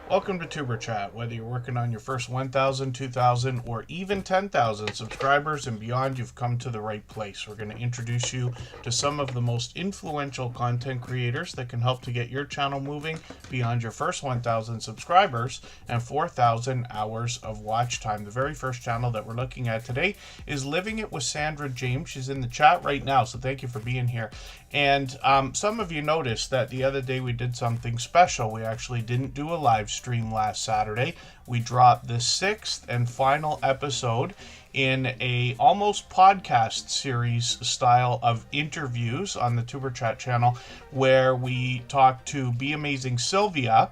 Welcome to Tuber Chat. Whether you're working on your first 1,000, 2,000, or even 10,000 subscribers and beyond, you've come to the right place. We're going to introduce you to some of the most influential content creators that can help to get your channel moving beyond your first 1,000 subscribers and 4,000 hours of watch time. The very first channel that we're looking at today is Living It with Sandra James. She's in the chat right now, so thank you for being here. And some of you noticed that the other day we did something special. We actually didn't do a live stream last Saturday. We dropped the sixth and final episode in a almost podcast series style of interviews on the Tuber Chat channel, where we talked to Be Amazing Sylvia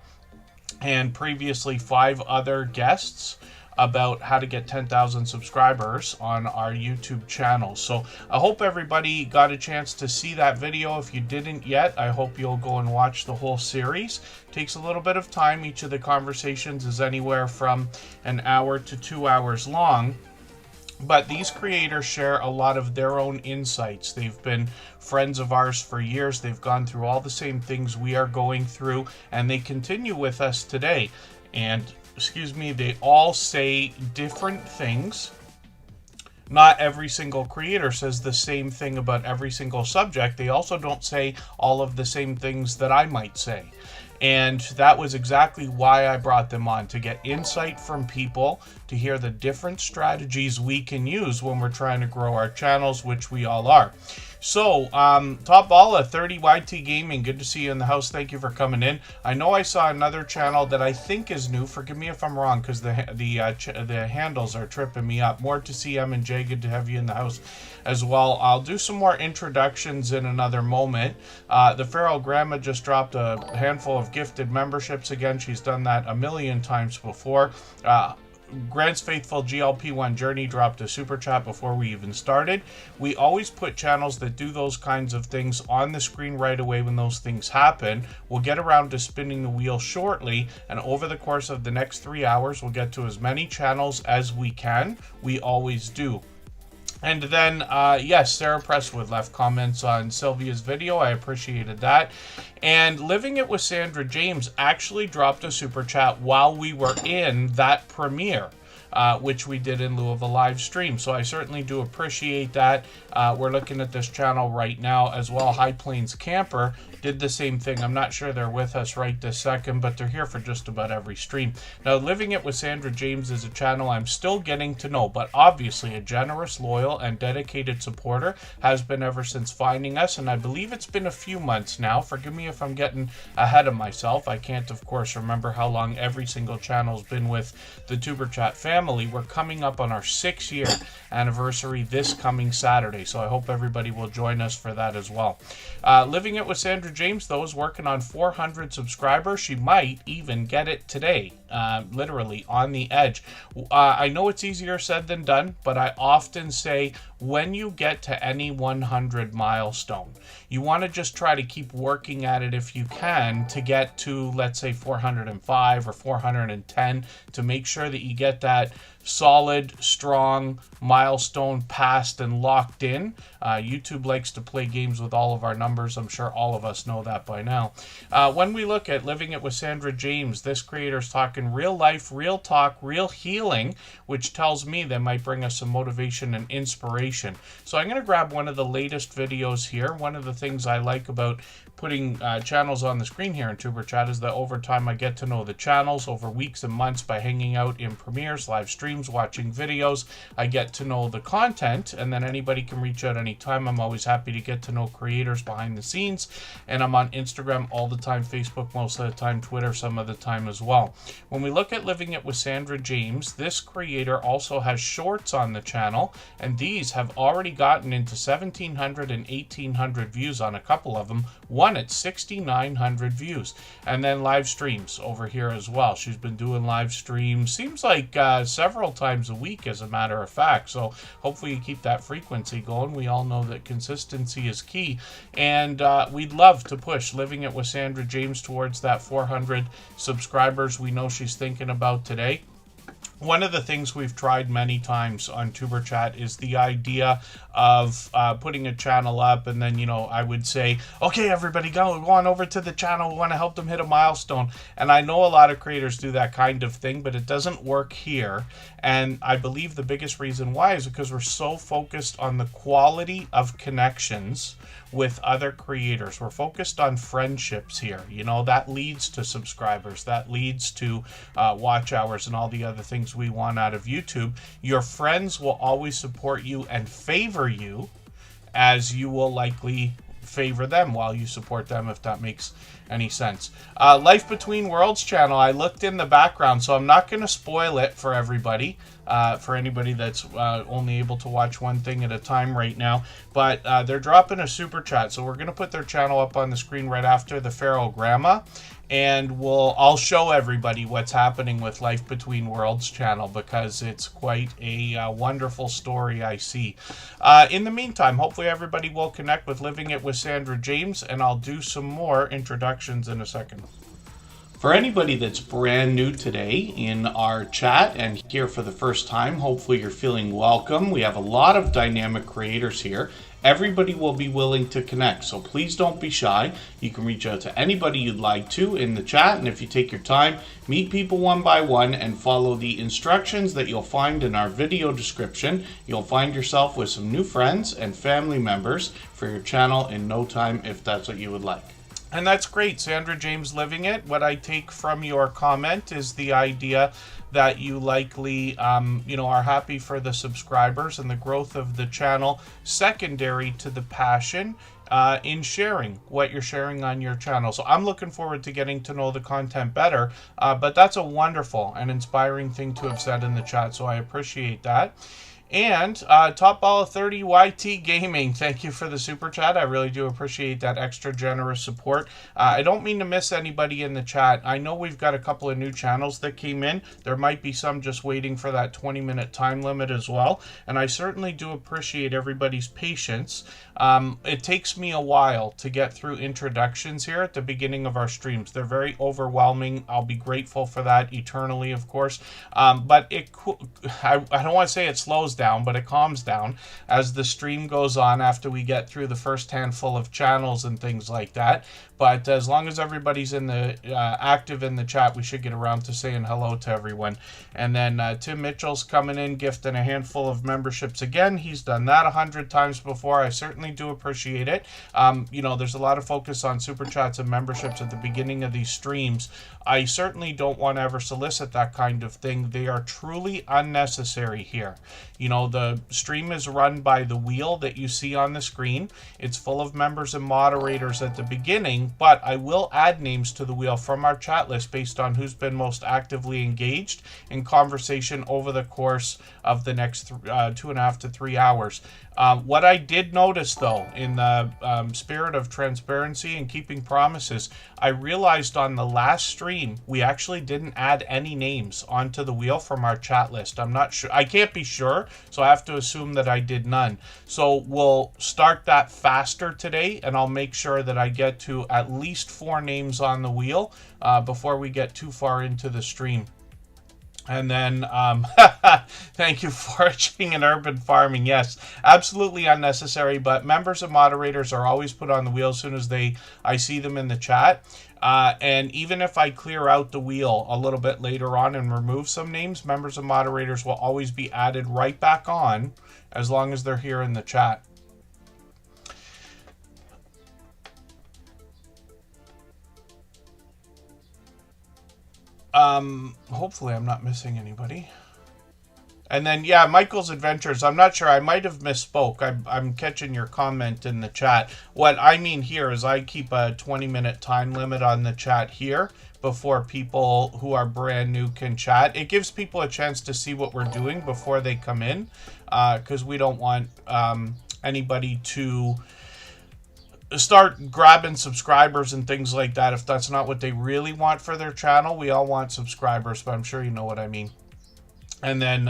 and previously 5 other guests about how to get 10,000 subscribers on our YouTube channel. So I hope everybody got a chance to see that video. If you didn't yet, I hope you'll go and watch the whole series. It takes a little bit of time. Each of the conversations is anywhere from an hour to 2 hours long. But these creators share a lot of their own insights. They've been friends of ours for years. They've gone through all the same things we are going through, and they continue with us today. And they all say different things. Not every single creator says the same thing about every single subject. They also don't say all of the same things that I might say. And that was exactly why I brought them on, to get insight from people, to hear the different strategies we can use when we're trying to grow our channels, which we all are. So, Top Balla, 30 YT Gaming, good to see you in the house. Thank you for coming in. I know I saw another channel that I think is new. Forgive me if I'm wrong, because the handles are tripping me up. More to see M&J, good to have you in the house as well. I'll do some more introductions in another moment. The Feral Grandma just dropped a handful of gifted memberships again. She's done that a million times before. Grant's Faithful GLP1 Journey dropped a super chat before we even started. We always put channels that do those kinds of things on the screen right away when those things happen. We'll get around to spinning the wheel shortly, and over the course of the next 3 hours, we'll get to as many channels as we can. We always do. And then, yes, Sarah Presswood left comments on Sylvia's video. I appreciated that. And Living It with Sandra James actually dropped a super chat while we were in that premiere, which we did in lieu of a live stream. So I certainly do appreciate that. We're looking at this channel right now as well. High Plains Camper did the same thing. I'm not sure they're with us right this second, but they're here for just about every stream. Now, Living It with Sandra James is a channel I'm still getting to know, but obviously a generous, loyal, and dedicated supporter, has been ever since finding us, and I believe it's been a few months now. Forgive me if I'm getting ahead of myself. I can't, of course, remember how long every single channel's been with the Tuber Chat family. We're coming up on our 6-year anniversary this coming Saturday, so I hope everybody will join us for that as well. Living It with Sandra James, though, is working on 400 subscribers. She might even get it today, literally on the edge. I know it's easier said than done, but I often say when you get to any 100 milestone, you want to just try to keep working at it if you can to get to, let's say, 405 or 410, to make sure that you get that solid, strong milestone passed and locked in. YouTube likes to play games with all of our numbers. I'm sure all of us know that by now. When we look at Living It with Sandra James, this creator's talking real life, real talk, real healing, which tells me they might bring us some motivation and inspiration. So I'm going to grab one of the latest videos here. One of the things I like about putting channels on the screen here in Tuber Chat is that over time I get to know the channels over weeks and months by hanging out in premieres, live streams, watching videos. I get to know the content, and then anybody can reach out anytime. I'm always happy to get to know creators behind the scenes, and I'm on Instagram all the time, Facebook most of the time, Twitter some of the time as well. When we look at Living It with Sandra James, this creator also has shorts on the channel, and these have already gotten into 1,700 and 1,800 views on a couple of them. One at 6,900 views. And then live streams over here as well. She's been doing live streams, seems like several times a week, as a matter of fact. So hopefully you keep that frequency going. We all know that consistency is key. And we'd love to push Living It with Sandra James towards that 400 subscribers we know she's thinking about today. one of the things we've tried many times on Superchat is the idea of putting a channel up, and then, I would say, okay, everybody go on over to the channel. We want to help them hit a milestone. And I know a lot of creators do that kind of thing, but it doesn't work here. And I believe the biggest reason why is because we're so focused on the quality of connections with other creators. We're focused on friendships here. That leads to subscribers, that leads to watch hours and all the other things we want out of YouTube. Your friends will always support you and favor you, as you will likely favor them while you support them, if that makes any sense. Life Between Worlds channel, I looked in the background, so I'm not going to spoil it for everybody, for anybody that's only able to watch one thing at a time right now. But they're dropping a super chat, so we're going to put their channel up on the screen right after the Pharaoh Grandma. And I'll show everybody what's happening with Life Between Worlds channel, because it's quite a wonderful story I see. In the meantime, hopefully everybody will connect with Living It with Sandra James, and I'll do some more introductions in a second. For anybody that's brand new today in our chat and here for the first time, hopefully you're feeling welcome. We have a lot of dynamic creators here. Everybody will be willing to connect, so please don't be shy. You can reach out to anybody you'd like to in the chat, and if you take your time, meet people one by one and follow the instructions that you'll find in our video description, you'll find yourself with some new friends and family members for your channel in no time, if that's what you would like. And that's great, Sandra James Living It. What I take from your comment is the idea that you likely, are happy for the subscribers and the growth of the channel, secondary to the passion in sharing what you're sharing on your channel. So I'm looking forward to getting to know the content better, but that's a wonderful and inspiring thing to have said in the chat, so I appreciate that. And Top Ball of 30 YT Gaming, thank you for the super chat. I really do appreciate that extra generous support. I don't mean to miss anybody in the chat. I know we've got a couple of new channels that came in. There might be some just waiting for that 20-minute time limit as well. And I certainly do appreciate everybody's patience. It takes me a while to get through introductions here at the beginning of our streams. They're very overwhelming. I'll be grateful for that eternally, of course. But I don't want to say it slows down, but it calms down as the stream goes on after we get through the first handful of channels and things like that. But as long as everybody's in the active in the chat, we should get around to saying hello to everyone. And then Tim Mitchell's coming in, gifting a handful of memberships again. He's done that 100 times before. I certainly do appreciate it. There's a lot of focus on super chats and memberships at the beginning of these streams. I certainly don't want to ever solicit that kind of thing. They are truly unnecessary here. The stream is run by the wheel that you see on the screen. It's full of members and moderators at the beginning, but I will add names to the wheel from our chat list based on who's been most actively engaged in conversation over the course of the next 2.5 to 3 hours. What I did notice, though, in the spirit of transparency and keeping promises, I realized on the last stream we actually didn't add any names onto the wheel from our chat list. I'm not sure. I can't be sure, so I have to assume that I did none. So we'll start that faster today, and I'll make sure that I get to at least 4 names on the wheel before we get too far into the stream. And then, thank you, foraging and urban farming. Yes, absolutely unnecessary, but members and moderators are always put on the wheel as soon as I see them in the chat. And even if I clear out the wheel a little bit later on and remove some names, members and moderators will always be added right back on as long as they're here in the chat. Hopefully I'm not missing anybody. And then, yeah, Michael's Adventures. I'm not sure. I might have misspoke. I'm catching your comment in the chat. What I mean here is I keep a 20-minute time limit on the chat here before people who are brand new can chat. It gives people a chance to see what we're doing before they come in, because we don't want anybody to start grabbing subscribers and things like that if that's not what they really want for their channel. We all want subscribers, but I'm sure you know what I mean. And then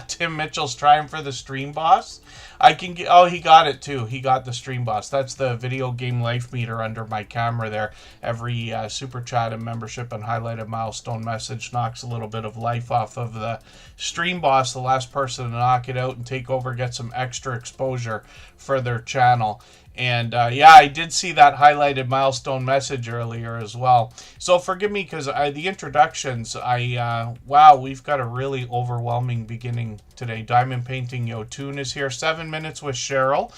Tim Mitchell's trying for the stream boss. I can get. Oh, he got it too. He got the stream boss. That's the video game life meter under my camera there. Every super chat and membership and highlighted milestone message knocks a little bit of life off of the stream boss. The last person to knock it out and take over gets some extra exposure for their channel. And yeah, I did see that highlighted milestone message earlier as well. So forgive me because the introductions, wow, we've got a really overwhelming beginning today. Diamond Painting Yotun is here. 7 minutes with Cheryl.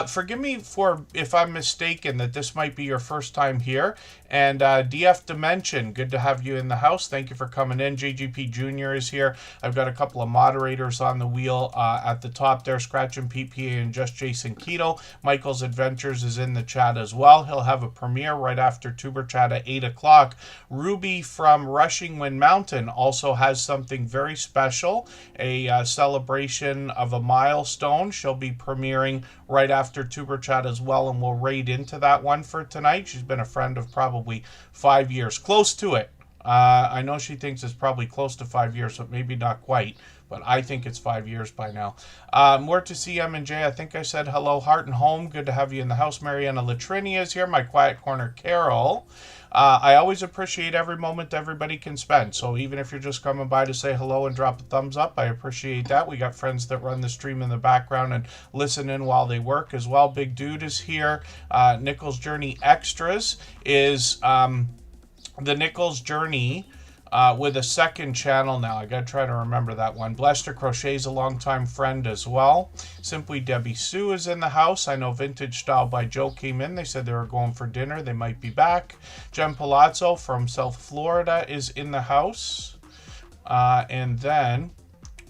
Forgive me for if I'm mistaken that this might be your first time here. And DF Dimension, good to have you in the house. Thank you for coming in. JGP Jr. is here. I've got a couple of moderators on the wheel at the top there. Scratch and PPA and Just Jason Keto. Michael's Adventures is in the chat as well. He'll have a premiere right after Tuber Chat at 8 o'clock. Ruby from Rushing Wind Mountain also has something very special, a celebration of a milestone. She'll be premiering right after Tuber Chat as well, and we'll raid into that one for tonight. She's been a friend of probably 5 years, close to it. I know she thinks it's probably close to 5 years, but maybe not quite. But I think it's 5 years by now. More to see M&J. I think I said hello. Heart and Home. Good to have you in the house. Mariana Latrinia is here. My Quiet Corner, Carol. I always appreciate every moment everybody can spend. So even if you're just coming by to say hello and drop a thumbs up, I appreciate that. We got friends that run the stream in the background and listen in while they work as well. Big Dude is here. Nichols Journey Extras is the Nichols Journey with a second channel now. I gotta try to remember that one. Blester Crochet's a longtime friend as well. Simply Debbie Sue is in the house. I know Vintage Style by Joe came in. They said they were going for dinner. They might be back. Jen Palazzo from South Florida is in the house. And then,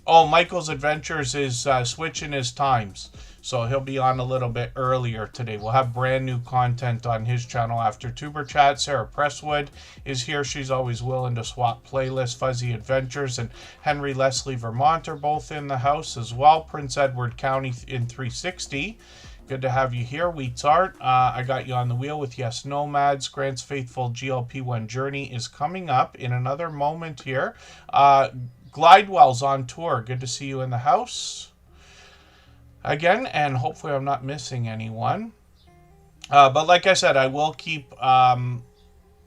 oh, Michael's Adventures is switching his times. So he'll be on a little bit earlier today. We'll have brand new content on his channel after Tuber Chat. Sarah Presswood is here. She's always willing to swap playlists. Fuzzy Adventures and Henry Leslie Vermont are both in the house as well. Prince Edward County in 360. Good to have you here. Wheats Art, I got you on the wheel with Yes Nomads. Grant's Faithful GLP-1 Journey is coming up in another moment here. Glidewell's on tour. Good to see you in the house again, and hopefully I'm not missing anyone. But like I said, I will keep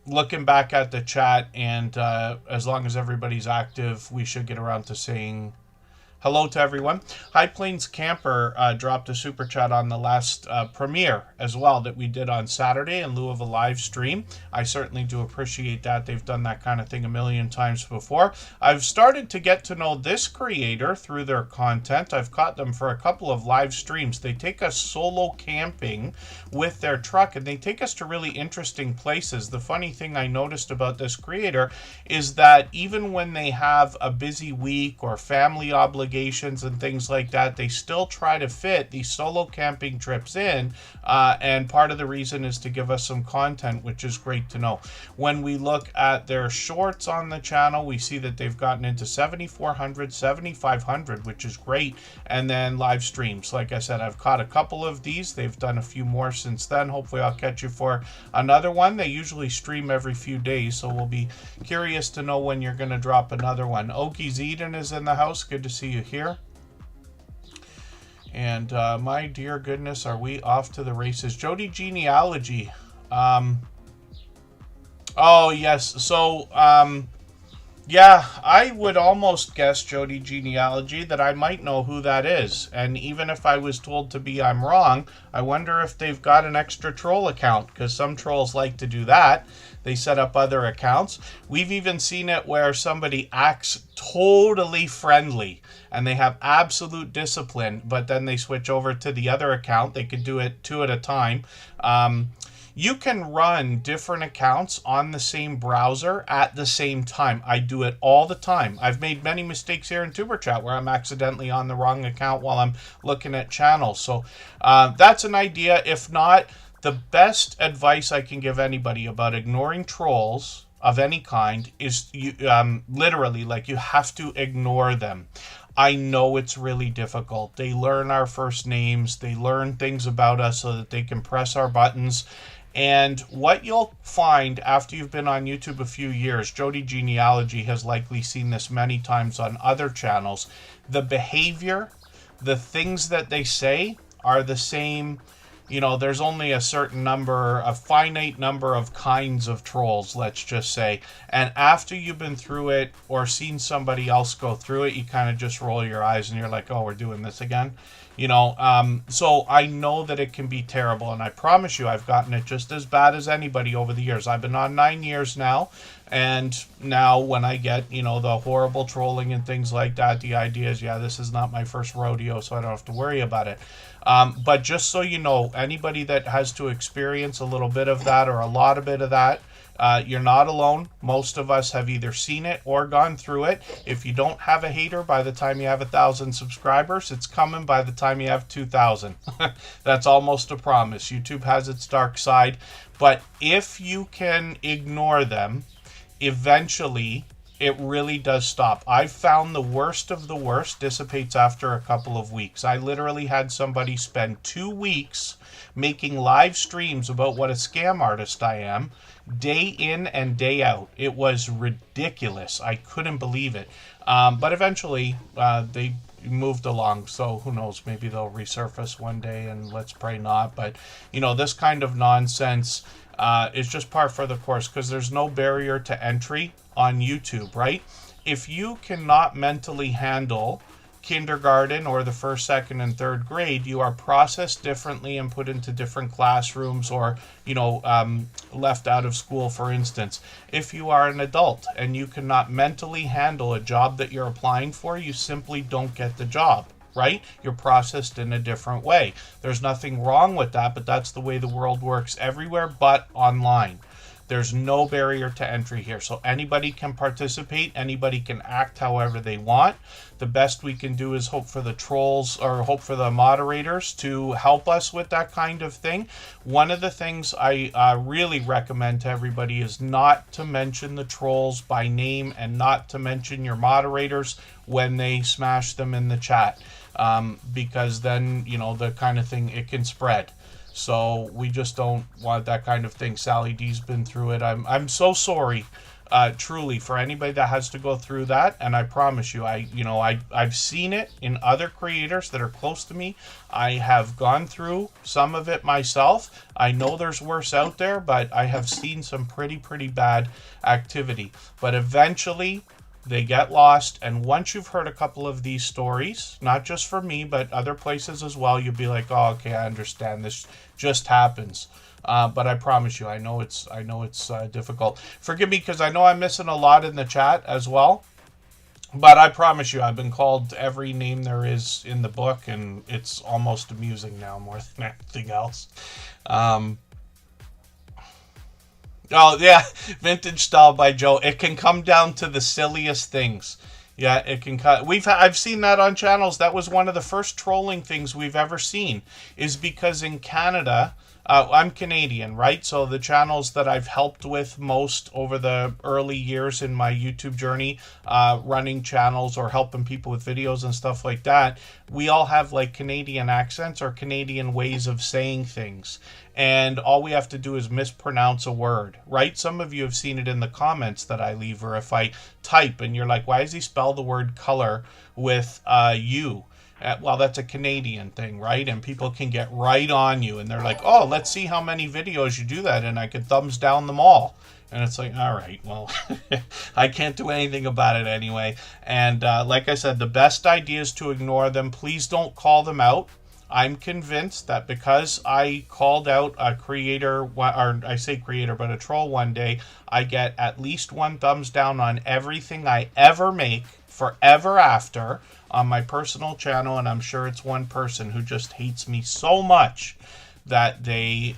looking back at the chat, and as long as everybody's active, we should get around to saying hello to everyone. High Plains Camper dropped a super chat on the last premiere as well that we did on Saturday in lieu of a live stream. I certainly do appreciate that. They've done that kind of thing a million times before. I've started to get to know this creator through their content. I've caught them for a couple of live streams. They take us solo camping with their truck, and they take us to really interesting places. The funny thing I noticed about this creator is that even when they have a busy week or family obligations and things like that, they still try to fit these solo camping trips in, and part of the reason is to give us some content, which is great to know. When we look at their shorts on the channel, we see that they've gotten into 7,400, 7,500, which is great, and then live streams. Like I said, I've caught a couple of these. They've done a few more since then. Hopefully I'll catch you for another one. They usually stream every few days, so we'll be curious to know when you're going to drop another one. Okies Eden is in the house. Good to see you here. And my dear goodness, are we off to the races? Jody Genealogy. Oh yes, so yeah, I would almost guess, Jody Genealogy, that I might know who that is. And even if I was told to be I'm wrong, I wonder if they've got an extra troll account, because some trolls like to do that. They set up other accounts. We've even seen it where somebody acts totally friendly and they have absolute discipline, but then they switch over to the other account. They could do it 2 at a time. You can run different accounts on the same browser at the same time. I do it all the time. I've made many mistakes here in Tuber Chat where I'm accidentally on the wrong account while I'm looking at channels. So that's an idea. If not, the best advice I can give anybody about ignoring trolls of any kind is you literally, like, you have to ignore them. I know it's really difficult. They learn our first names. They learn things about us so that they can press our buttons. And what you'll find after you've been on YouTube a few years, Jody Genealogy has likely seen this many times on other channels, the behavior, the things that they say are the same. There's only a certain number, a finite number of kinds of trolls, let's just say. And after you've been through it or seen somebody else go through it, you kind of just roll your eyes and you're like, oh, we're doing this again. So I know that it can be terrible. And I promise you, I've gotten it just as bad as anybody over the years. I've been on 9 years now. And now when I get, the horrible trolling and things like that, the idea is, yeah, this is not my first rodeo, so I don't have to worry about it. But just so you know, anybody that has to experience a little bit of that or a lot of bit of that, you're not alone. Most of us have either seen it or gone through it. If you don't have a hater by the time you have 1,000 subscribers, it's coming by the time you have 2,000. That's almost a promise. YouTube has its dark side. But if you can ignore them, eventually it really does stop. I've found the worst of the worst dissipates after a couple of weeks. I literally had somebody spend 2 weeks making live streams about what a scam artist I am, day in and day out. It was ridiculous. I couldn't believe it. But eventually they moved along, so who knows, maybe they'll resurface one day, and let's pray not. But this kind of nonsense is just par for the course, because there's no barrier to entry on YouTube, right? If you cannot mentally handle kindergarten or the first, second, and third grade, you are processed differently and put into different classrooms, or left out of school, for instance. If you are an adult and you cannot mentally handle a job that you're applying for, you simply don't get the job, right? You're processed in a different way. There's nothing wrong with that, but that's the way the world works everywhere but online. There's no barrier to entry here. So anybody can participate. Anybody can act however they want. The best we can do is hope for the trolls, or hope for the moderators to help us with that kind of thing. One of the things I really recommend to everybody is not to mention the trolls by name, and not to mention your moderators when they smash them in the chat. Because then, the kind of thing, it can spread. So we just don't want that kind of thing. Sally D's been through it. I'm so sorry, truly, for anybody that has to go through that. And I promise you, I've seen it in other creators that are close to me. I have gone through some of it myself. I know there's worse out there, but I have seen some pretty bad activity. But eventually they get lost, and once you've heard a couple of these stories, not just for me, but other places as well, you'll be like, oh, okay, I understand. This just happens. But I promise you, I know it's difficult. Forgive me, because I know I'm missing a lot in the chat as well. But I promise you, I've been called every name there is in the book, and it's almost amusing now more than anything else. Oh, yeah, Vintage Style by Joe. It can come down to the silliest things. Yeah, it can cut. I've seen that on channels. That was one of the first trolling things we've ever seen, is because in Canada, I'm Canadian, right? So the channels that I've helped with most over the early years in my YouTube journey, running channels or helping people with videos and stuff like that, we all have like Canadian accents or Canadian ways of saying things. And all we have to do is mispronounce a word, right? Some of you have seen it in the comments that I leave, or if I type and you're like, why does he spell the word color with U? Well, that's a Canadian thing, right? And people can get right on you, and they're like, oh, let's see how many videos you do that, and I could thumbs down them all. And it's like, all right, well, I can't do anything about it anyway. And like I said, the best idea is to ignore them. Please don't call them out. I'm convinced that because I called out a creator, or I say creator, but a troll one day, I get at least 1 thumbs down on everything I ever make forever after on my personal channel. And I'm sure it's one person who just hates me so much that they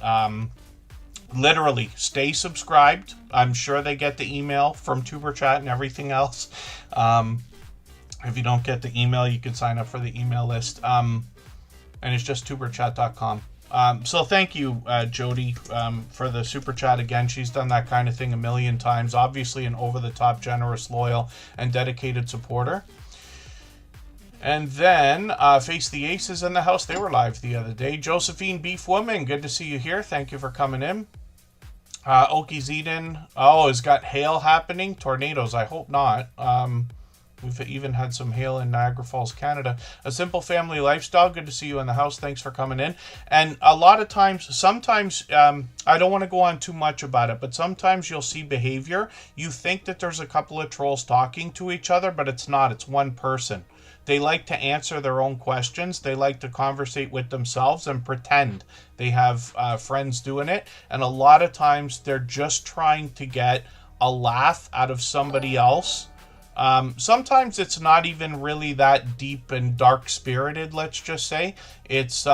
literally stay subscribed. I'm sure they get the email from Superchat and everything else. If you don't get the email, you can sign up for the email list. And it's just tuberchat.com. So thank you, Jody, for the super chat again. She's done that kind of thing a million times. Obviously an over-the-top, generous, loyal, and dedicated supporter. And then Face the Aces in the house. They were live the other day. Josephine Beef Woman, good to see you here. Thank you for coming in. Okie Zedin. Oh, it's got hail happening? Tornadoes. I hope not. We've even had some hail in Niagara Falls, Canada. A simple family lifestyle. Good to see you in the house. Thanks for coming in. And a lot of times, sometimes, I don't want to go on too much about it, but sometimes you'll see behavior. You think that there's a couple of trolls talking to each other, but it's not. It's one person. They like to answer their own questions. They like to conversate with themselves and pretend they have friends doing it. And a lot of times they're just trying to get a laugh out of somebody else. Sometimes it's not even really that deep and dark spirited, let's just say. It's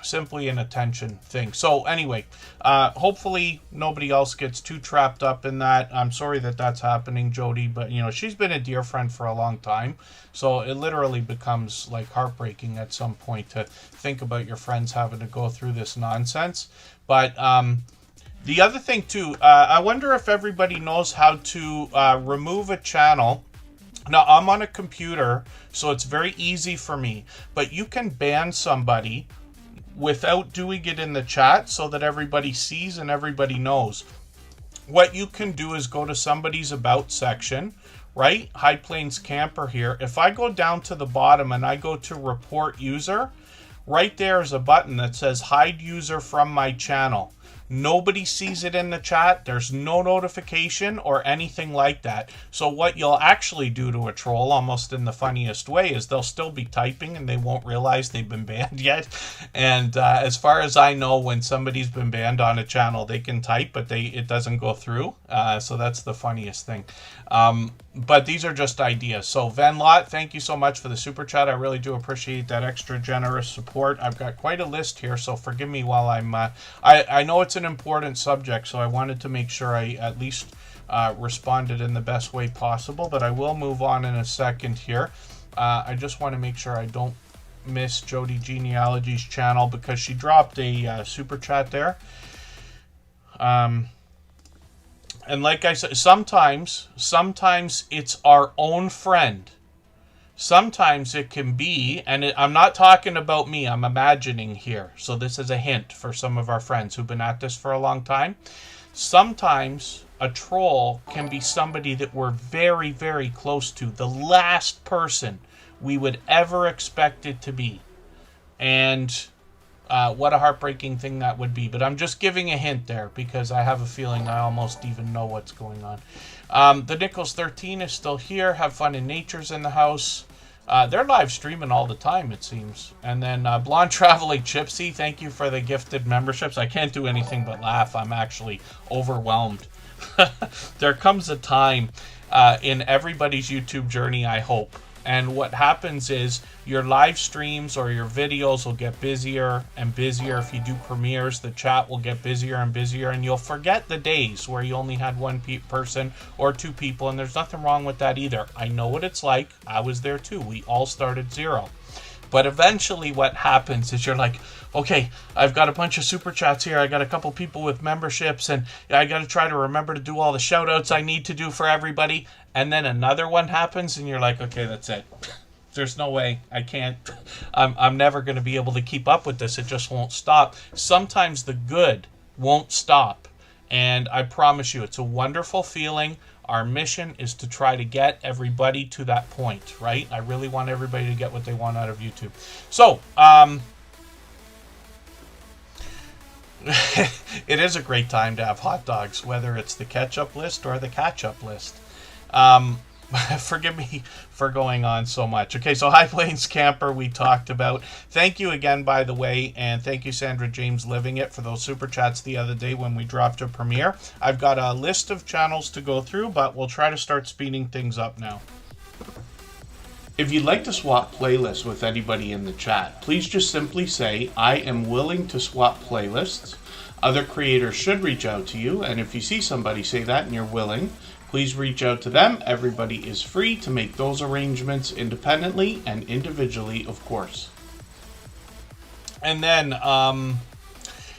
simply an attention thing. So anyway, hopefully nobody else gets too trapped up in that. I'm sorry that that's happening, Jody, but you know, she's been a dear friend for a long time. So it literally becomes like heartbreaking at some point to think about your friends having to go through this nonsense. But the other thing too, I wonder if everybody knows how to remove a channel. Now, I'm on a computer, so it's very easy for me, but you can ban somebody without doing it in the chat so that everybody sees and everybody knows. What you can do is go to somebody's about section, right? High Plains Camper here. If I go down to the bottom and I go to report user, right there is a button that says hide user from my channel. Nobody sees it in the chat. There's no notification or anything like that. So what you'll actually do to a troll, almost in the funniest way, is they'll still be typing and they won't realize they've been banned yet. And as far as I know, when somebody's been banned on a channel, they can type, but it doesn't go through. So that's the funniest thing. But these are just ideas. So Venlot, thank you so much for the super chat. I really do appreciate that extra generous support. I've got quite a list here, so forgive me while I'm... I know it's an important subject, so I wanted to make sure I at least responded in the best way possible, but I will move on in a second here. I just want to make sure I don't miss Jody Genealogy's channel because she dropped a super chat there. And like I said, sometimes it's our own friend. Sometimes it can be, and I'm not talking about me, I'm imagining here. So this is a hint for some of our friends who've been at this for a long time. Sometimes a troll can be somebody that we're very, very close to. The last person we would ever expect it to be. And what a heartbreaking thing that would be. But I'm just giving a hint there because I have a feeling I almost even know what's going on. The Nichols 13 is still here. Have Fun in Nature's in the house. They're live streaming all the time, it seems. And then Blonde Traveling Gypsy, thank you for the gifted memberships. I can't do anything but laugh. I'm actually overwhelmed. There comes a time in everybody's YouTube journey, I hope. And what happens is your live streams or your videos will get busier and busier. If you do premieres, the chat will get busier and busier. And you'll forget the days where you only had one person or two people. And there's nothing wrong with that either. I know what it's like. I was there too. We all started zero. But eventually what happens is you're like, okay, I've got a bunch of super chats here. I got a couple people with memberships, and I got to try to remember to do all the shout outs I need to do for everybody. And then another one happens, and you're like, okay, that's it. There's no way. I can't. I'm never going to be able to keep up with this. It just won't stop. Sometimes the good won't stop. And I promise you, it's a wonderful feeling. Our mission is to try to get everybody to that point, right? I really want everybody to get what they want out of YouTube. So, it is a great time to have hot dogs, whether it's the ketchup list or the catch-up list. Forgive me for going on so much. Okay, so High Plains Camper we talked about. Thank you again, by the way, and thank you, Sandra James Living It, for those super chats the other day when we dropped a premiere. I've got a list of channels to go through, but we'll try to start speeding things up now. If you'd like to swap playlists with anybody in the chat, please just simply say, I am willing to swap playlists. Other creators should reach out to you, and if you see somebody say that and you're willing, please reach out to them. Everybody is free to make those arrangements independently and individually, of course. And then,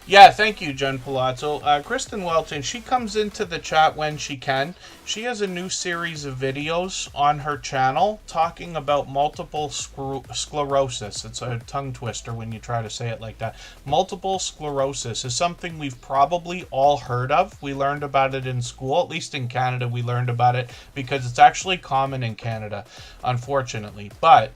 Yeah, thank you, Jen Palazzo. Kristen Welton, she comes into the chat when she can. She has a new series of videos on her channel talking about multiple sclerosis. It's a tongue twister when you try to say it like that. Multiple sclerosis is something we've probably all heard of. We learned about it in school, at least in Canada we learned about it because it's actually common in Canada, unfortunately. But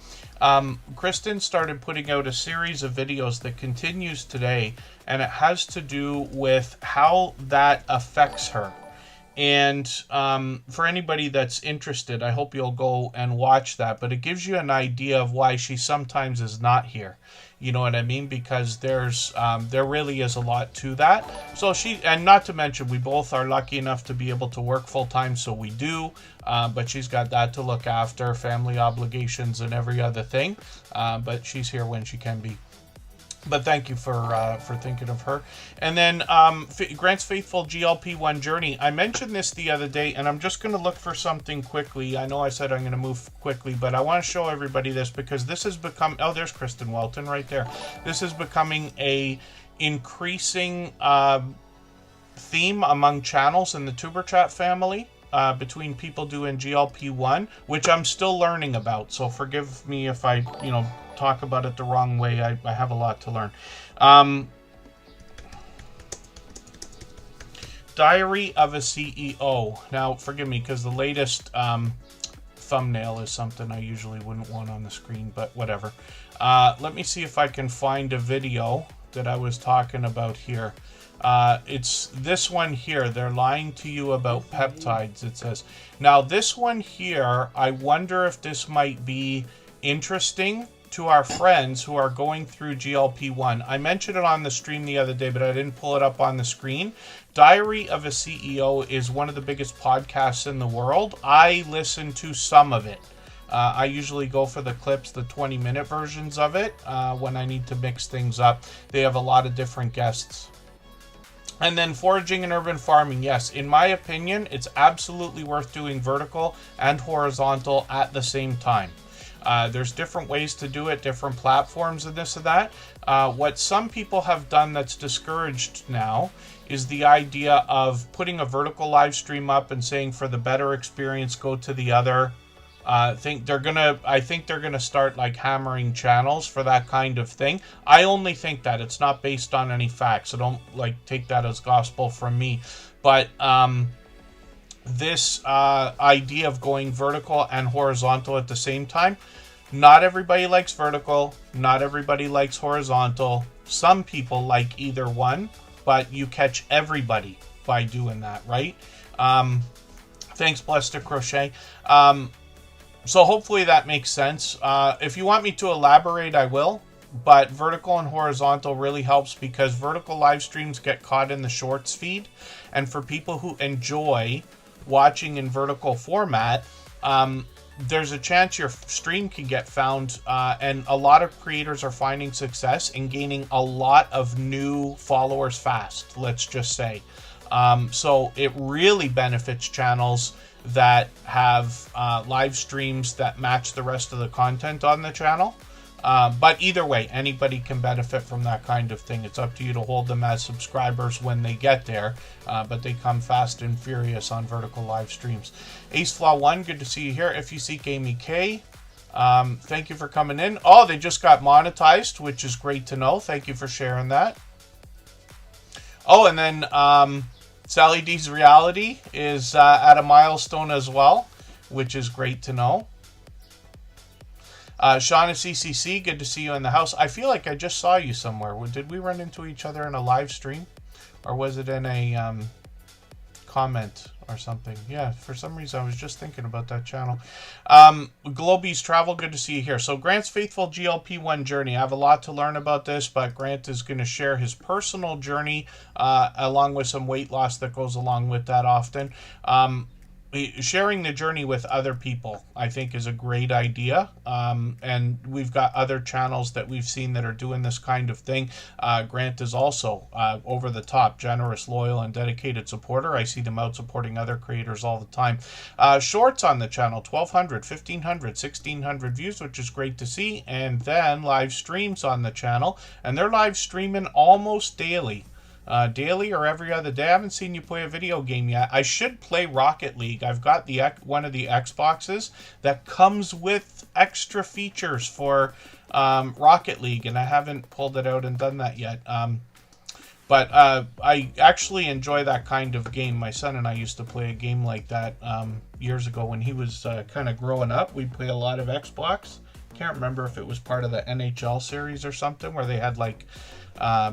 Kristen started putting out a series of videos that continues today, and it has to do with how that affects her. And for anybody that's interested, I hope you'll go and watch that. But it gives you an idea of why she sometimes is not here. You know what I mean? Because there really is a lot to that. So and not to mention, we both are lucky enough to be able to work full time, so we do. But she's got that to look after, family obligations and every other thing. But she's here when she can be. But thank you for thinking of her. And then Grant's Faithful GLP-1 Journey. I mentioned this the other day, and I'm just going to look for something quickly. I know I said I'm going to move quickly, but I want to show everybody this because this has become... Oh, there's Kristen Welton right there. This is becoming a increasing theme among channels in the Superchat family. Between people doing GLP-1, which I'm still learning about. So forgive me if I, talk about it the wrong way. I have a lot to learn. Diary of a CEO. Now, forgive me, because the latest thumbnail is something I usually wouldn't want on the screen, but whatever. Let me see if I can find a video that I was talking about here. It's this one here. They're lying to you about peptides, it says. Now, this one here, I wonder if this might be interesting to our friends who are going through GLP-1. I mentioned it on the stream the other day, but I didn't pull it up on the screen. Diary of a CEO is one of the biggest podcasts in the world. I listen to some of it. I usually go for the clips, the 20-minute versions of it, when I need to mix things up. They have a lot of different guests. And then foraging and urban farming, yes, in my opinion, it's absolutely worth doing vertical and horizontal at the same time. There's different ways to do it, different platforms and this and that. What some people have done that's discouraged now is the idea of putting a vertical live stream up and saying for the better experience, go to the other. I think they're gonna start like hammering channels for that kind of thing. I only think that it's not based on any facts, so don't take that as gospel from me. But this idea of going vertical and horizontal at the same time, not everybody likes vertical, not everybody likes horizontal. Some people like either one, but you catch everybody by doing that, right? Thanks, Blessed to Crochet. So hopefully that makes sense. If you want me to elaborate, I will. But vertical and horizontal really helps because vertical live streams get caught in the shorts feed. And for people who enjoy watching in vertical format, there's a chance your stream can get found. And a lot of creators are finding success in gaining a lot of new followers fast, let's just say. So it really benefits channels that have live streams that match the rest of the content on the channel. But either way, anybody can benefit from that kind of thing. It's up to you to hold them as subscribers when they get there, but they come fast and furious on vertical live streams. AceFlaw1, good to see you here. If you seek Amy K, thank you for coming in. Oh, they just got monetized, which is great to know. Thank you for sharing that. Oh, and then Sally D's Reality is at a milestone as well, which is great to know. Shauna CCC, good to see you in the house. I feel like I just saw you somewhere. Did we run into each other in a live stream? Or was it in a comment or something? Yeah, for some reason I was just thinking about that channel. Globies Travel, good to see you here. So Grant's Faithful GLP-1 Journey. I have a lot to learn about this, but Grant is going to share his personal journey along with some weight loss that goes along with that often. Sharing the journey with other people, I think, is a great idea. And we've got other channels that we've seen that are doing this kind of thing. Grant is also over the top, generous, loyal, and dedicated supporter. I see them out supporting other creators all the time. Shorts on the channel, 1,200, 1,500, 1,600 views, which is great to see. And then live streams on the channel. And they're live streaming almost daily. daily or every other day. I haven't seen you play a video game yet. I should play Rocket League. I've got the one of the Xboxes that comes with extra features for Rocket League, and I haven't pulled it out and done that yet. But I actually enjoy that kind of game. My son and I used to play a game like that years ago when he was kind of growing up. We'd play a lot of Xbox. Can't remember if it was part of the NHL series or something where they had like, I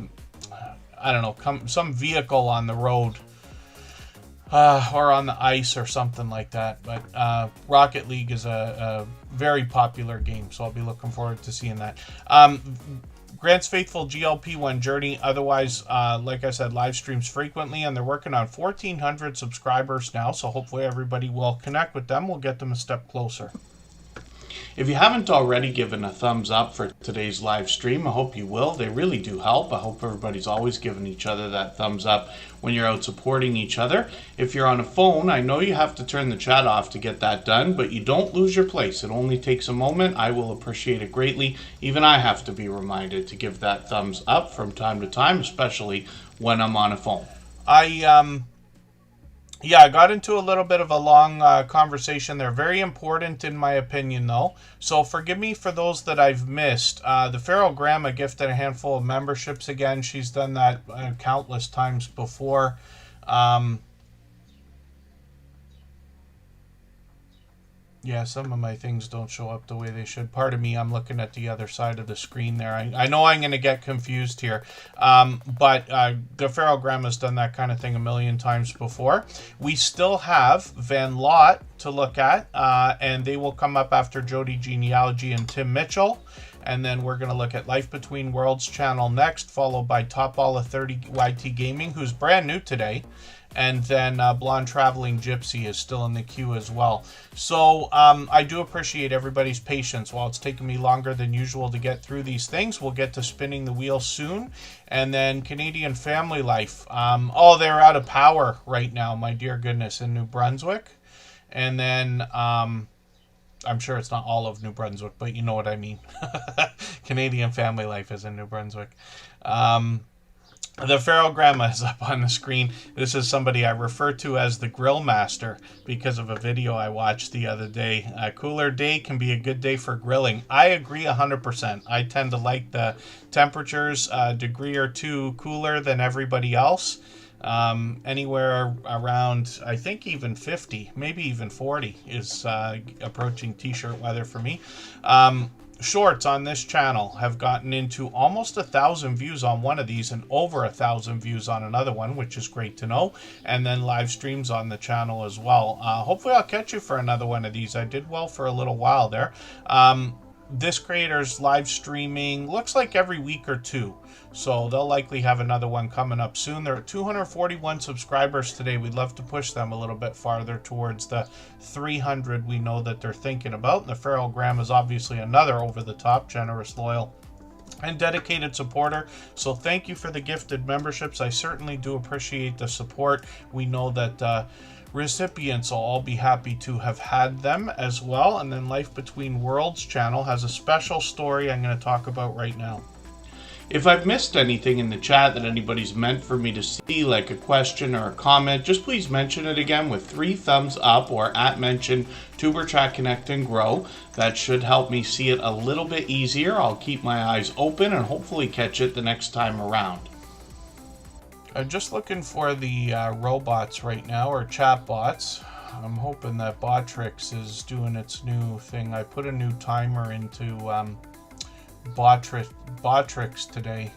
don't know, some vehicle on the road or on the ice or something like that. But Rocket League is a very popular game, so I'll be looking forward to seeing that. Grant's faithful GLP1 journey. Otherwise, like I said, live streams frequently, and they're working on 1,400 subscribers now, so hopefully everybody will connect with them. We'll get them a step closer. If you haven't already given a thumbs up for today's live stream, I hope you will. They really do help. I hope everybody's always giving each other that thumbs up when you're out supporting each other. If you're on a phone, I know you have to turn the chat off to get that done, but you don't lose your place. It only takes a moment. I will appreciate it greatly. Even I have to be reminded to give that thumbs up from time to time, especially when I'm on a phone. Yeah, I got into a little bit of a long conversation there. Very important in my opinion, though. So forgive me for those that I've missed. The Feral Grandma gifted a handful of memberships again. She's done that countless times before. Yeah, some of my things don't show up the way they should. Pardon me, I'm looking at the other side of the screen there. I know I'm going to get confused here. But the Feral Grandma's done that kind of thing a million times before. We still have Van Lot to look at, and they will come up after Jody Genealogy and Tim Mitchell. And then we're going to look at Life Between Worlds channel next, followed by Top Ball of 30 YT Gaming, who's brand new today. And then Blonde Traveling Gypsy is still in the queue as well. So I do appreciate everybody's patience. While it's taking me longer than usual to get through these things, we'll get to spinning the wheel soon. And then Canadian Family Life. Oh, they're out of power right now, my dear goodness, in New Brunswick. And then I'm sure it's not all of New Brunswick, but you know what I mean. Canadian Family Life is in New Brunswick. The Feral Grandma is up on the screen. This is somebody I refer to as the Grill Master because of a video I watched the other day. A cooler day can be a good day for grilling. I agree 100%. I tend to like the temperatures a degree or two cooler than everybody else. Anywhere around, I think even 50, maybe even 40 is approaching t-shirt weather for me. Shorts on this channel have gotten into almost 1,000 views on one of these and over 1,000 views on another one, which is great to know. And then live streams on the channel as well. Hopefully I'll catch you for another one of these. I did well for a little while there. This creator's live streaming looks like every week or two. So they'll likely have another one coming up soon. They're at 241 subscribers today. We'd love to push them a little bit farther towards the 300 we know that they're thinking about. And the Feral Grandma is obviously another over-the-top, generous, loyal, and dedicated supporter. So thank you for the gifted memberships. I certainly do appreciate the support. We know that recipients will all be happy to have had them as well. And then Life Between Worlds channel has a special story I'm going to talk about right now. If I've missed anything in the chat that anybody's meant for me to see, like a question or a comment, just please mention it again with 3 thumbs up or @mention Superchat Connect and Grow. That should help me see it a little bit easier. I'll keep my eyes open and hopefully catch it the next time around. I'm just looking for the robots right now, or chatbots. I'm hoping that Botrix is doing its new thing. I put a new timer into Botrix today.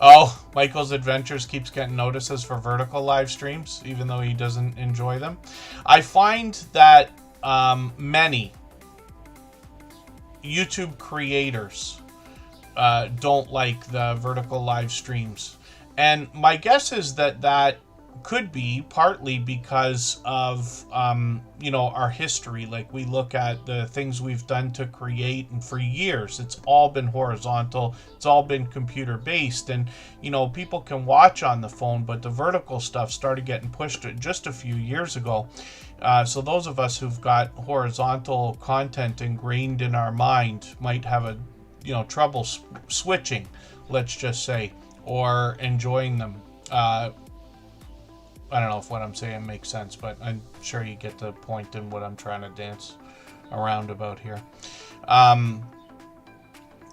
Oh, Michael's Adventures keeps getting notices for vertical live streams, even though he doesn't enjoy them. I find that many YouTube creators don't like the vertical live streams. And my guess is that that could be partly because of, our history. Like, we look at the things we've done to create, and for years, it's all been horizontal. It's all been computer-based. And, people can watch on the phone, but the vertical stuff started getting pushed just a few years ago. So those of us who've got horizontal content ingrained in our mind might have a trouble switching, let's just say, or enjoying them. I don't know if what I'm saying makes sense, but I'm sure you get the point in what I'm trying to dance around about here.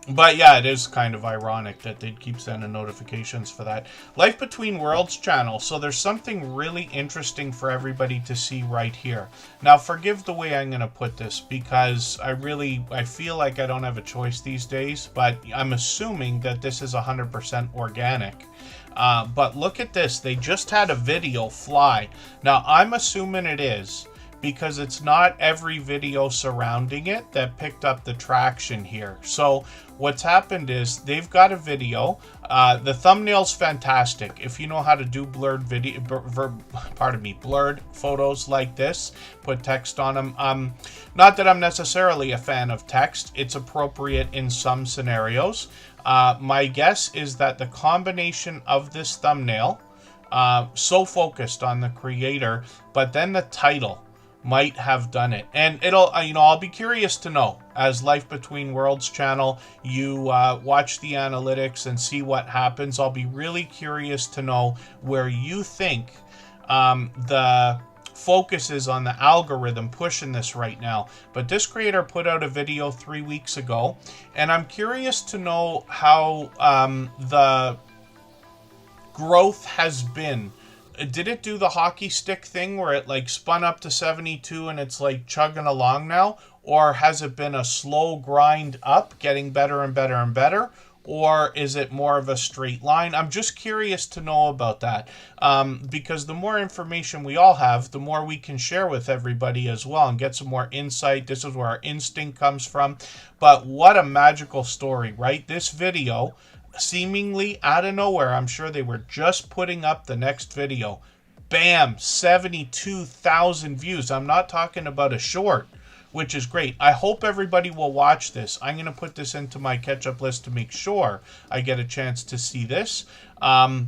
But yeah, it is kind of ironic that they'd keep sending notifications for that. Life Between Worlds channel. So there's something really interesting for everybody to see right here. Now, forgive the way I'm going to put this, because I feel like I don't have a choice these days, but I'm assuming that this is 100% organic. But look at this. They just had a video fly. Now, I'm assuming it is, because it's not every video surrounding it that picked up the traction here. So what's happened is they've got a video. The thumbnail's fantastic. If you know how to do blurred blurred photos like this, put text on them. Not that I'm necessarily a fan of text. It's appropriate in some scenarios. My guess is that the combination of this thumbnail, so focused on the creator, but then the title might have done it. And it'll, I'll be curious to know, as Life Between Worlds channel, you watch the analytics and see what happens. I'll be really curious to know where you think the focus is on the algorithm pushing this right now. But this creator put out a video 3 weeks ago, and I'm curious to know how the growth has been. Did it do the hockey stick thing where it like spun up to 72 and it's like chugging along now? Or has it been a slow grind up, getting better and better and better? Or is it more of a straight line? I'm just curious to know about that, because the more information we all have, the more we can share with everybody as well and get some more insight. This is where our instinct comes from. But what a magical story, right? This video, seemingly out of nowhere, I'm sure they were just putting up the next video. Bam, 72,000 views. I'm not talking about a short, which is great. I hope everybody will watch this. I'm going to put this into my catch-up list to make sure I get a chance to see this. I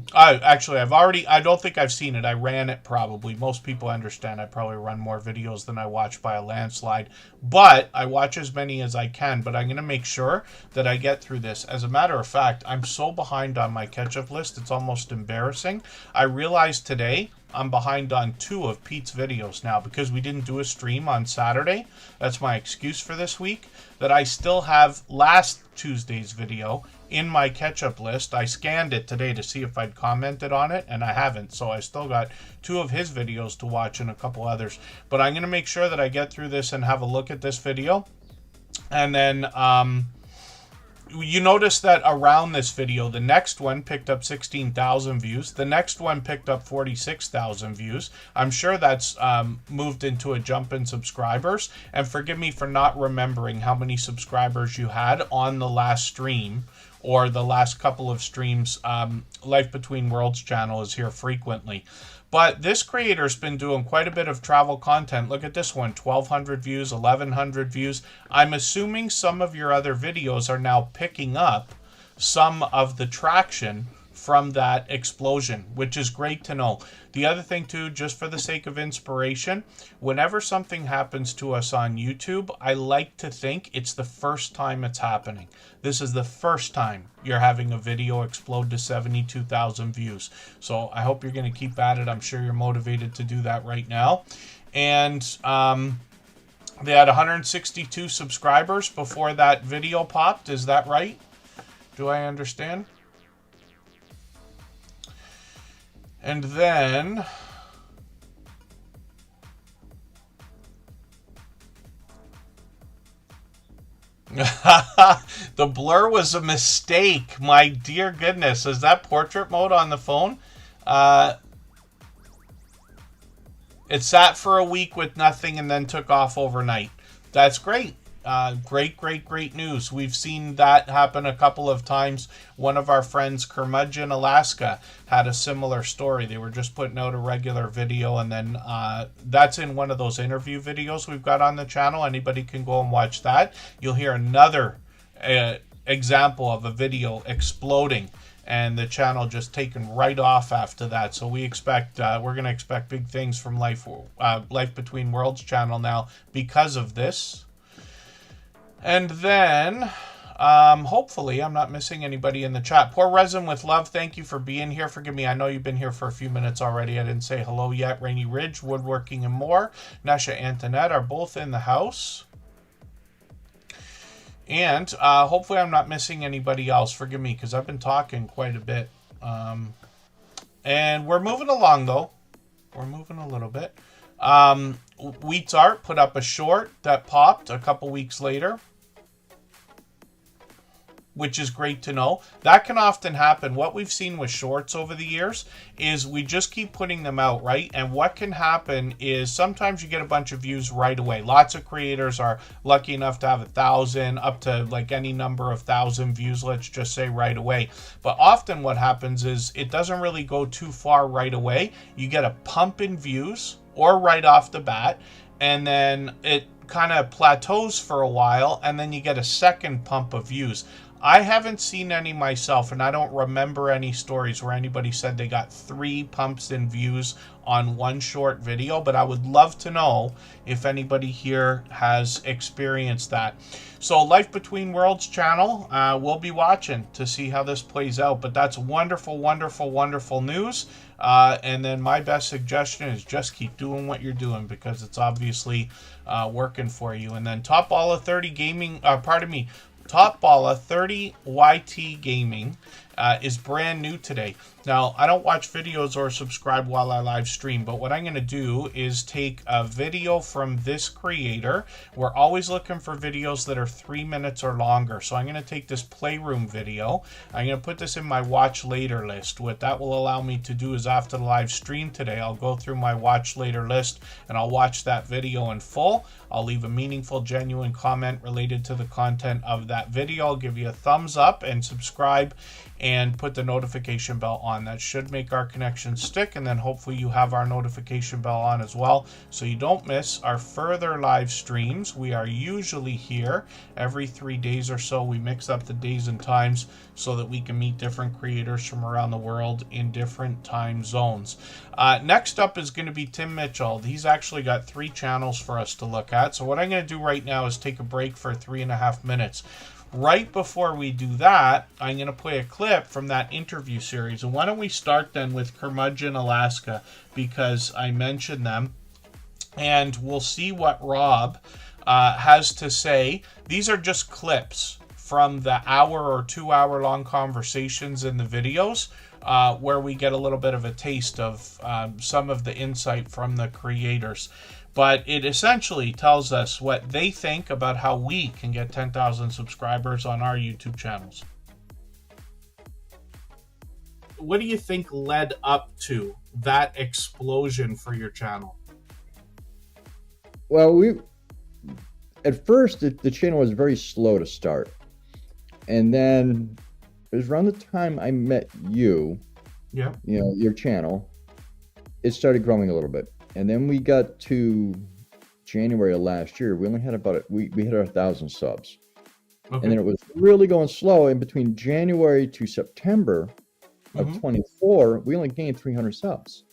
don't think I've seen it. I ran it probably. Most people understand I probably run more videos than I watch by a landslide. But I watch as many as I can. But I'm going to make sure that I get through this. As a matter of fact, I'm so behind on my catch-up list, it's almost embarrassing. I realized today I'm behind on 2 of Pete's videos now because we didn't do a stream on Saturday. That's my excuse for this week. That I still have last Tuesday's video in my catch-up list. I scanned it today to see if I'd commented on it, and I haven't. So I still got 2 of his videos to watch and a couple others. But I'm going to make sure that I get through this and have a look at this video. And then you notice that around this video, the next one picked up 16,000 views. The next one picked up 46,000 views. I'm sure that's moved into a jump in subscribers. And forgive me for not remembering how many subscribers you had on the last stream or the last couple of streams. Life Between Worlds channel is here frequently. But this creator's been doing quite a bit of travel content. Look at this one, 1,200 views, 1,100 views. I'm assuming some of your other videos are now picking up some of the traction from that explosion, which is great to know. The other thing too, just for the sake of inspiration, whenever something happens to us on YouTube, I like to think it's the first time it's happening. This is the first time you're having a video explode to 72,000 views. So I hope you're going to keep at it. I'm sure you're motivated to do that right now. And they had 162 subscribers before that video popped. Is that right? Do I understand? And then the blur was a mistake. My dear goodness. Is that portrait mode on the phone? It sat for a week with nothing and then took off overnight. That's great. Great news. We've seen that happen a couple of times. One of our friends, Curmudgeon, Alaska, had a similar story. They were just putting out a regular video, and then that's in one of those interview videos we've got on the channel. Anybody can go and watch that. You'll hear another example of a video exploding and the channel just taken right off after that. So we expect, we're going to expect big things from Life Between Worlds channel now because of this. And then Hopefully I'm not missing anybody in the chat. Poor Resin with Love, thank you for being here. Forgive me, I know you've been here for a few minutes already. I didn't say hello yet. Rainy Ridge, Woodworking and More, Nesha Antoinette are both in the house. And hopefully I'm not missing anybody else. Forgive me, because I've been talking quite a bit. And we're moving along, though. We're moving a little bit. Wheat's Art put up a short that popped a couple weeks later, which is great to know. That can often happen. What we've seen with shorts over the years is we just keep putting them out, right? And what can happen is sometimes you get a bunch of views right away. Lots of creators are lucky enough to have 1,000 up to like any number of 1,000 views, let's just say right away. But often what happens is it doesn't really go too far right away. You get a pump in views or right off the bat, and then it kind of plateaus for a while, and then you get a second pump of views. I haven't seen any myself, and I don't remember any stories where anybody said they got 3 pumps in views on one short video, but I would love to know if anybody here has experienced that. So Life Between Worlds channel, we'll be watching to see how this plays out, but that's wonderful, wonderful, wonderful news. And then my best suggestion is just keep doing what you're doing, because it's obviously working for you. And then Top Ball of 30 Gaming, Top Balla 30 YT Gaming is brand new today. Now, I don't watch videos or subscribe while I live stream, but what I'm going to do is take a video from this creator. We're always looking for videos that are 3 minutes or longer. So I'm going to take this Playroom video. I'm going to put this in my watch later list. What that will allow me to do is after the live stream today, I'll go through my watch later list and I'll watch that video in full. I'll leave a meaningful, genuine comment related to the content of that video. I'll give you a thumbs up and subscribe and put the notification bell on. That should make our connection stick, and then hopefully you have our notification bell on as well so you don't miss our further live streams. We are usually here every 3 days or so. We mix up the days and times so that we can meet different creators from around the world in different time zones. Next up is going to be Tim Mitchell. He's actually got 3 channels for us to look at. So what I'm going to do right now is take a break for 3.5 minutes. Right before we do that, I'm going to play a clip from that interview series. And why don't we start then with Curmudgeon, Alaska, because I mentioned them. And we'll see what Rob has to say. These are just clips from the hour or 2 hour long conversations in the videos where we get a little bit of a taste of some of the insight from the creators. But it essentially tells us what they think about how we can get 10,000 subscribers on our YouTube channels. What do you think led up to that explosion for your channel? Well, at first the channel was very slow to start, and then it was around the time I met you. Yeah. You know, your channel, it started growing a little bit. And then we got to January of last year. We only had we hit our 1,000 subs. Okay. And then it was really going slow. In between January to September of 24, we only gained 300 subs.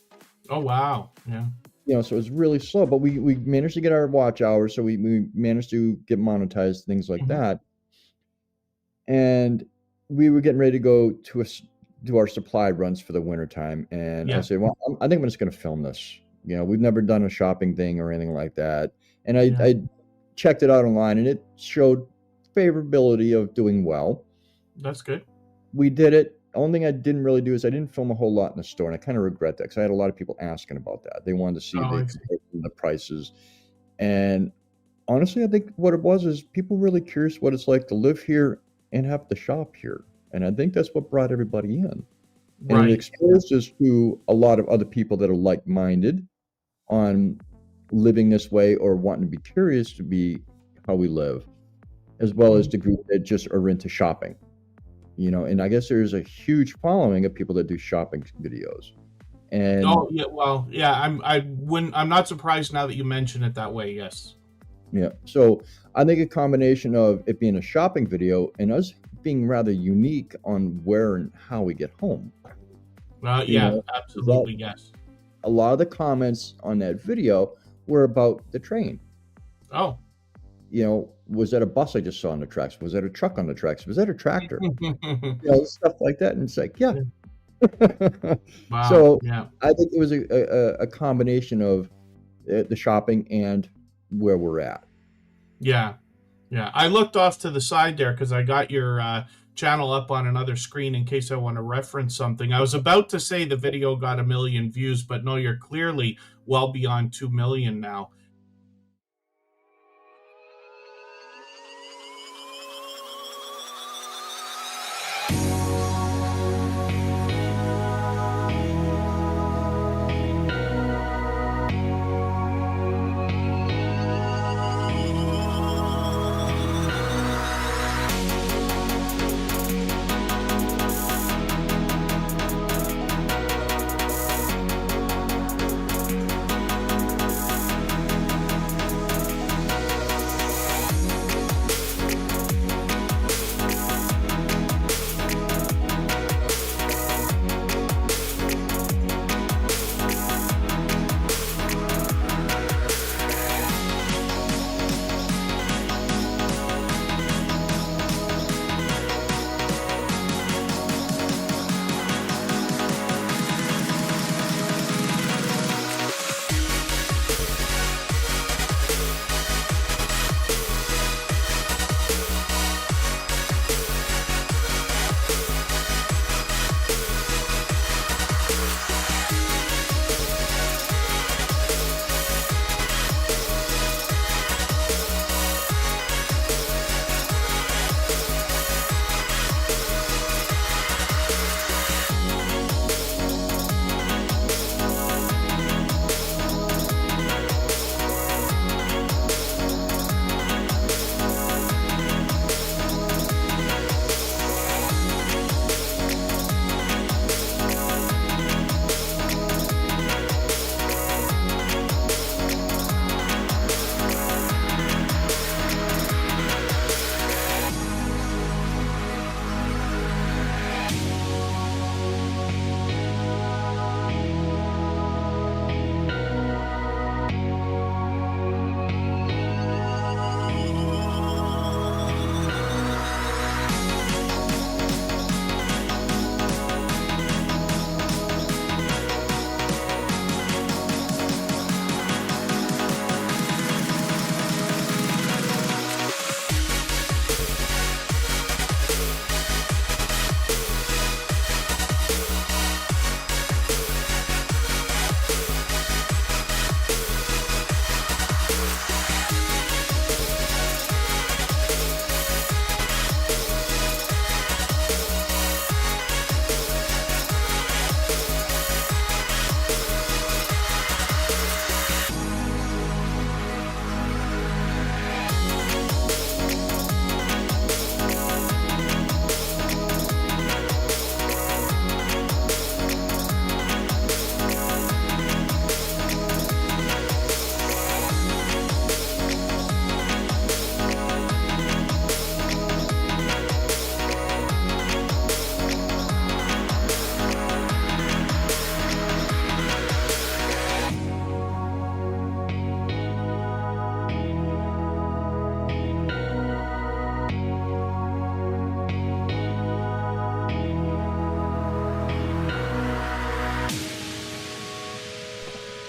Oh, wow. Yeah. You know, so it was really slow, but we managed to get our watch hours. So we managed to get monetized, things like that. And we were getting ready to go to do our supply runs for the wintertime. And I said, well, I think I'm just going to film this. You know, we've never done a shopping thing or anything like that. And I checked it out online, and it showed favorability of doing well. That's good. We did it. Only thing I didn't really do is I didn't film a whole lot in the store, and I kind of regret that because I had a lot of people asking about that. They wanted to see the prices. And honestly, I think what it was is people really curious what it's like to live here and have to shop here. And I think that's what brought everybody in. And it exposed us to a lot of other people that are like-minded on living this way or wanting to be curious to be how we live, as well as the group that just are into shopping. You know, and I guess there's a huge following of people that do shopping videos. And I'm not surprised now that you mention it that way. Yes. Yeah. So I think a combination of it being a shopping video and us being rather unique on where and how we get home. Absolutely, yes. A lot of the comments on that video were about the train. Oh. You know, was that a bus I just saw on the tracks? Was that a truck on the tracks? Was that a tractor? Stuff like that, and it's like, yeah. Wow. So Yeah. I think it was a combination of the shopping and where we're at. Yeah. Yeah. I looked off to the side there because I got your channel up on another screen in case I want to reference something. I was about to say the video got 1 million views, but no, you're clearly well beyond 2 million now.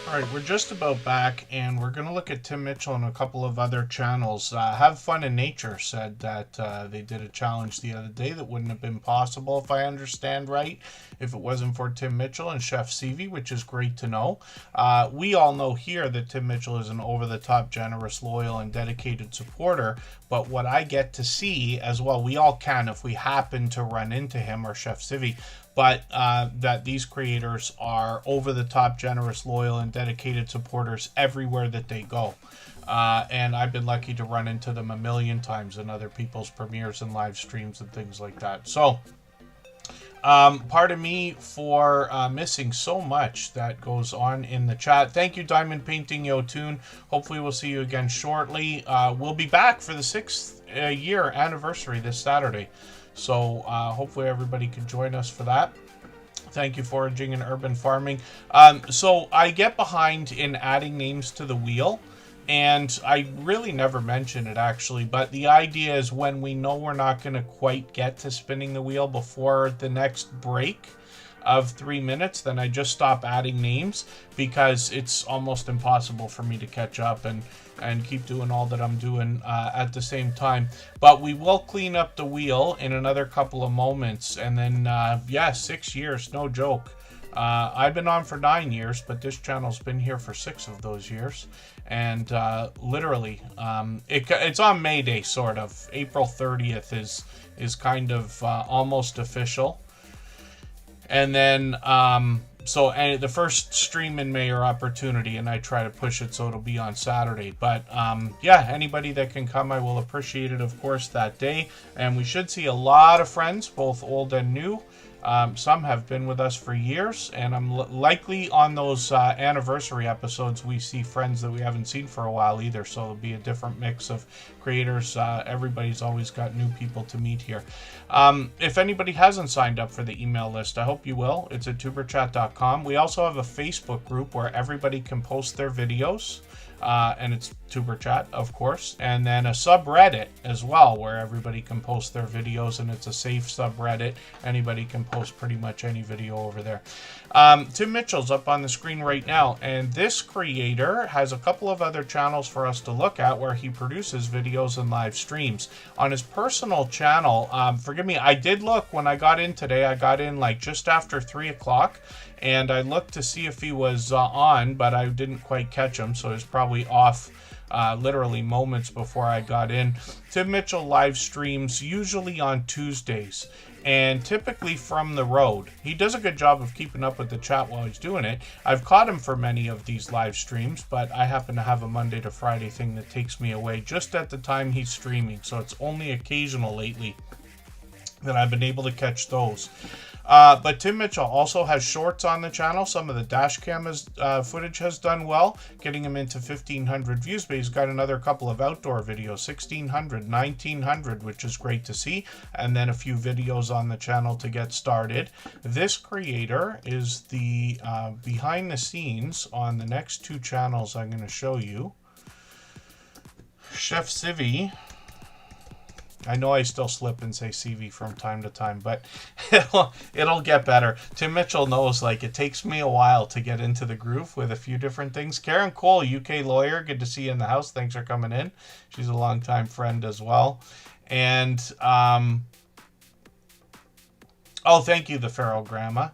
All right, we're just about back, and we're going to look at Tim Mitchell and a couple of other channels. Have Fun in Nature said that they did a challenge the other day that wouldn't have been possible, if I understand right, if it wasn't for Tim Mitchell and Chef Seavey, which is great to know. We all know here that Tim Mitchell is an over-the-top, generous, loyal, and dedicated supporter, but what I get to see as well, we all can if we happen to run into him or Chef Seavey, but that these creators are over-the-top, generous, loyal, and dedicated supporters everywhere that they go. And I've been lucky to run into them 1,000,000 times in other people's premieres and live streams and things like that. So, pardon me for missing so much that goes on in the chat. Thank you, Diamond Painting Yotun. Hopefully we'll see you again shortly. We'll be back for the 6th year anniversary this Saturday. So hopefully everybody can join us for that. Thank you, Foraging and Urban Farming. So I get behind in adding names to the wheel And I really never mention it actually, but the idea is when we know we're not going to quite get to spinning the wheel before the next break of 3 minutes, then I just stop adding names, because it's almost impossible for me to catch up and keep doing all that I'm doing at the same time. But we will clean up the wheel in another couple of moments, and then yeah, 6 years, no joke. I've been on for 9 years, but this channel's been here for 6 of those years. And literally, it's on May Day, sort of. April 30th is kind of almost official. And then, so the first stream in May or opportunity, and I try to push it so it'll be on Saturday. But yeah, anybody that can come, I will appreciate it, of course, that day. And we should see a lot of friends, both old and new. Some have been with us for years, and I'm likely on those anniversary episodes we see friends that we haven't seen for a while either, so it'll be a different mix of creators. Everybody's always got new people to meet here. If anybody hasn't signed up for the email list, I hope you will. It's at tuberchat.com. We also have a Facebook group where everybody can post their videos. And it's Superchat, of course, and then a subreddit as well, where everybody can post their videos, and it's a safe subreddit. Anybody can post pretty much any video over there. Tim Mitchell's up on the screen right now, and this creator has a couple of other channels for us to look at where he produces videos and live streams. On his personal channel, forgive me, I did look when I got in today. I got in like just after 3 o'clock. And I looked to see if he was on, but I didn't quite catch him, so he's probably off literally moments before I got in. Tim Mitchell live streams usually on Tuesdays, and typically from the road. He does a good job of keeping up with the chat while he's doing it. I've caught him for many of these live streams, but I happen to have a Monday to Friday thing that takes me away just at the time he's streaming, so it's only occasional lately that I've been able to catch those. But Tim Mitchell also has shorts on the channel. Some of the dash cam footage has done well, getting him into 1,500 views, but he's got another couple of outdoor videos, 1,600, 1,900, which is great to see, and then a few videos on the channel to get started. This creator is the behind the scenes on the next 2 channels I'm going to show you. Chef Civvy. I know I still slip and say CV from time to time, but it'll get better. Tim Mitchell knows, like, it takes me a while to get into the groove with a few different things. Karen Cole, UK lawyer, good to see you in the house. Thanks for coming in. She's a longtime friend as well. And, oh, thank you, the Pharaoh Grandma.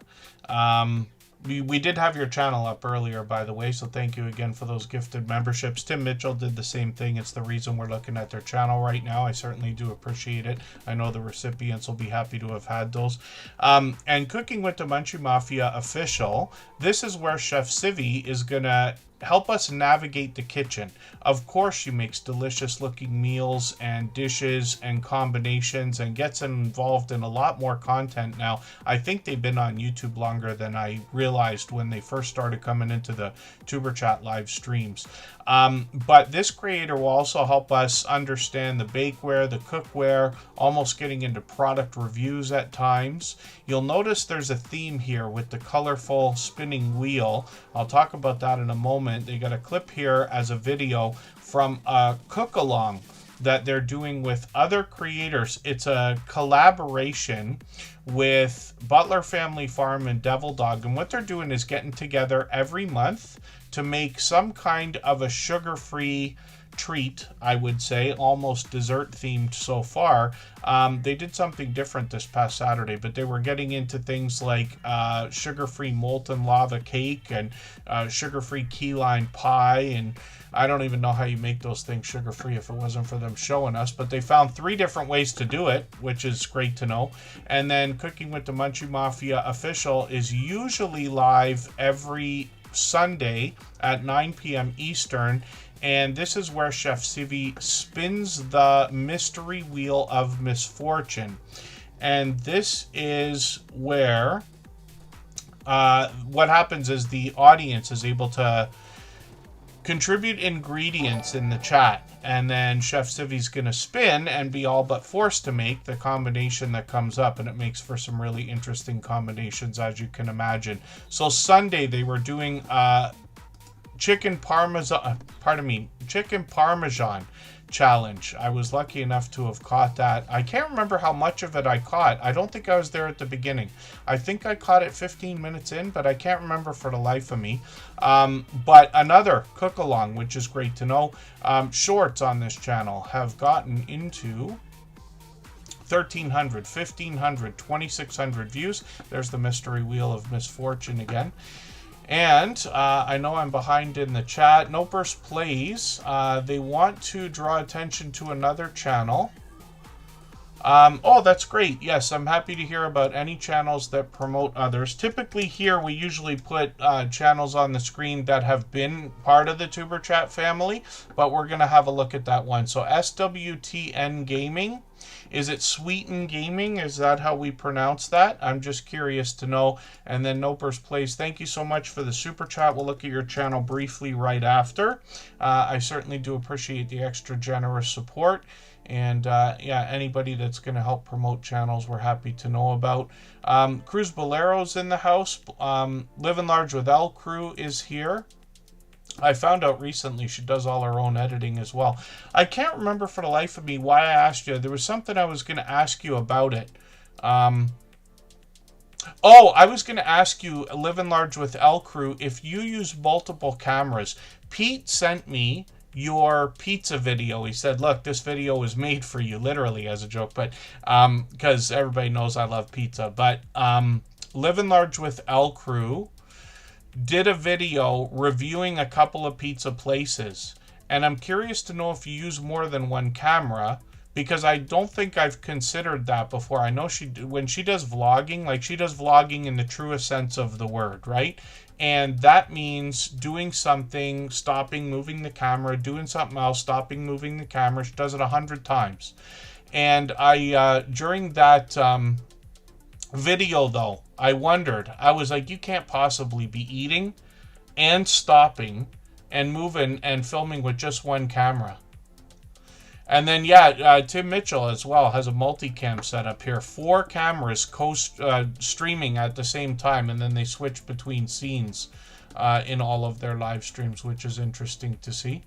We did have your channel up earlier, by the way, so thank you again for those gifted memberships. Tim Mitchell did the same thing. It's the reason we're looking at their channel right now. I certainly do appreciate it. I know the recipients will be happy to have had those. And Cooking with the Munchie Mafia official, this is where Chef Civvy is going to help us navigate the kitchen. Of course, she makes delicious looking meals and dishes and combinations and gets involved in a lot more content now. I think they've been on YouTube longer than I realized when they first started coming into the Tuberchat live streams. But this creator will also help us understand the bakeware, the cookware, almost getting into product reviews at times. You'll notice there's a theme here with the colorful spinning wheel. I'll talk about that in a moment. They got a clip here as a video from a cook-along that they're doing with other creators. It's a collaboration with Butler Family Farm and Devil Dog, and what they're doing is getting together every month to make some kind of a sugar-free treat, I would say, almost dessert themed so far. They did something different this past Saturday, but they were getting into things like sugar-free molten lava cake and sugar-free key lime pie, and I don't even know how you make those things sugar-free if it wasn't for them showing us, but they found 3 different ways to do it, which is great to know. And then Cooking with the Munchie Mafia official is usually live every Sunday at 9 p.m. Eastern, and this is where Chef Civvy spins the mystery wheel of misfortune. And this is where what happens is the audience is able to contribute ingredients in the chat, and then Chef Civvy's going to spin and be all but forced to make the combination that comes up, and it makes for some really interesting combinations, as you can imagine. So Sunday they were doing chicken parmesan, pardon me, chicken parmesan challenge. I was lucky enough to have caught that. I can't remember how much of it I caught. I don't think I was there at the beginning. I think I caught it 15 minutes in, but I can't remember for the life of me. But another cook along, which is great to know. Shorts on this channel have gotten into 1,300, 1,500, 2,600 views. There's the mystery wheel of misfortune again. And I know I'm behind in the chat. Nopers Plays, they want to draw attention to another channel. Oh, that's great. Yes, I'm happy to hear about any channels that promote others. Typically here, we usually put channels on the screen that have been part of the Tuber Chat family, but we're going to have a look at that one. So SWTN Gaming. Is it Sweeten Gaming? Is that how we pronounce that? I'm just curious to know. And then Nopers Plays, thank you so much for the super chat. We'll look at your channel briefly right after. I certainly do appreciate the extra generous support. And yeah, anybody that's going to help promote channels, we're happy to know about. Cruz Bolero's in the house. Living Large with L Crew is here. I found out recently she does all her own editing as well. I can't remember for the life of me why I asked you. There was something I was going to ask you about it. Oh, I was going to ask you, Living Large with L Crew, if you use multiple cameras. Pete sent me your pizza video. He said, look, this video was made for you, literally as a joke, but because everybody knows I love pizza. But Living Large with L Crew did a video reviewing a couple of pizza places, and I'm curious to know if you use more than one camera, because I don't think I've considered that before. I know when she does vlogging, like she does vlogging in the truest sense of the word, right? And that means doing something, stopping, moving the camera, doing something else, stopping, moving the camera. She does it 100 times. And I during that video though, I wondered, I was like, you can't possibly be eating and stopping and moving and filming with just one camera. And then yeah, Tim Mitchell as well has a multicam setup here, 4 cameras streaming at the same time, and then they switch between scenes in all of their live streams, which is interesting to see.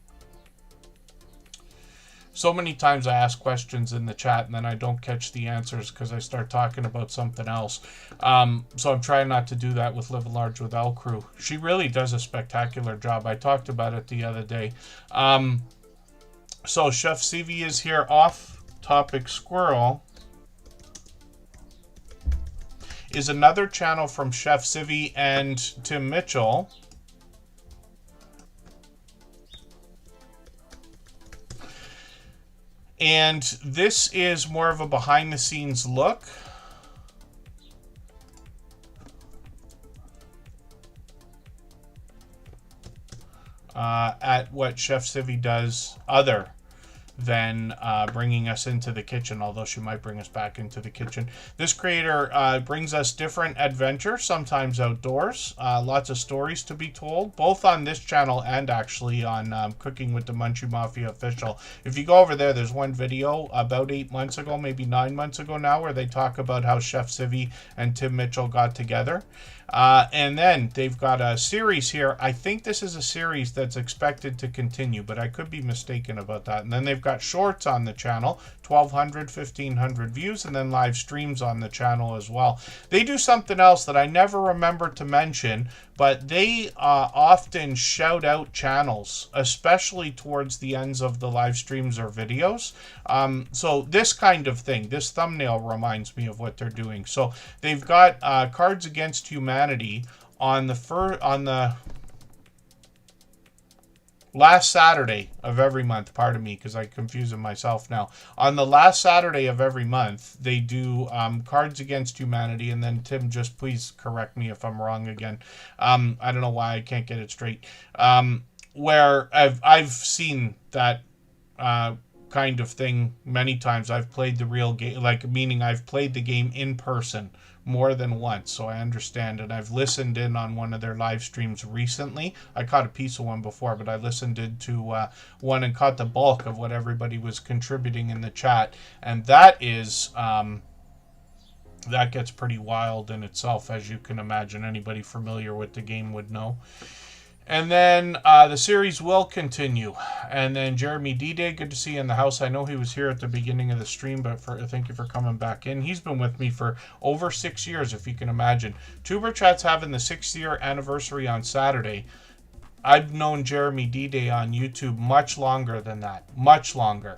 So many times I ask questions in the chat and then I don't catch the answers because I start talking about something else. So I'm trying not to do that with Live Large with L Crew. She really does a spectacular job. I talked about it the other day. So Chef CV is here. Off Topic Squirrel is another channel from Chef Civi and Tim Mitchell. And this is more of a behind-the-scenes look. At what Chef Civi does other than bringing us into the kitchen, although she might bring us back into the kitchen. This creator brings us different adventures, sometimes outdoors, lots of stories to be told, both on this channel and actually on Cooking with the Munchie Mafia Official. If you go over there, there's one video about 8 months ago, maybe 9 months ago now, where they talk about how Chef Civi and Tim Mitchell got together. And then they've got a series here. I think this is a series that's expected to continue, but I could be mistaken about that. And then they've got shorts on the channel, 1,200, 1,500 views, and then live streams on the channel as well. They do something else that I never remember to mention, but they often shout out channels, especially towards the ends of the live streams or videos. So this kind of thing, this thumbnail reminds me of what they're doing. So they've got Cards Against Humanity on the last Saturday of every month. Pardon me, because I'm confusing myself now. On the last Saturday of every month, they do Cards Against Humanity, and then Tim, just please correct me if I'm wrong again. I don't know why I can't get it straight. Where I've seen that kind of thing many times. I've played the real game, like meaning I've played the game in person more than once, so I understand it. I've listened in on one of their live streams recently. I caught a piece of one before, but I listened into one and caught the bulk of what everybody was contributing in the chat, and that is that gets pretty wild in itself, as you can imagine. Anybody familiar with the game would know. And then the series will continue. And then Jeremy D-Day, good to see you in the house. I know he was here at the beginning of the stream, but thank you for coming back in. He's been with me for over 6 years, if you can imagine. Tuber Chat's having the 6th-year anniversary on Saturday. I've known Jeremy D-Day on YouTube much longer than that. Much longer.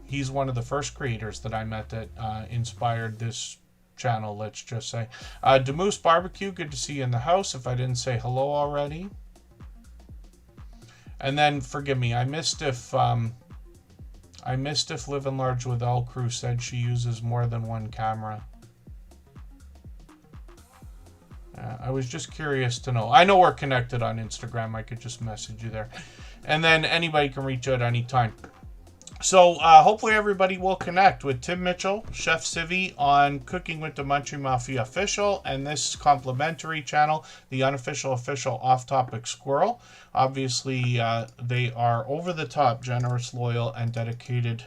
He's one of the first creators that I met that inspired this channel, let's just say. Demoose Barbecue, good to see you in the house, if I didn't say hello already. And then, forgive me, I missed if Living Large with L Crew said she uses more than one camera. I was just curious to know. I know we're connected on Instagram. I could just message you there. And then anybody can reach out anytime. So hopefully everybody will connect with Tim Mitchell, Chef Civi on Cooking with the Munchie Mafia Official, and this complimentary channel, the Unofficial Official Off Topic Squirrel. Obviously, they are over the top, generous, loyal, and dedicated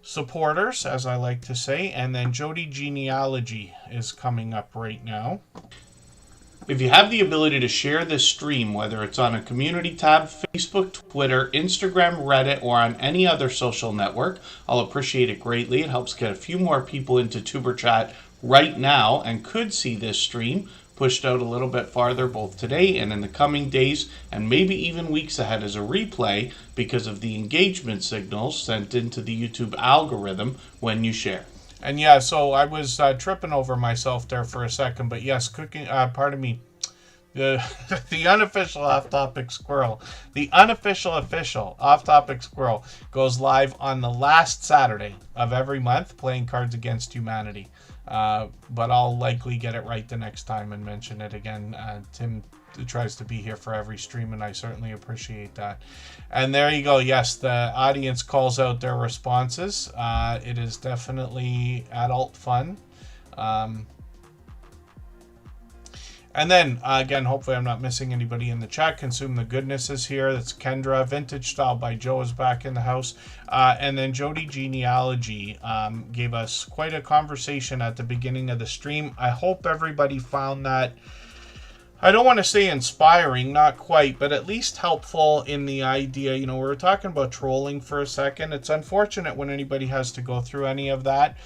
supporters, as I like to say. And then Jody Genealogy is coming up right now. If you have the ability to share this stream, whether it's on a community tab, Facebook, Twitter, Instagram, Reddit, or on any other social network, I'll appreciate it greatly. It helps get a few more people into Tuber Chat right now and could see this stream pushed out a little bit farther both today and in the coming days and maybe even weeks ahead as a replay because of the engagement signals sent into the YouTube algorithm when you share. And yeah, so I was tripping over myself there for a second, but yes, the unofficial off-topic squirrel, the unofficial official off-topic squirrel goes live on the last Saturday of every month, playing Cards Against Humanity. But I'll likely get it right the next time and mention it again. Tim tries to be here for every stream, and I certainly appreciate that. And there you go. Yes, the audience calls out their responses. It is definitely adult fun. And then, again, hopefully I'm not missing anybody in the chat. Consume the Goodness is here. That's Kendra. Vintage Style by Joe is back in the house. And then Jody Genealogy gave us quite a conversation at the beginning of the stream. I hope everybody found that, I don't want to say inspiring, not quite, but at least helpful in the idea. You know, we were talking about trolling for a second. It's unfortunate when anybody has to go through any of that.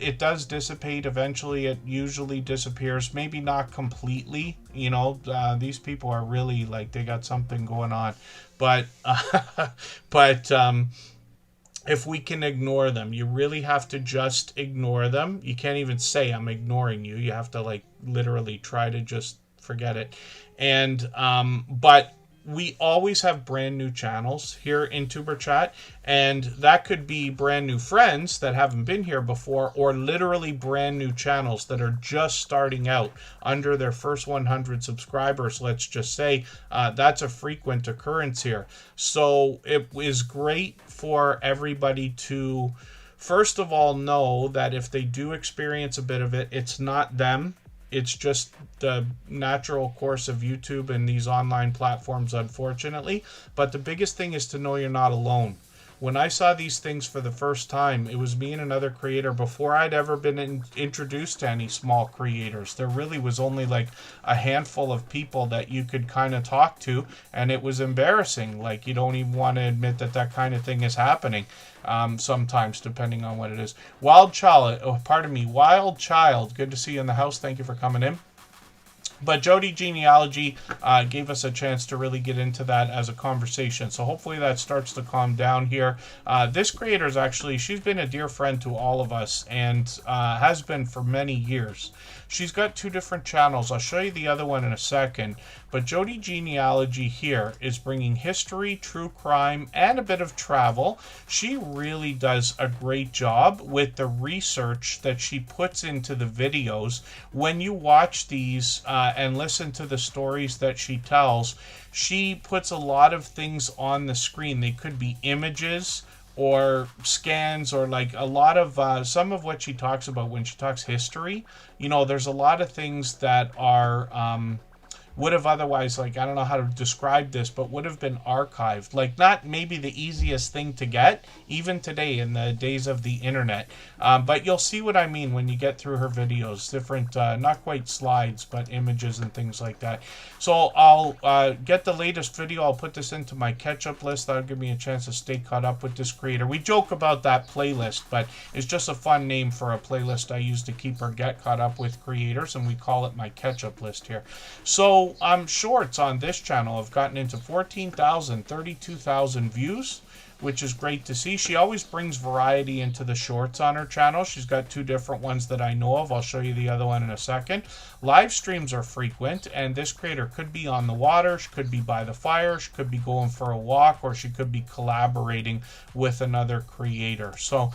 It does dissipate eventually. It usually disappears, maybe not completely. You know, these people are really like, they got something going on. But, if we can ignore them, you really have to just ignore them. You can't even say I'm ignoring you. You have to like literally try to just forget it. And but we always have brand new channels here in Tuber Chat, and that could be brand new friends that haven't been here before, or literally brand new channels that are just starting out under their first 100 subscribers, let's just say. That's a frequent occurrence here. So it is great for everybody to, first of all, know that if they do experience a bit of it, it's not them. It's just the natural course of YouTube and these online platforms, unfortunately. But the biggest thing is to know you're not alone. When I saw these things for the first time, it was me and another creator before I'd ever been introduced to any small creators. There really was only like a handful of people that you could kind of talk to, and it was embarrassing. Like, you don't even want to admit that that kind of thing is happening sometimes, depending on what it is. Wild Child, good to see you in the house. Thank you for coming in. But Jody Genealogy gave us a chance to really get into that as a conversation. So hopefully that starts to calm down here. This creator is actually, she's been a dear friend to all of us and has been for many years. She's got two different channels. I'll show you the other one in a second. But Jody Genealogy here is bringing history, true crime, and a bit of travel. She really does a great job with the research that she puts into the videos. When you watch these and listen to the stories that she tells, she puts a lot of things on the screen. They could be images or scans, or like a lot of some of what she talks about when she talks history. You know, there's a lot of things that are would have otherwise, like, I don't know how to describe this, but would have been archived. Like, not maybe the easiest thing to get, even today in the days of the internet. But you'll see what I mean when you get through her videos. Different, not quite slides, but images and things like that. So I'll get the latest video. I'll put this into my catch-up list. That'll give me a chance to stay caught up with this creator. We joke about that playlist, but it's just a fun name for a playlist I use to keep or get caught up with creators, and we call it my catch-up list here. So shorts on this channel have gotten into 14,000, 32,000 views, which is great to see. She always brings variety into the shorts on her channel. She's got 2 different ones that I know of. I'll show you the other one in a second. Live streams are frequent, and this creator could be on the water, she could be by the fire, she could be going for a walk, or she could be collaborating with another creator. So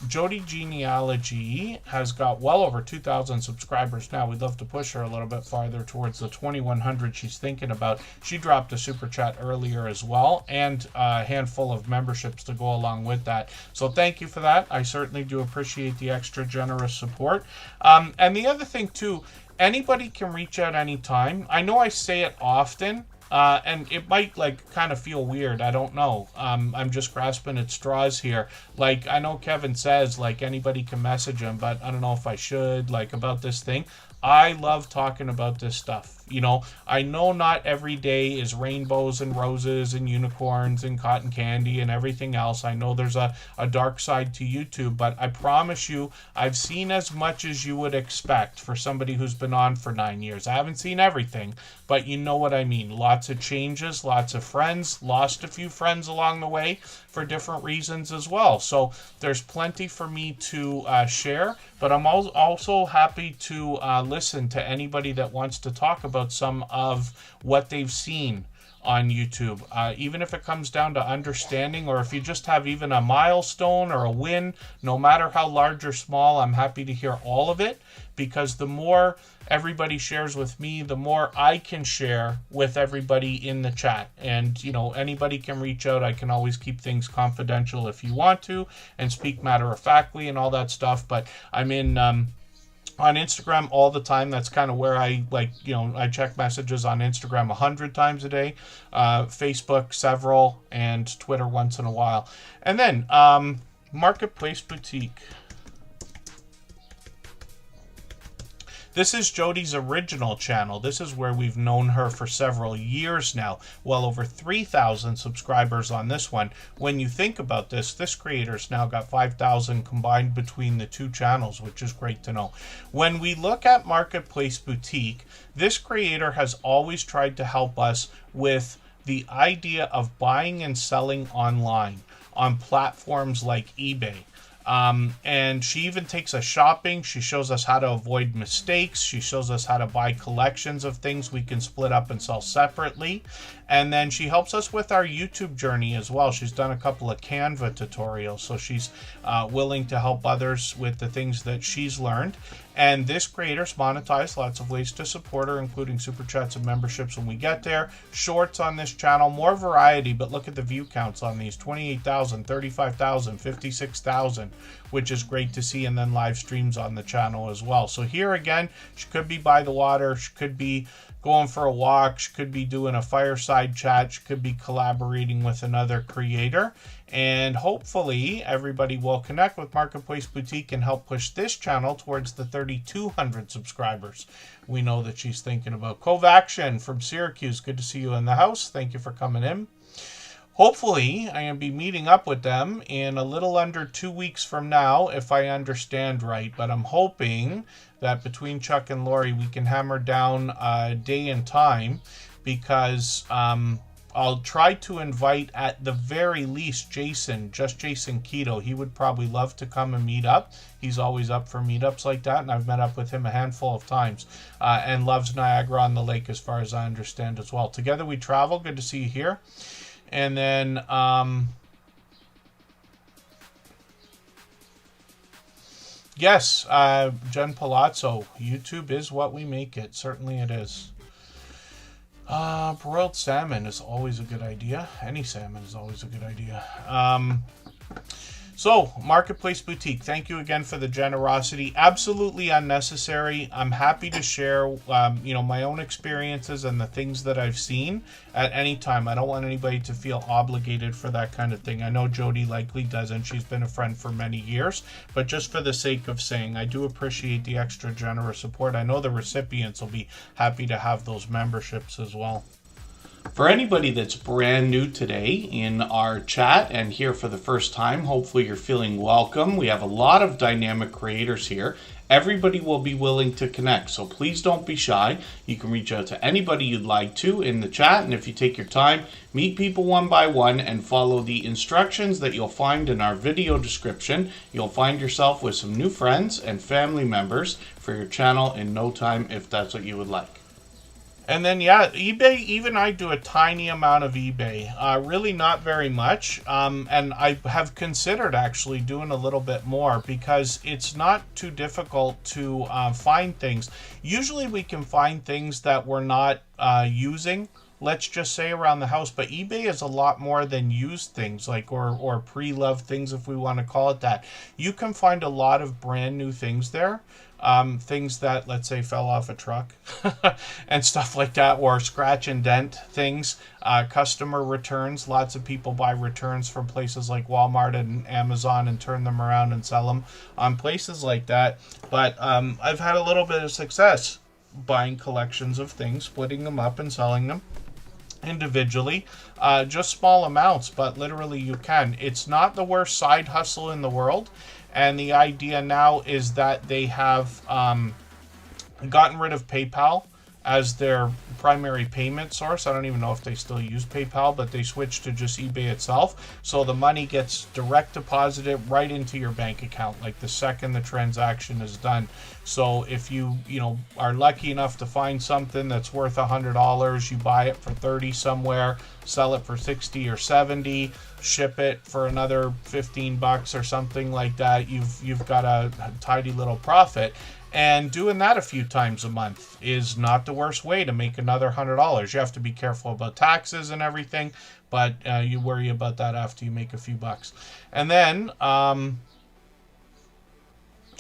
Jody Genealogy has got well over 2,000 subscribers now. We'd love to push her a little bit farther towards the 2,100 she's thinking about. She dropped a super chat earlier as well, and a handful of memberships to go along with that. So thank you for that. I certainly do appreciate the extra generous support. And the other thing too, anybody can reach out anytime. I know I say it often, and it might like kind of feel weird. I don't know. I'm just grasping at straws here. Like, I know Kevin says like anybody can message him, but I don't know if I should, like, about this thing. I love talking about this stuff. You know, I know not every day is rainbows and roses and unicorns and cotton candy and everything else. I know there's a dark side to YouTube, but I promise you, I've seen as much as you would expect for somebody who's been on for 9 years. I haven't seen everything, but you know what I mean. Lots of changes, lots of friends, lost a few friends along the way for different reasons as well. So there's plenty for me to share, but I'm also happy to listen to anybody that wants to talk about some of what they've seen on YouTube, even if it comes down to understanding, or if you just have even a milestone or a win, no matter how large or small, I'm happy to hear all of it, because the more everybody shares with me, the more I can share with everybody in the chat. And, you know, anybody can reach out. I can always keep things confidential if you want to, and speak matter-of-factly and all that stuff, but I'm in on Instagram all the time. That's kind of where I, like, you know, I check messages on Instagram 100 times a day, Facebook several, and Twitter once in a while. And then Marketplace Boutique. This is Jody's original channel. This is where we've known her for several years now. Well over 3,000 subscribers on this one. When you think about this, this creator's now got 5,000 combined between the 2 channels, which is great to know. When we look at Marketplace Boutique, this creator has always tried to help us with the idea of buying and selling online on platforms like eBay. And she even takes us shopping. She shows us how to avoid mistakes. She shows us how to buy collections of things we can split up and sell separately. And then she helps us with our YouTube journey as well. She's done a couple of Canva tutorials, so she's willing to help others with the things that she's learned. And this creator's monetized, lots of ways to support her, including super chats and memberships when we get there. Shorts on this channel, more variety, but look at the view counts on these: 28,000, 35,000, 56,000, which is great to see. And then live streams on the channel as well. So here again, she could be by the water, she could be going for a walk, she could be doing a fireside chat, she could be collaborating with another creator. And hopefully everybody will connect with Marketplace Boutique and help push this channel towards the 3,200 subscribers we know that she's thinking about. Covaction from Syracuse, good to see you in the house. Thank you for coming in. Hopefully, I'm going to be meeting up with them in a little under 2 weeks from now, if I understand right. But I'm hoping that between Chuck and Lori, we can hammer down a day and time, because I'll try to invite, at the very least, Jason Keto. He would probably love to come and meet up. He's always up for meetups like that, and I've met up with him a handful of times, and loves Niagara on the Lake, as far as I understand as well. Together we travel. Good to see you here. And then yes, Jen Palazzo, YouTube is what we make it. Certainly it is. Broiled salmon is always a good idea. Any salmon is always a good idea. So, Marketplace Boutique, thank you again for the generosity. Absolutely unnecessary. I'm happy to share, my own experiences and the things that I've seen at any time. I don't want anybody to feel obligated for that kind of thing. I know Jody likely doesn't. She's been a friend for many years. But just for the sake of saying, I do appreciate the extra generous support. I know the recipients will be happy to have those memberships as well. For anybody that's brand new today in our chat and here for the first time, hopefully you're feeling welcome. We have a lot of dynamic creators here. Everybody will be willing to connect, so please don't be shy. You can reach out to anybody you'd like to in the chat, and if you take your time, meet people one by one and follow the instructions that you'll find in our video description. You'll find yourself with some new friends and family members for your channel in no time if that's what you would like. And then, yeah, eBay, even I do a tiny amount of eBay, really not very much. And I have considered actually doing a little bit more because it's not too difficult to find things. Usually we can find things that we're not using, let's just say, around the house, but eBay is a lot more than used things, like or pre-loved things, if we want to call it that. You can find a lot of brand new things there. Things that, let's say, fell off a truck and stuff like that, or scratch and dent things, customer returns. Lots of people buy returns from places like Walmart and Amazon and turn them around and sell them on places like that. But I've had a little bit of success buying collections of things, splitting them up and selling them individually, just small amounts, but literally you can. It's not the worst side hustle in the world. And the idea now is that they have gotten rid of PayPal as their primary payment source. I don't even know if they still use PayPal, but they switched to just eBay itself. So the money gets direct deposited right into your bank account, like the second the transaction is done. So if you are lucky enough to find something that's worth $100, you buy it for 30 somewhere, sell it for 60 or 70, ship it for another 15 bucks or something like that, you've got a tidy little profit. And doing that a few times a month is not the worst way to make another $100. You have to be careful about taxes and everything, but you worry about that after you make a few bucks. And then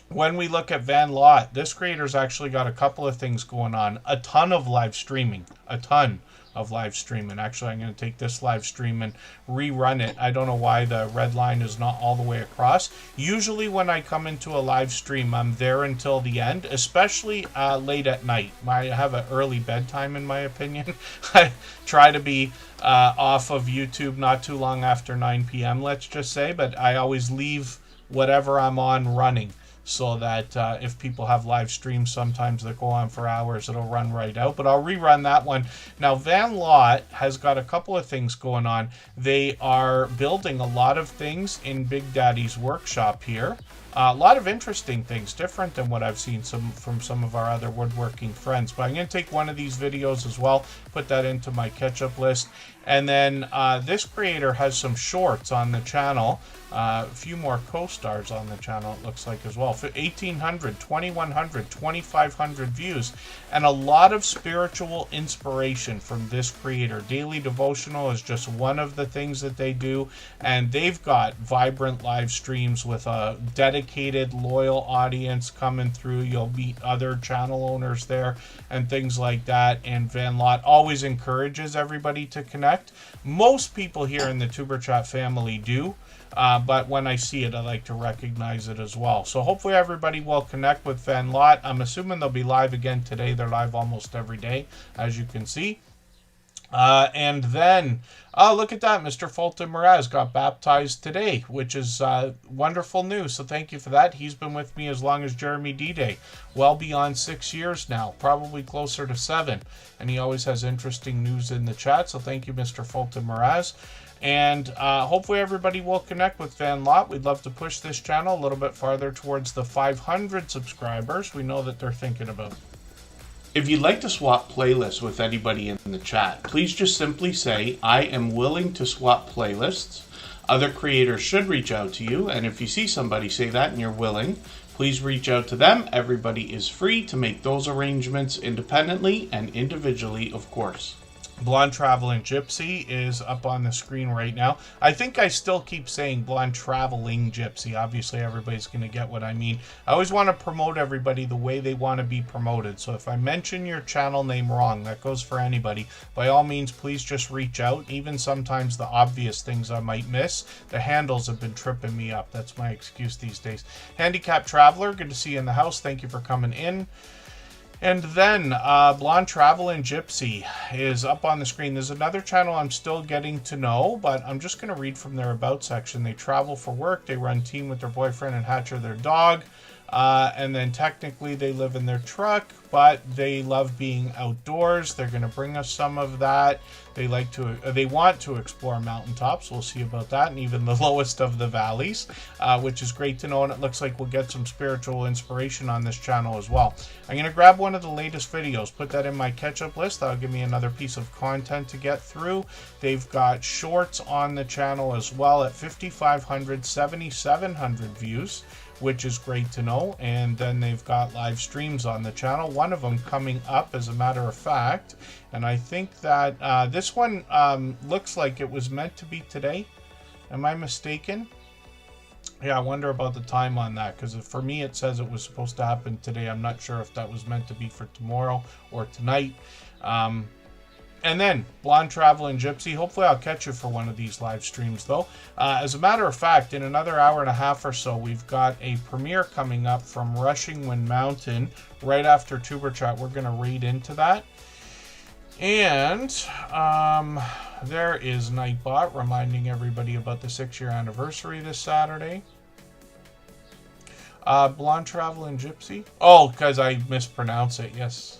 when we look at Van Lot, this creator's actually got a couple of things going on. A ton of live streaming. Actually, I'm going to take this live stream and rerun it. I don't know why the red line is not all the way across. Usually when I come into a live stream, I'm there until the end, especially late at night. I have an early bedtime, in my opinion. I try to be off of YouTube not too long after 9 p.m., let's just say, but I always leave whatever I'm on running, so that if people have live streams sometimes that go on for hours, it'll run right out. But I'll rerun that one. Now, Van Lot has got a couple of things going on. They are building a lot of things in Big Daddy's workshop here. A lot of interesting things, different than what I've seen from some of our other woodworking friends. But I'm going to take one of these videos as well, put that into my catch-up list. And then this creator has some shorts on the channel. A few more co-stars on the channel, it looks like, as well. 1,800, 2,100, 2,500 views. And a lot of spiritual inspiration from this creator. Daily devotional is just one of the things that they do. And they've got vibrant live streams with a dedicated, loyal audience coming through. You'll meet other channel owners there and things like that. And Van Lot always encourages everybody to connect. Most people here in the Tuber Chat family do. But when I see it, I like to recognize it as well. So hopefully everybody will connect with Van Lot. I'm assuming they'll be live again today. They're live almost every day, as you can see. And then, oh, look at that. Mr. Fulton Mraz got baptized today, which is wonderful news. So thank you for that. He's been with me as long as Jeremy D-Day. Well beyond 6 years now, probably closer to 7. And he always has interesting news in the chat. So thank you, Mr. Fulton Mraz. And hopefully everybody will connect with Van Lot. We'd love to push this channel a little bit farther towards the 500 subscribers we know that they're thinking about. If you'd like to swap playlists with anybody in the chat, please just simply say, I am willing to swap playlists. Other creators should reach out to you, and if you see somebody say that and you're willing, please reach out to them. Everybody is free to make those arrangements independently and individually, of course. Blonde Traveling Gypsy is up on the screen right now. I think I still keep saying Blonde Traveling Gypsy. Obviously, everybody's going to get what I mean. I always want to promote everybody the way they want to be promoted. So if I mention your channel name wrong, that goes for anybody. By all means, please just reach out. Even sometimes the obvious things I might miss. The handles have been tripping me up. That's my excuse these days. Handicapped Traveler, good to see you in the house. Thank you for coming in. And then Blonde Traveling Gypsy is up on the screen. There's another channel I'm still getting to know, but I'm just going to read from their About section. They travel for work. They run team with their boyfriend and Hatcher, their dog. And then technically they live in their truck, but they love being outdoors. They're going to bring us some of that. They want to explore mountaintops. We'll see about that, and even the lowest of the valleys, which is great to know. And it looks like we'll get some spiritual inspiration on this channel as well. I'm going to grab one of the latest videos, put that in my catch-up list. That'll give me another piece of content to get through. They've got shorts on the channel as well at 5,500, 7,700 views, which is great to know. And then they've got live streams on the channel, one of them coming up as a matter of fact, and I think that this one looks like it was meant to be today. Am I mistaken? Yeah, I wonder about the time on that, because for me it says it was supposed to happen today. I'm not sure if that was meant to be for tomorrow or tonight. And then, Blonde Traveling Gypsy, hopefully I'll catch you for one of these live streams, though. As a matter of fact, in another hour and a half or so, we've got a premiere coming up from Rushing Wind Mountain right after Tuber Chat. We're going to raid into that. And there is Nightbot reminding everybody about the 6-year anniversary this Saturday. Blonde Traveling Gypsy. Oh, because I mispronounce it, yes.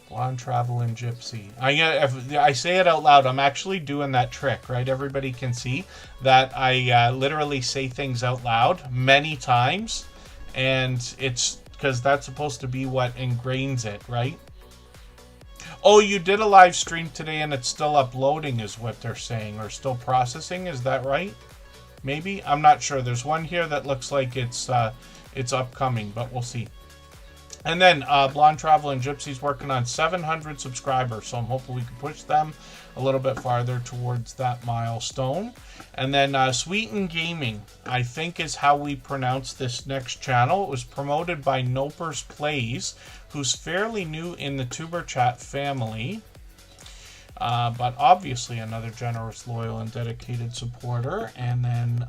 Blonde Traveling Gypsy. I say it out loud. I'm actually doing that trick, right? Everybody can see that I literally say things out loud many times, and it's because that's supposed to be what ingrains it, right? Oh, you did a live stream today and it's still uploading is what they're saying, or still processing. Is that right? Maybe? I'm not sure. There's one here that looks like it's upcoming, but we'll see. And then Blonde Traveling Gypsy's working on 700 subscribers, so I'm hoping we can push them a little bit farther towards that milestone. And then Sweeten Gaming, I think is how we pronounce this next channel. It was promoted by Nopers Plays, who's fairly new in the Tuber Chat family, but obviously another generous, loyal, and dedicated supporter. And then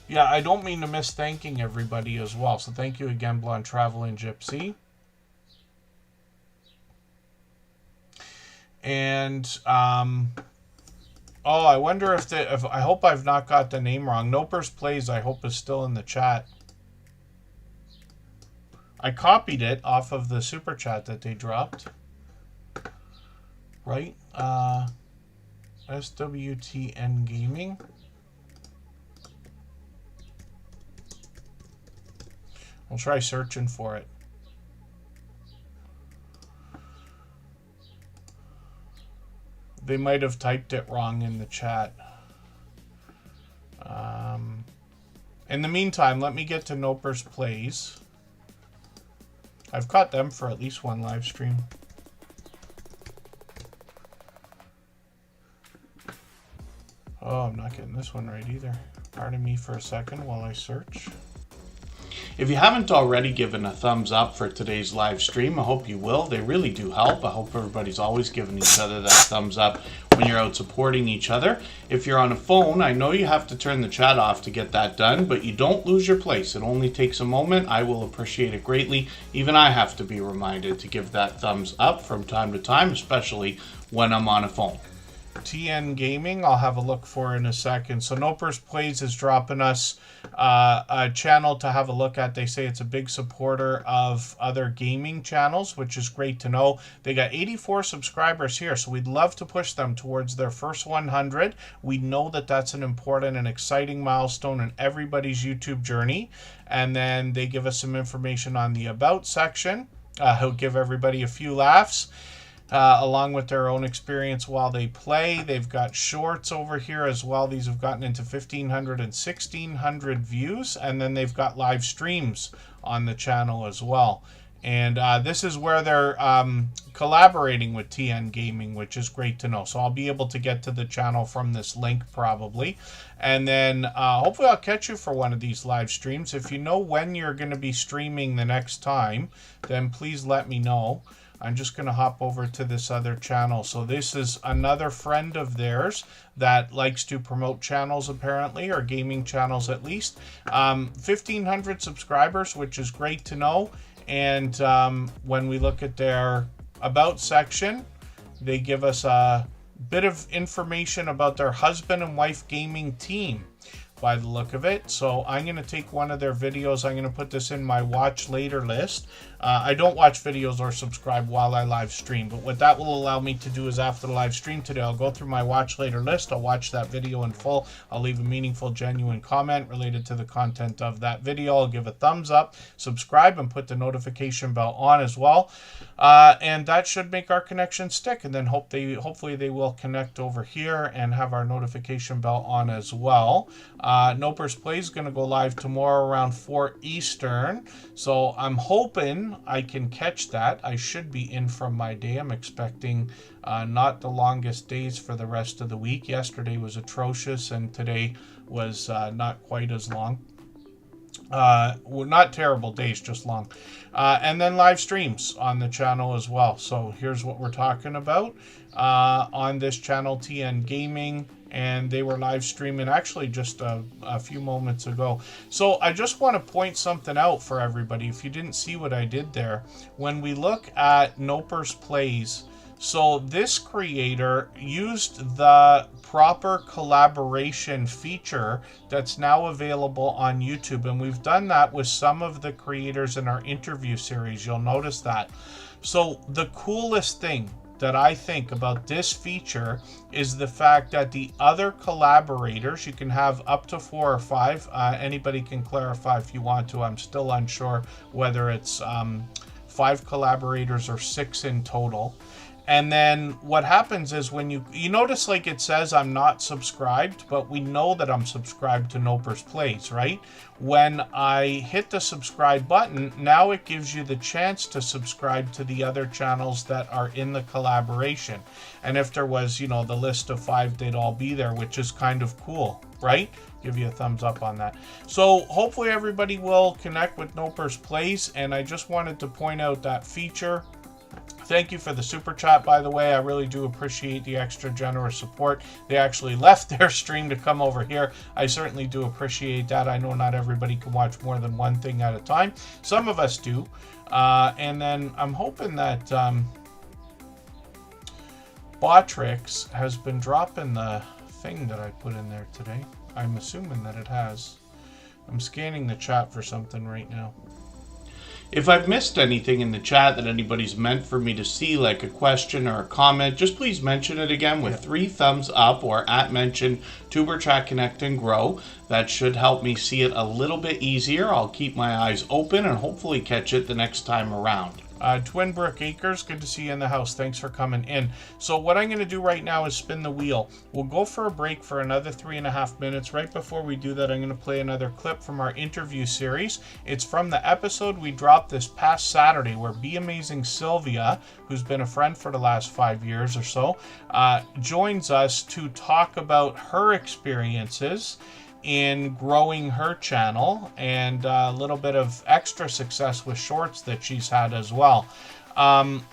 yeah, I don't mean to miss thanking everybody as well. So thank you again, Blonde Traveling Gypsy. And oh, I wonder if I hope I've not got the name wrong. Nopers Plays, I hope, is still in the chat. I copied it off of the super chat that they dropped. Right? SWTN Gaming. I'll try searching for it. They might have typed it wrong in the chat. In the meantime, let me get to Nopers Plays. I've caught them for at least one live stream. Oh, I'm not getting this one right either. Pardon me for a second while I search. If you haven't already given a thumbs up for today's live stream, I hope you will. They really do help. I hope everybody's always giving each other that thumbs up when you're out supporting each other. If you're on a phone, I know you have to turn the chat off to get that done, but you don't lose your place. It only takes a moment. I will appreciate it greatly. Even I have to be reminded to give that thumbs up from time to time, especially when I'm on a phone. TN Gaming, I'll have a look for in a second. So Nopers Plays is dropping us a channel to have a look at. They say it's a big supporter of other gaming channels, which is great to know. They got 84 subscribers here, so we'd love to push them towards their first 100. We know that that's an important and exciting milestone in everybody's YouTube journey. And then they give us some information on the About section. He'll give everybody a few laughs. along with their own experience while they play. They've got shorts over here as well. These have gotten into 1,500 and 1,600 views, and then they've got live streams on the channel as well. And this is where they're collaborating with TN Gaming, which is great to know. So I'll be able to get to the channel from this link probably. And then hopefully I'll catch you for one of these live streams. If you know when you're going to be streaming the next time, then please let me know. I'm just going to hop over to this other channel. So this is another friend of theirs that likes to promote channels apparently, or gaming channels at least. 1,500 subscribers, which is great to know. And when we look at their about section, they give us a bit of information about their husband and wife gaming team by the look of it. So I'm going to take one of their videos. I'm going to put this in my watch later list. I don't watch videos or subscribe while I live stream, but what that will allow me to do is after the live stream today, I'll go through my watch later list. I'll watch that video in full. I'll leave a meaningful, genuine comment related to the content of that video. I'll give a thumbs up, subscribe, and put the notification bell on as well. And that should make our connection stick. And then hopefully they will connect over here and have our notification bell on as well. Nopers Play is going to go live tomorrow around 4 Eastern. So I'm hoping I can catch that. I should be in from my day. I'm expecting not the longest days for the rest of the week. Yesterday was atrocious and today was not quite as long. Well, not terrible days, just long. And then live streams on the channel as well. So here's what we're talking about on this channel, TN Gaming. And they were live streaming actually just a few moments ago. So I just want to point something out for everybody. If you didn't see what I did there, when we look at Nopers Plays, so this creator used the proper collaboration feature that's now available on YouTube. And we've done that with some of the creators in our interview series. You'll notice that. So the coolest thing that I think about this feature is the fact that the other collaborators, you can have up to 4 or 5. Anybody can clarify if you want to. I'm still unsure whether it's 5 collaborators or 6 in total. And then what happens is when you notice, like it says I'm not subscribed, but we know that I'm subscribed to Nopers Plays, right? When I hit the subscribe button, now it gives you the chance to subscribe to the other channels that are in the collaboration. And if there was, the list of 5, they'd all be there, which is kind of cool, right? Give you a thumbs up on that. So hopefully everybody will connect with Nopers Plays. And I just wanted to point out that feature. Thank you for the super chat, by the way. I really do appreciate the extra generous support. They actually left their stream to come over here. I certainly do appreciate that. I know not everybody can watch more than one thing at a time. Some of us do. And then I'm hoping that Botrix has been dropping the thing that I put in there today. I'm assuming that it has. I'm scanning the chat for something right now. If I've missed anything in the chat that anybody's meant for me to see, like a question or a comment, just please mention it again with 3 thumbs up or @mention Superchat Connect and Grow. That should help me see it a little bit easier. I'll keep my eyes open and hopefully catch it the next time around. Twinbrook Acres, good to see you in the house. Thanks for coming in. So what I'm going to do right now is spin the wheel. We'll go for a break for another 3.5 minutes. Right before we do that, I'm going to play another clip from our interview series. It's from the episode we dropped this past Saturday where Be Amazing Sylvia, who's been a friend for the last 5 years or so, joins us to talk about her experiences in growing her channel and a little bit of extra success with shorts that she's had as well.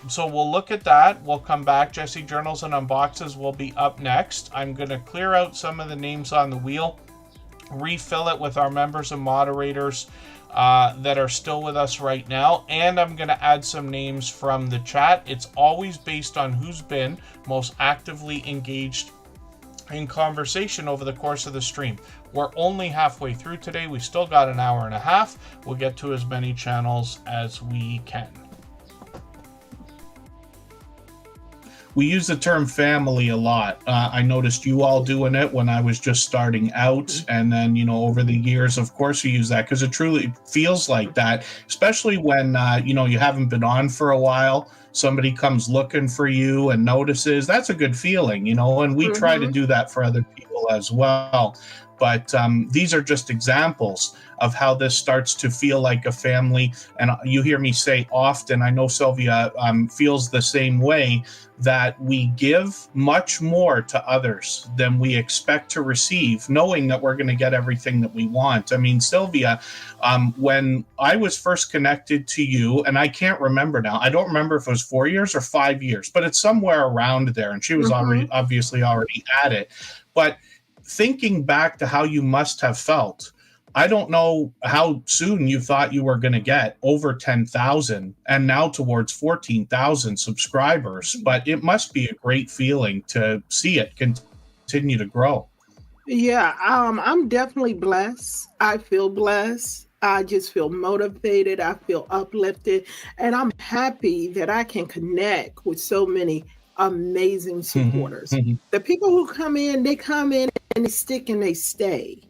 So we'll look at that. We'll come back. Jesse Journals and Unboxes will be up next. I'm going to clear out some of the names on the wheel, refill it with our members and moderators that are still with us right now, and I'm going to add some names from the chat. It's always based on who's been most actively engaged in conversation over the course of the stream. We're only halfway through today. We still got an hour and a half. We'll get to as many channels as we can. We use the term family a lot. I noticed you all doing it when I was just starting out. And then, over the years, of course, we use that because it truly feels like that, especially when, you haven't been on for a while. somebody comes looking for you and notices, that's a good feeling, and we try to do that for other people as well. But these are just examples of how this starts to feel like a family. And you hear me say often, I know Sylvia feels the same way, that we give much more to others than we expect to receive, knowing that we're going to get everything that we want. I mean, Sylvia, when I was first connected to you, and I can't remember now, I don't remember if it was 4 years or 5 years, but it's somewhere around there. And she was obviously already at it. But thinking back to how you must have felt, I don't know how soon you thought you were going to get over 10,000 and now towards 14,000 subscribers, but it must be a great feeling to see it continue to grow. Yeah, I'm definitely blessed. I feel blessed. I just feel motivated. I feel uplifted. And I'm happy that I can connect with so many amazing supporters. The people who come in, they come in and they stick and they stay.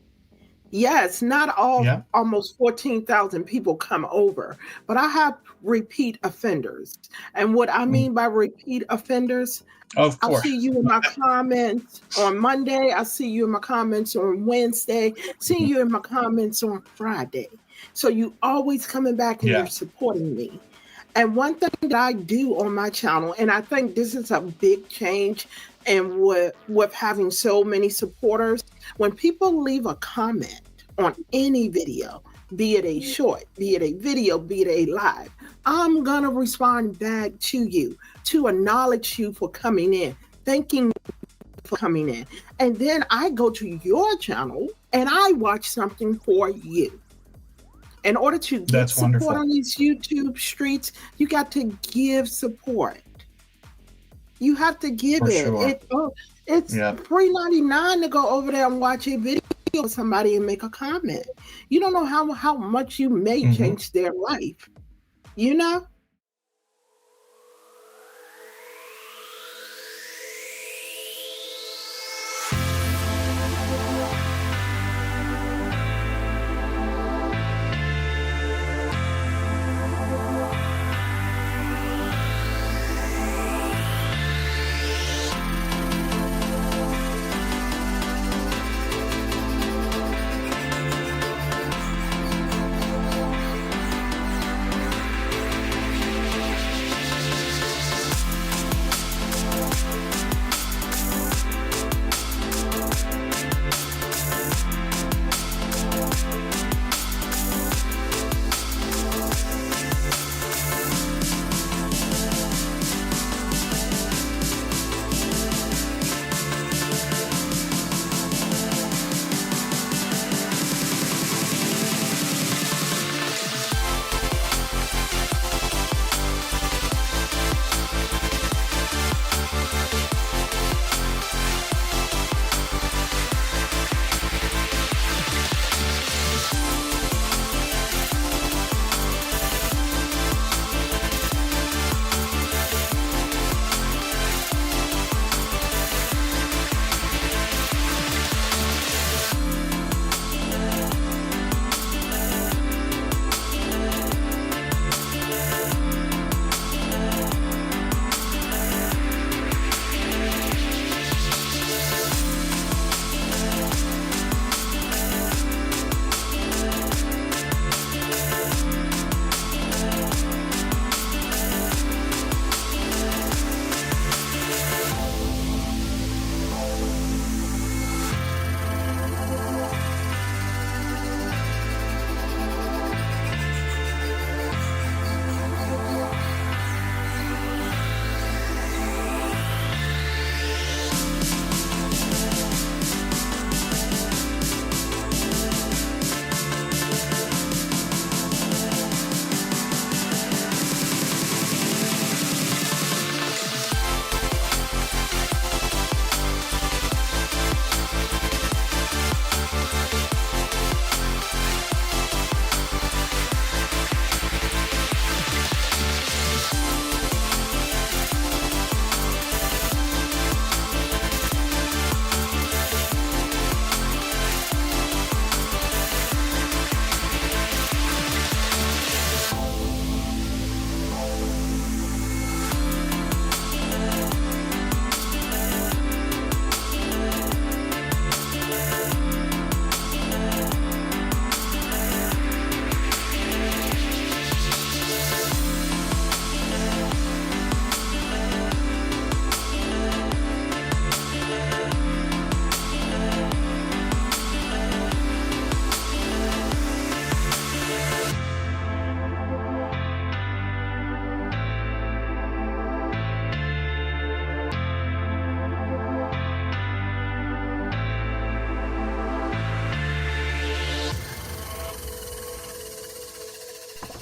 Yes, not all almost 14,000 people come over, but I have repeat offenders. And what I mean by repeat offenders, of I'll course, see you in my comments on Monday. I see you in my comments on Wednesday. See you in my comments on Friday. So you always coming back and you're supporting me. And one thing that I do on my channel, and I think this is a big change, and with having so many supporters, when people leave a comment on any video, be it a short, be it a video, be it a live, I'm going to respond back to you to acknowledge you for coming in, thanking you for coming in. And then I go to your channel and I watch something for you. In order to get support on these YouTube streets, you got to give support. You have to give it. Sure. It's $3.99 to go over there and watch a video with somebody and make a comment. You don't know how much you may change their life. You know?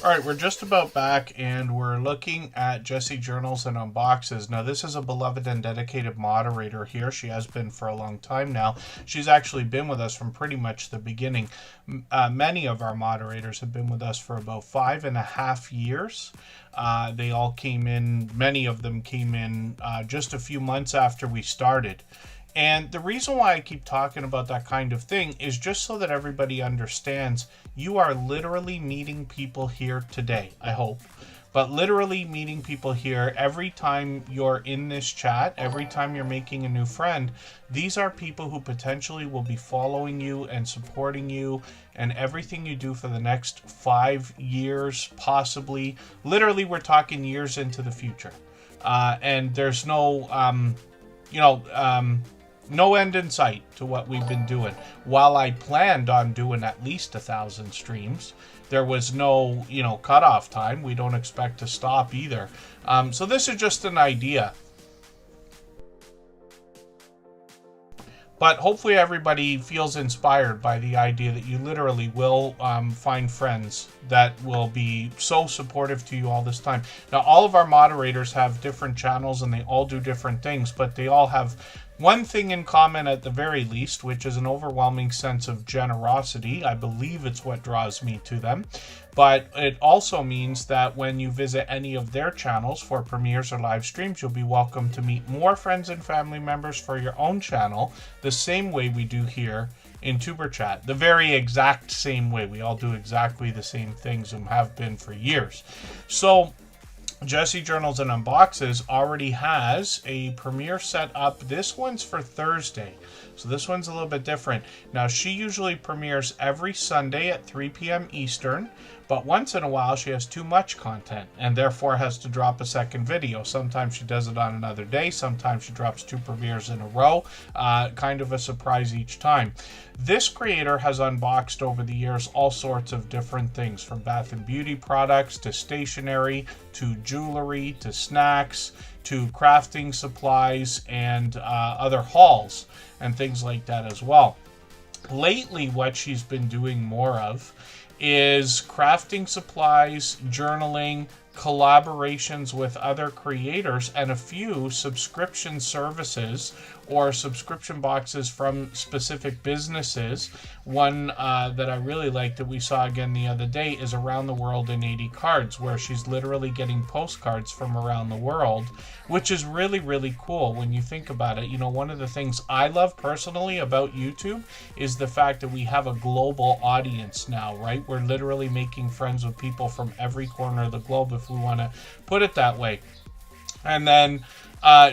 All right, we're just about back, and we're looking at Jessie Journals and Unboxes. Now, this is a beloved and dedicated moderator here. She has been for a long time now. She's actually been with us from pretty much the beginning. Many of our moderators have been with us for about 5.5 years. They all came in, many of them came in just a few months after we started. And the reason why I keep talking about that kind of thing is just so that everybody understands you are literally meeting people here today, I hope. But literally meeting people here every time you're in this chat, every time you're making a new friend, these are people who potentially will be following you and supporting you and everything you do for the next 5 years, possibly. Literally, we're talking years into the future. And there's no, no end in sight to what we've been doing. While I planned on doing at least 1,000 streams, there was no, cutoff time. We don't expect to stop either. So this is just an idea. But hopefully everybody feels inspired by the idea that you literally will find friends that will be so supportive to you all this time. Now, all of our moderators have different channels and they all do different things, but they all have one thing in common at the very least, which is an overwhelming sense of generosity. I believe it's what draws me to them. But it also means that when you visit any of their channels for premieres or live streams, you'll be welcome to meet more friends and family members for your own channel, the same way we do here in Superchat. The very exact same way. We all do exactly the same things and have been for years. So Jessie Journals and Unboxes already has a premiere set up. This one's for Thursday, so this one's a little bit different. Now, she usually premieres every Sunday at 3 p.m. Eastern, but once in a while she has too much content and therefore has to drop a second video. Sometimes she does it on another day, sometimes she drops 2 premieres in a row, kind of a surprise each time. This creator has unboxed over the years all sorts of different things, from bath and beauty products to stationery to jewelry to snacks to crafting supplies and other hauls and things like that as well. Lately, what she's been doing more of is crafting supplies, journaling, collaborations with other creators, and a few subscription services or subscription boxes from specific businesses. One that I really like that we saw again the other day is Around the World in 80 Cards, where she's literally getting postcards from around the world, which is really, really cool when you think about it. One of the things I love personally about YouTube is the fact that we have a global audience now, right? We're literally making friends with people from every corner of the globe, if we want to put it that way. And then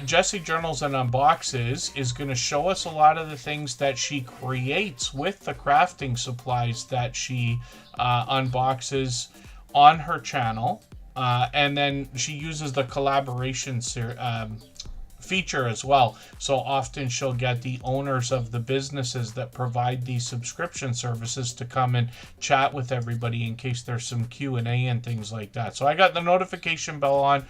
Jessie Journals and Unboxes is going to show us a lot of the things that she creates with the crafting supplies that she unboxes on her channel. And then she uses the collaboration feature as well. So often she'll get the owners of the businesses that provide these subscription services to come and chat with everybody in case there's some Q&A and things like that. So I got the notification bell on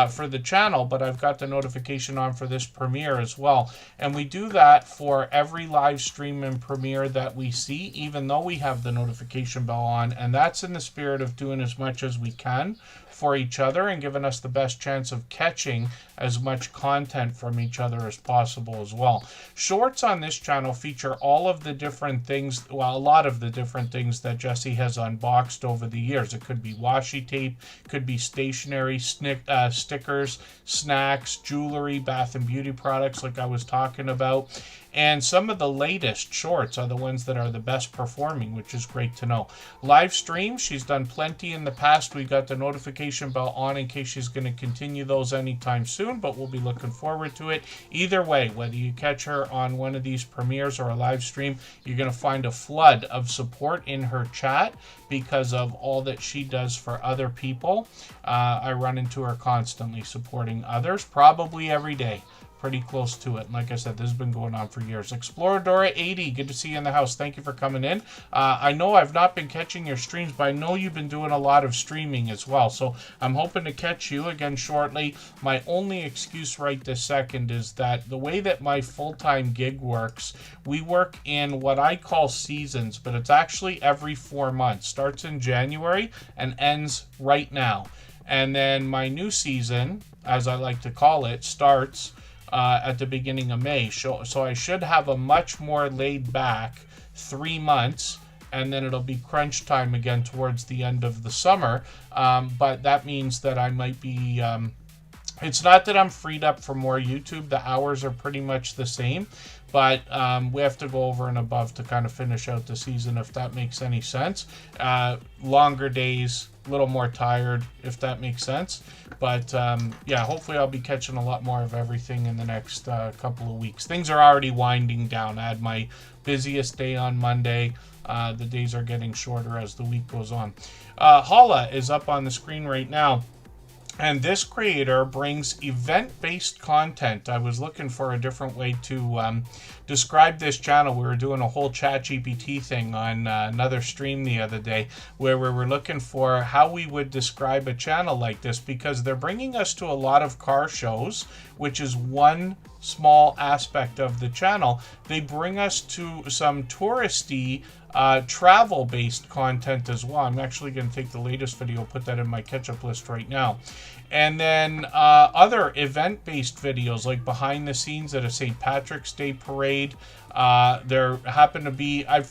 for the channel, but I've got the notification on for this premiere as well. And we do that for every live stream and premiere that we see, even though we have the notification bell on. And that's in the spirit of doing as much as we can for each other and giving us the best chance of catching as much content from each other as possible as well. Shorts on this channel feature all of the different things, well, a lot of the different things that Jessie has unboxed over the years. It could be washi tape, could be stationery, stickers, snacks, jewelry, bath and beauty products like I was talking about. And some of the latest shorts are the ones that are the best performing, which is great to know. Live streams, she's done plenty in the past. We got the notification bell on in case she's going to continue those anytime soon, but we'll be looking forward to it. Either way, whether you catch her on one of these premieres or a live stream, you're going to find a flood of support in her chat because of all that she does for other people. I run into her constantly supporting others, probably every day. pretty close to it. And like I said, this has been going on for years. Exploradora 80, good to see you in the house. Thank you for coming in. I know I've not been catching your streams, but I know you've been doing a lot of streaming as well. So I'm hoping to catch you again shortly. My only excuse right this second is that the way that my full-time gig works, we work in what I call seasons, but it's actually every 4 months. Starts in January and ends right now. And then my new season, as I like to call it, starts at the beginning of May. So I should have a much more laid back 3 months, and then it'll be crunch time again towards the end of the summer. But that means that I might be, it's not that I'm freed up for more YouTube. The hours are pretty much the same, but we have to go over and above to kind of finish out the season, if that makes any sense. Longer days, a little more tired, if that makes sense. But yeah, hopefully I'll be catching a lot more of everything in the next couple of weeks. Things are already winding down. I had my busiest day on Monday. The days are getting shorter as the week goes on. Hala is up on the screen right now. And this creator brings event-based content. I was looking for a different way to describe this channel. We were doing a whole ChatGPT thing on another stream the other day, where we were looking for how we would describe a channel like this, because they're bringing us to a lot of car shows, which is one small aspect of the channel. They bring us to some touristy travel-based content as well. I'm actually going to take the latest video, put that in my catch-up list right now. And then other event-based videos, like behind the scenes at a St. Patrick's Day parade. There happen to be, I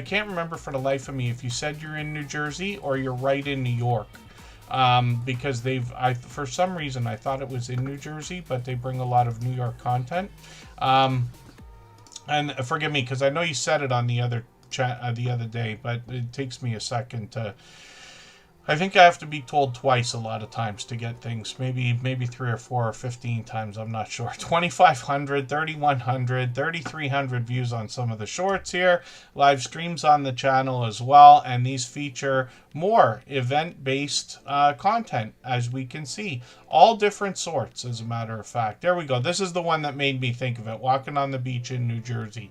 can't remember for the life of me if you said you're in New Jersey or you're right in New York. Because for some reason I thought it was in New Jersey, but they bring a lot of New York content. And forgive me, because I know you said it on the other chat the other day, but it takes me a second to, I think I have to be told twice a lot of times to get things, maybe 3 or 4 or 15 times, I'm not sure. 2,500, 3,100, 3,300 views on some of the shorts here, live streams on the channel as well, and these feature more event-based content, as we can see. All different sorts, as a matter of fact. There we go. This is the one that made me think of it, walking on the beach in New Jersey.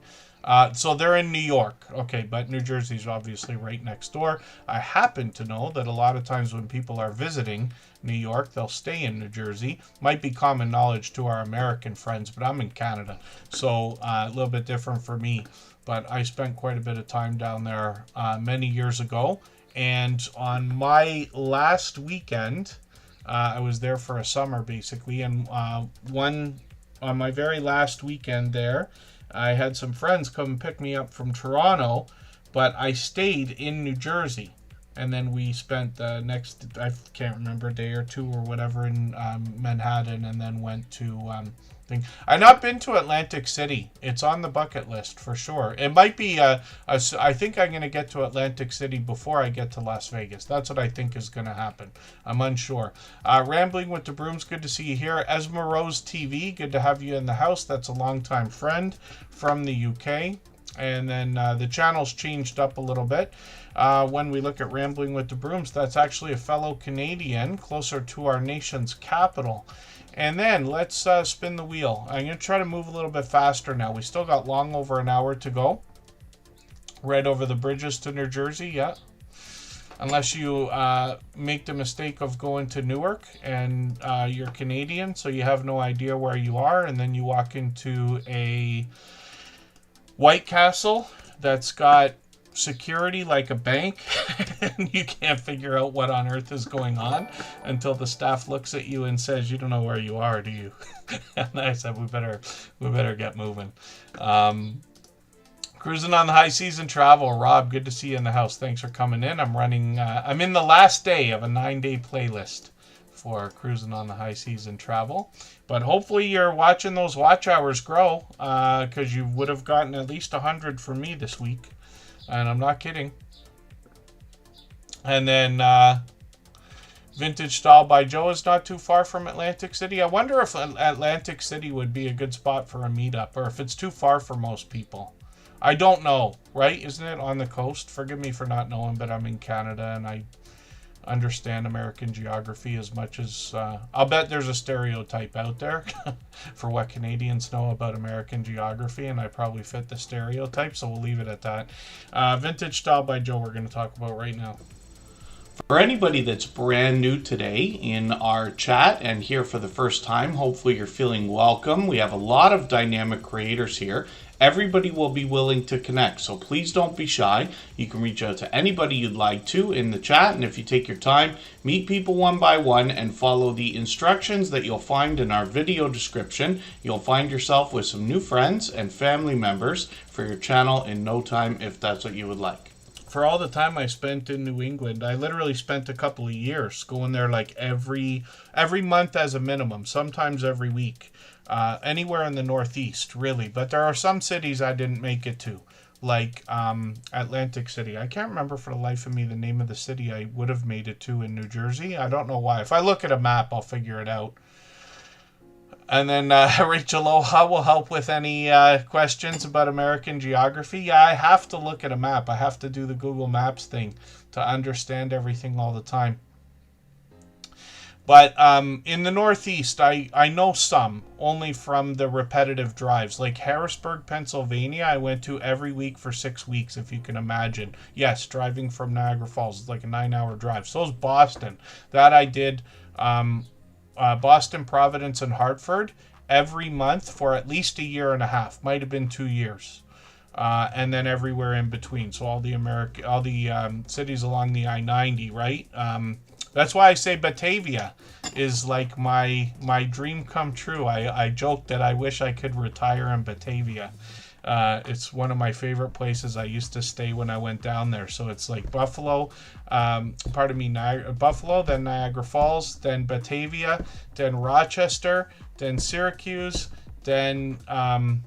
So they're in New York, okay, but New Jersey's obviously right next door. I happen to know that a lot of times when people are visiting New York, they'll stay in New Jersey. Might be common knowledge to our American friends, but I'm in Canada, so a little bit different for me. But I spent quite a bit of time down there many years ago, and on my last weekend, I was there for a summer basically, and on my very last weekend there, I had some friends come pick me up from Toronto, but I stayed in New Jersey. And then we spent the next, I can't remember, a day or two or whatever in Manhattan, and then went to thing. I've not been to Atlantic City. It's on the bucket list for sure. It might be, I think I'm going to get to Atlantic City before I get to Las Vegas. That's what I think is going to happen. I'm unsure. Rambling with the Brooms, good to see you here. Esmerose TV, good to have you in the house. That's a longtime friend from the UK. And then the channel's changed up a little bit. When we look at Rambling with the Brooms, that's actually a fellow Canadian closer to our nation's capital. And then let's spin the wheel. I'm going to try to move a little bit faster now. We still got long over an hour to go. Right over the bridges to New Jersey, yeah. Unless you make the mistake of going to Newark and you're Canadian, so you have no idea where you are, and then you walk into a White Castle that's got security like a bank, and you can't figure out what on earth is going on until the staff looks at you and says, "You don't know where you are, do you?" And I said, we better get moving. Cruising on the high season travel. Rob, good to see you in the house. Thanks for coming in. I'm in the last day of a 9-day playlist for Cruising on the high season travel, but hopefully you're watching those watch hours grow, because you would have gotten at least 100 from me this week, and I'm not kidding. And then Vintage Style by Joe is not too far from Atlantic City. I wonder if Atlantic City would be a good spot for a meetup, or if it's too far for most people. I don't know, right? Isn't it on the coast? Forgive me for not knowing, but I'm in Canada, and understand American geography as much as I'll bet there's a stereotype out there for what Canadians know about American geography, and I probably fit the stereotype, so we'll leave it at that. Vintage Style by Joe we're going to talk about right now. For anybody that's brand new today in our chat and here for the first time, hopefully you're feeling welcome. We have a lot of dynamic creators here. Everybody will be willing to connect, so please don't be shy. You can reach out to anybody you'd like to in the chat, and if you take your time, meet people one by one and follow the instructions that you'll find in our video description. You'll find yourself with some new friends and family members for your channel in no time if that's what you would like. For all the time I spent in New England, I literally spent a couple of years going there like every month as a minimum, sometimes every week. Anywhere in the Northeast, really. But there are some cities I didn't make it to, like Atlantic City. I can't remember for the life of me the name of the city I would have made it to in New Jersey. I don't know why. If I look at a map, I'll figure it out. And then Rachel Oha will help with any questions about American geography. Yeah, I have to look at a map. I have to do the Google Maps thing to understand everything all the time. But in the Northeast, I know some, only from the repetitive drives. Like Harrisburg, Pennsylvania, I went to every week for 6 weeks, if you can imagine. Yes, driving from Niagara Falls is like a 9-hour drive. So is Boston. That I did Boston, Providence, and Hartford every month for at least a year and a half. Might have been 2 years. And then everywhere in between. So all the cities along the I-90, right? That's why I say Batavia is like my dream come true. I joke that I wish I could retire in Batavia. It's one of my favorite places. I used to stay when I went down there. So it's like Buffalo, Buffalo, then Niagara Falls, then Batavia, then Rochester, then Syracuse, then I'm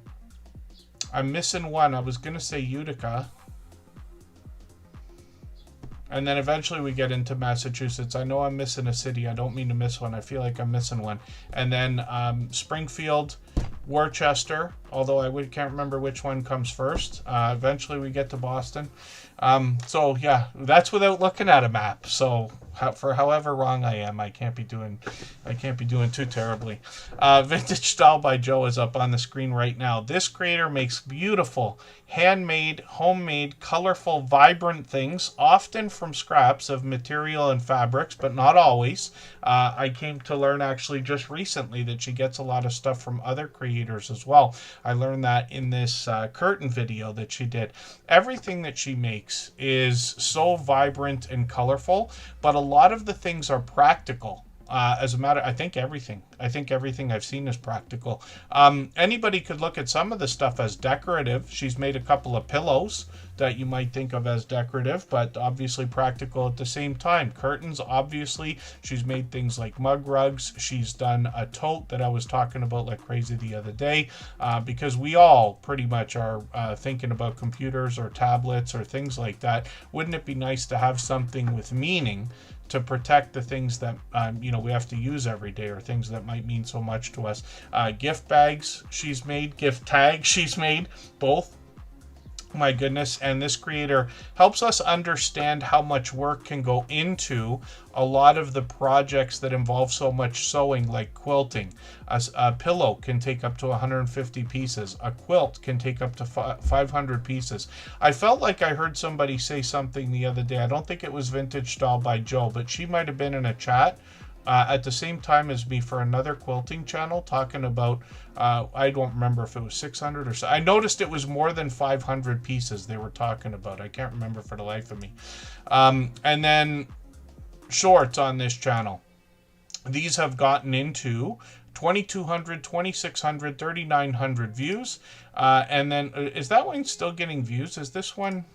missing one. I was going to say Utica. And then eventually we get into Massachusetts. I know I'm missing a city. I don't mean to miss one. I feel like I'm missing one. And then Springfield, Worcester, although can't remember which one comes first. Eventually we get to Boston. So yeah, that's without looking at a map. So for however wrong I am, I can't be doing too terribly. Vintage Style by Joe is up on the screen right now. This creator makes beautiful, handmade, homemade, colorful, vibrant things, often from scraps of material and fabrics, but not always. I came to learn actually just recently that she gets a lot of stuff from other creators as well. I learned that in this curtain video that she did. Everything that she makes is so vibrant and colorful, but a lot of the things are practical. As a matter, I think everything I've seen is practical. Anybody could look at some of the stuff as decorative. She's made a couple of pillows that you might think of as decorative, but obviously practical at the same time. Curtains, obviously. She's made things like mug rugs. She's done a tote that I was talking about like crazy the other day, because we all pretty much are thinking about computers or tablets or things like that. Wouldn't it be nice to have something with meaning to protect the things that we have to use every day, or things that might mean so much to us? Gift bags she's made, gift tags she's made, both. My goodness. And this creator helps us understand how much work can go into a lot of the projects that involve so much sewing, like quilting. A pillow can take up to 150 pieces. A quilt can take up to 500 pieces. I felt like I heard somebody say something the other day. I don't think it was Vintage Style by Joe, but she might have been in a chat at the same time as me for another quilting channel, talking about, I don't remember if it was 600 or so. I noticed it was more than 500 pieces they were talking about. I can't remember for the life of me. And then shorts on this channel. These have gotten into 2,200, 2,600, 3,900 views. And then, is that one still getting views? Is this one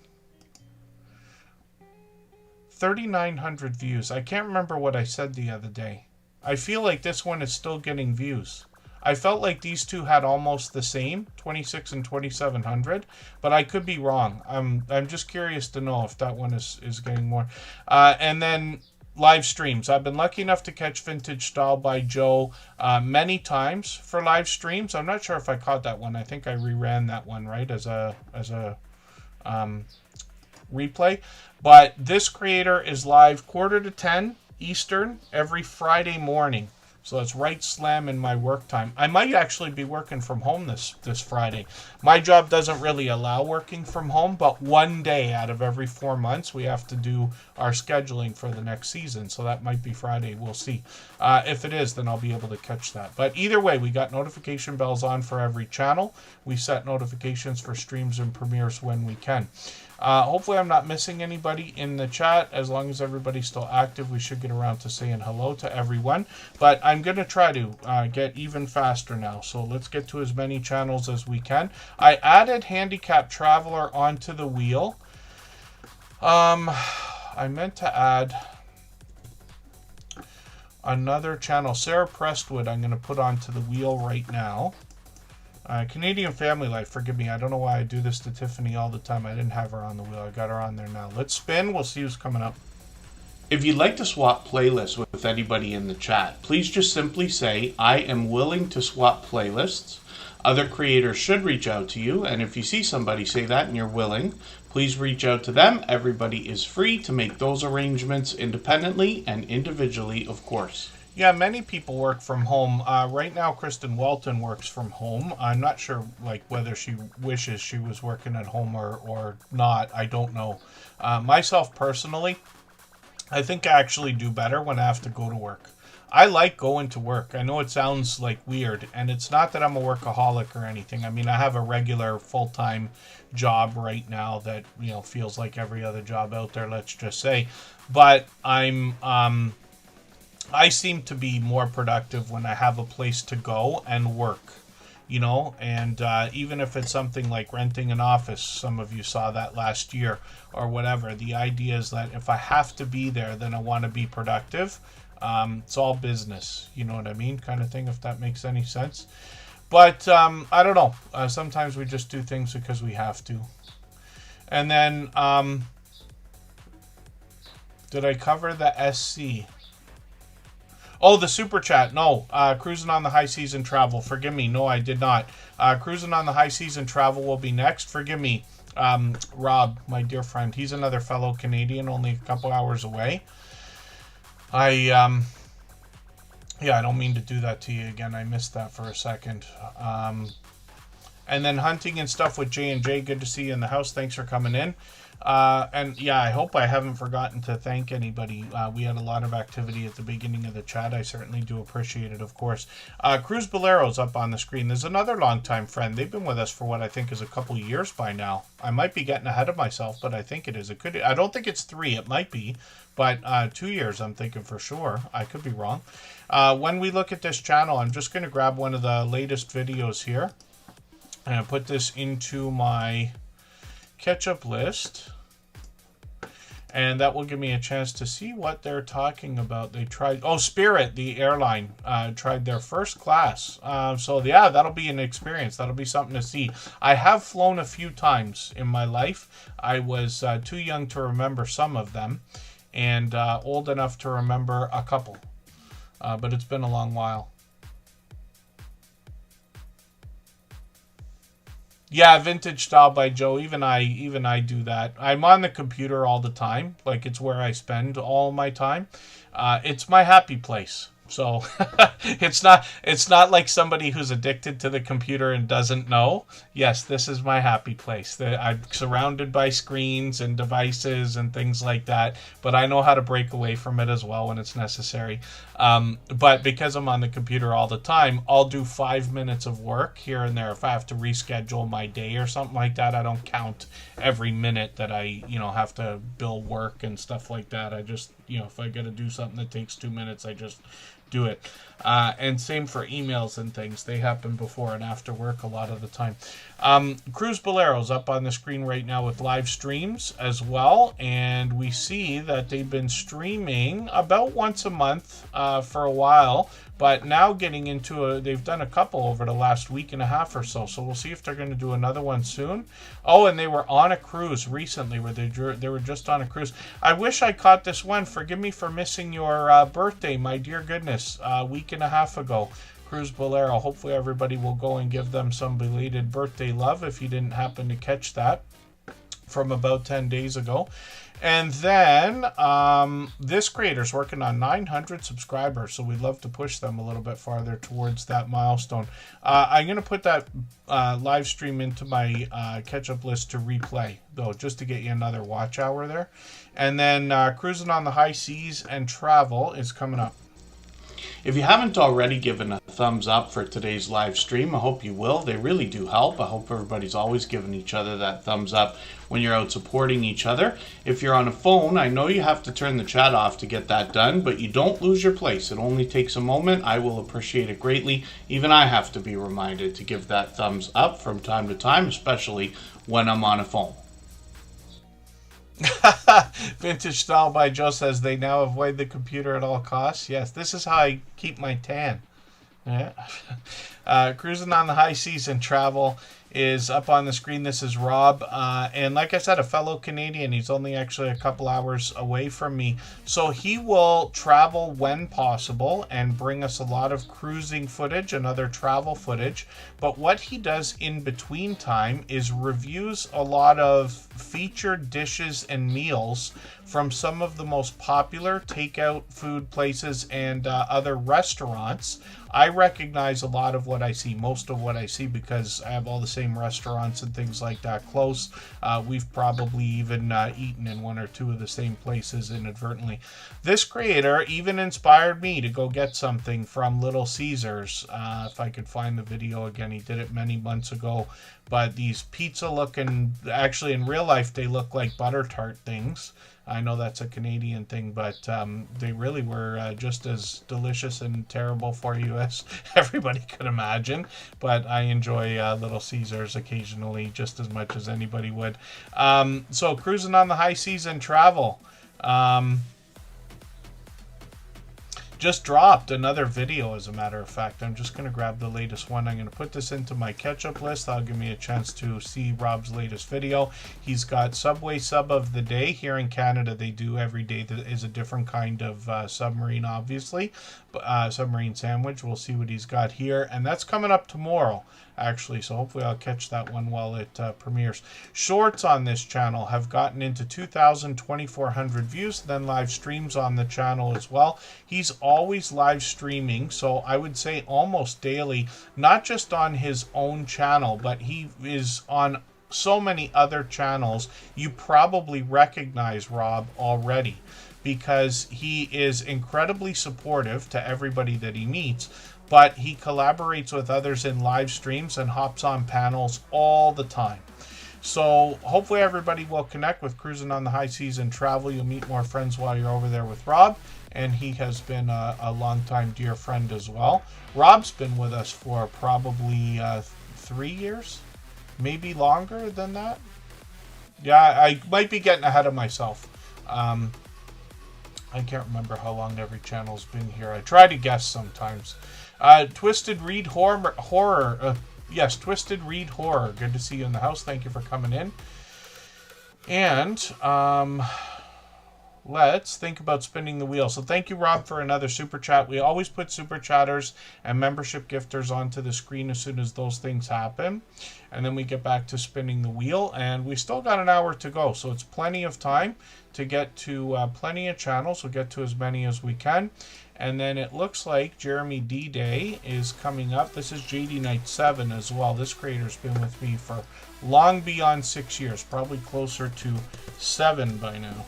3,900 views? I can't remember what I said the other day. I feel like this one is still getting views. I felt like these two had almost the same, 26 and 2,700, but I could be wrong. I'm just curious to know if that one is getting more. And then live streams. I've been lucky enough to catch Vintage Style by Joe many times for live streams. I'm not sure if I caught that one. I think I reran that one, right, as a replay. But this creator is live 9:45 Eastern every Friday morning. So it's right slam in my work time. I might actually be working from home this Friday. My job doesn't really allow working from home, but one day out of every 4 months, we have to do our scheduling for the next season. So that might be Friday. We'll see. If it is, then I'll be able to catch that. But either way, we got notification bells on for every channel. We set notifications for streams and premieres when we can. Hopefully I'm not missing anybody in the chat. As long as everybody's still active, we should get around to saying hello to everyone. But I'm going to try to get even faster now. So let's get to as many channels as we can. I added Handicap Traveler onto the wheel. I meant to add another channel. Sarah Prestwood I'm going to put onto the wheel right now. Canadian Family Life, forgive me. I don't know why I do this to Tiffany all the time. I didn't have her on the wheel. I got her on there now. Let's spin. We'll see who's coming up. If you'd like to swap playlists with anybody in the chat, please just simply say, I am willing to swap playlists. Other creators should reach out to you. And if you see somebody say that and you're willing, please reach out to them. Everybody is free to make those arrangements independently and individually, of course. Yeah, many people work from home. Right now, Kristen Walton works from home. I'm not sure, like, whether she wishes she was working at home or not. I don't know. Myself, personally, I think I actually do better when I have to go to work. I like going to work. I know it sounds, like, weird, and it's not that I'm a workaholic or anything. I mean, I have a regular full-time job right now that, you know, feels like every other job out there, let's just say. But I seem to be more productive when I have a place to go and work, you know, and even if it's something like renting an office, some of you saw that last year or whatever, the idea is that if I have to be there, then I want to be productive. It's all business, you know what I mean, kind of thing, if that makes any sense. But I don't know. Sometimes we just do things because we have to. And then, did I cover the SC? Oh, the super chat. No, Cruising on the High Season Travel. Forgive me. No, I did not. Cruising on the High Season Travel will be next. Forgive me. Rob, my dear friend. He's another fellow Canadian, only a couple hours away. Yeah, I don't mean to do that to you again. I missed that for a second. And then Hunting and Stuff with J&J. Good to see you in the house. Thanks for coming in. And yeah, I hope I haven't forgotten to thank anybody. We had a lot of activity at the beginning of the chat. I certainly do appreciate it, of course. Cruz Bolero's up on the screen. There's another longtime friend. They've been with us for what I think is a couple years by now. I might be getting ahead of myself, but I think it is. It could. I don't think it's 3. It might be, but 2 years I'm thinking for sure. I could be wrong. When we look at this channel, I'm just going to grab one of the latest videos here and put this into my catch-up list, and that will give me a chance to see what they're talking about. They tried, Spirit, the airline, tried their first class. So yeah, that'll be an experience. That'll be something to see. I have flown a few times in my life. I was too young to remember some of them, and old enough to remember a couple. But it's been a long while. Yeah, Vintage Style by Joe. Even I do that. I'm on the computer all the time. Like, it's where I spend all my time. It's my happy place. So it's not like somebody who's addicted to the computer and doesn't know. Yes, this is my happy place. I'm surrounded by screens and devices and things like that, but I know how to break away from it as well when it's necessary. But because I'm on the computer all the time, I'll do 5 minutes of work here and there. If I have to reschedule my day or something like that, I don't count every minute that I, have to bill work and stuff like that. I just, if I got to do something that takes 2 minutes, I just do it. And same for emails and things. They happen before and after work a lot of the time. Cruz Bolero's up on the screen right now with live streams as well. And we see that they've been streaming about once a month for a while. But now getting into they've done a couple over the last week and a half or so. So we'll see if they're going to do another one soon. Oh, and they were on a cruise recently where they were just on a cruise. I wish I caught this one. Forgive me for missing your birthday, my dear goodness, a week and a half ago. Cruz Bolero. Hopefully everybody will go and give them some belated birthday love if you didn't happen to catch that. from about 10 days ago. And then this creator's working on 900 subscribers, so we'd love to push them a little bit farther towards that milestone. I'm going to put that live stream into my catch-up list to replay, though, just to get you another watch hour there. And then Cruising on the High Seas and Travel is coming up. If you haven't already given a thumbs up for today's live stream, I hope you will. They really do help. I hope everybody's always giving each other that thumbs up when you're out supporting each other. If you're on a phone, I know you have to turn the chat off to get that done, but you don't lose your place. It only takes a moment. I will appreciate it greatly. Even I have to be reminded to give that thumbs up from time to time, especially when I'm on a phone. Vintage Style by Joe says they now avoid the computer at all costs. Yes, this is how I keep my tan. Yeah. Cruising on the High Seas and Travel is up on the screen. This is Rob, and like I said, a fellow Canadian. He's only actually a couple hours away from me, so he will travel when possible and bring us a lot of cruising footage and other travel footage. But what he does in between time is reviews a lot of featured dishes and meals from some of the most popular takeout food places and other restaurants. I recognize a lot of what I see, most of what I see, because I have all the same restaurants and things like that close. We've probably even eaten in one or two of the same places inadvertently. This creator even inspired me to go get something from Little Caesars. If I could find the video again, he did it many months ago. But these pizza looking, actually in real life, they look like butter tart things. I know that's a Canadian thing, but they really were just as delicious and terrible for you as everybody could imagine. But I enjoy Little Caesars occasionally just as much as anybody would. So Cruising on the High Seas and Travel. Just dropped another video, as a matter of fact. I'm just going to grab the latest one. I'm going to put this into my catch-up list. That'll give me a chance to see Rob's latest video. He's got Subway Sub of the Day. Here in Canada, they do every day. That is a different kind of submarine, obviously. Submarine sandwich. We'll see what he's got here. And that's coming up tomorrow, actually. So hopefully I'll catch that one while it premieres. Shorts on this channel have gotten into 2,400 views. Then live streams on the channel as well. He's always live streaming, so I would say almost daily, not just on his own channel, but he is on so many other channels. You probably recognize Rob already because he is incredibly supportive to everybody that he meets, but he collaborates with others in live streams and hops on panels all the time. So hopefully everybody will connect with Cruising on the High Seas and Travel. You'll meet more friends while you're over there with Rob, and he has been a longtime dear friend as well. Rob's been with us for probably 3 years, maybe longer than that. Yeah, I might be getting ahead of myself. I can't remember how long every channel's been here. I try to guess sometimes. Twisted Reed Horror. Yes, Twisted Reed Horror. Good to see you in the house. Thank you for coming in. And let's think about spinning the wheel. So thank you, Rob, for another super chat. We always put super chatters and membership gifters onto the screen as soon as those things happen. And then we get back to spinning the wheel. And we still got an hour to go. So it's plenty of time to get to plenty of channels. We'll get to as many as we can. And then it looks like Jeremy D-Day is coming up. This is JD Night 7 as well. This creator's been with me for long beyond 6 years. Probably closer to 7 by now.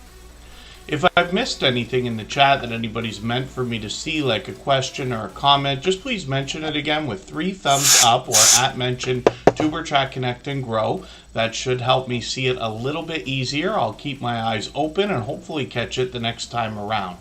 If I've missed anything in the chat that anybody's meant for me to see, like a question or a comment, just please mention it again with 3 thumbs up or @mention Tuber Chat Connect and Grow. That should help me see it a little bit easier. I'll keep my eyes open and hopefully catch it the next time around.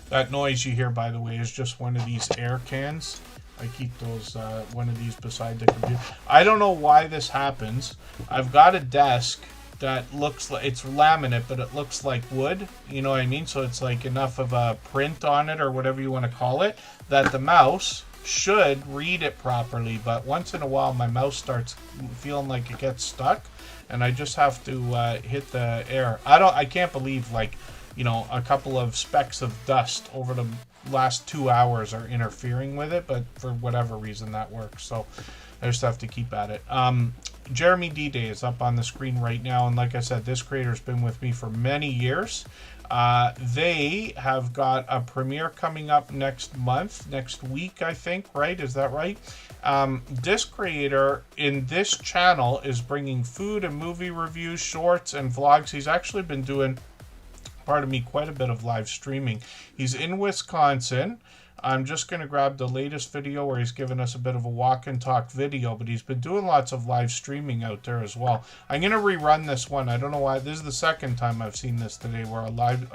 That noise you hear, by the way, is just one of these air cans. I keep those, one of these beside the computer. I don't know why this happens. I've got a desk that looks like it's laminate, but it looks like wood. You know what I mean? So it's like enough of a print on it, or whatever you want to call it, that the mouse should read it properly. But once in a while, my mouse starts feeling like it gets stuck, and I just have to hit the air. I can't believe, like, you know, a couple of specks of dust over the last 2 hours are interfering with it, but for whatever reason that works. So I just have to keep at it. Jeremy D-Day is up on the screen right now, and like I said, this creator's been with me for many years. They have got a premiere coming up next week, I think, right? Is that right? This creator in this channel is bringing food and movie reviews, shorts, and vlogs. He's actually been doing, pardon me, quite a bit of live streaming. He's in Wisconsin. I'm just going to grab the latest video where he's given us a bit of a walk and talk video, but he's been doing lots of live streaming out there as well. I'm going to rerun this one. I don't know why. This is the second time I've seen this today where a live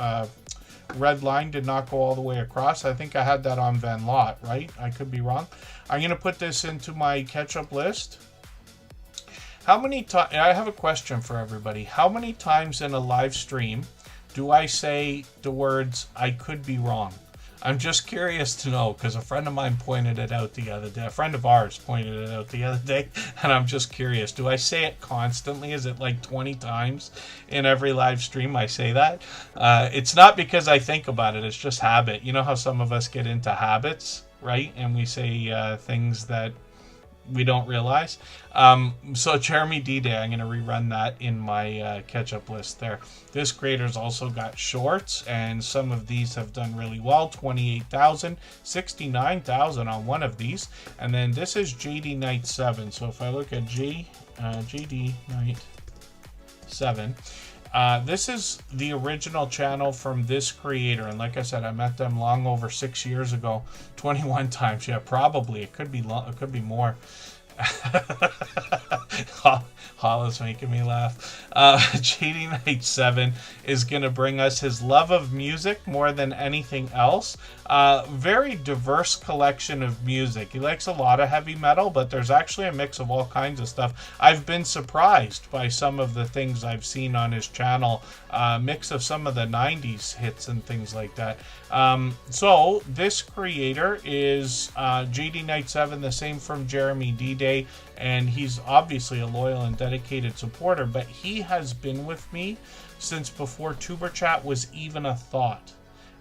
red line did not go all the way across. I think I had that on Van Lot, right? I could be wrong. I'm going to put this into my catch-up list. How many times, I have a question for everybody. How many times in a live stream do I say the words, I could be wrong? I'm just curious to know, because a friend of mine pointed it out the other day. A friend of ours pointed it out the other day, and I'm just curious. Do I say it constantly? Is it like 20 times in every live stream I say that? It's not because I think about it. It's just habit. You know how some of us get into habits, right? And we say things that we don't realize. So Jeremy D-Day, I'm going to rerun that in my catch-up list there. This creator's also got shorts, and some of these have done really well. 28,000, 69,000 on one of these. And then this is JD Knight 7. So if I look at JD Knight 7, this is the original channel from this creator, and like I said, I met them long over 6 years ago. 21 times, yeah, probably. It could be it could be more. Holla's making me laugh. JD Knight 7 is going to bring us his love of music more than anything else. Very diverse collection of music. He likes a lot of heavy metal, but there's actually a mix of all kinds of stuff. I've been surprised by some of the things I've seen on his channel. Mix of some of the 90s hits and things like that. So this creator is JD Knight 7, the same from Jeremy D-Day, and he's obviously a loyal and dedicated supporter, but he has been with me since before Tuber Chat was even a thought.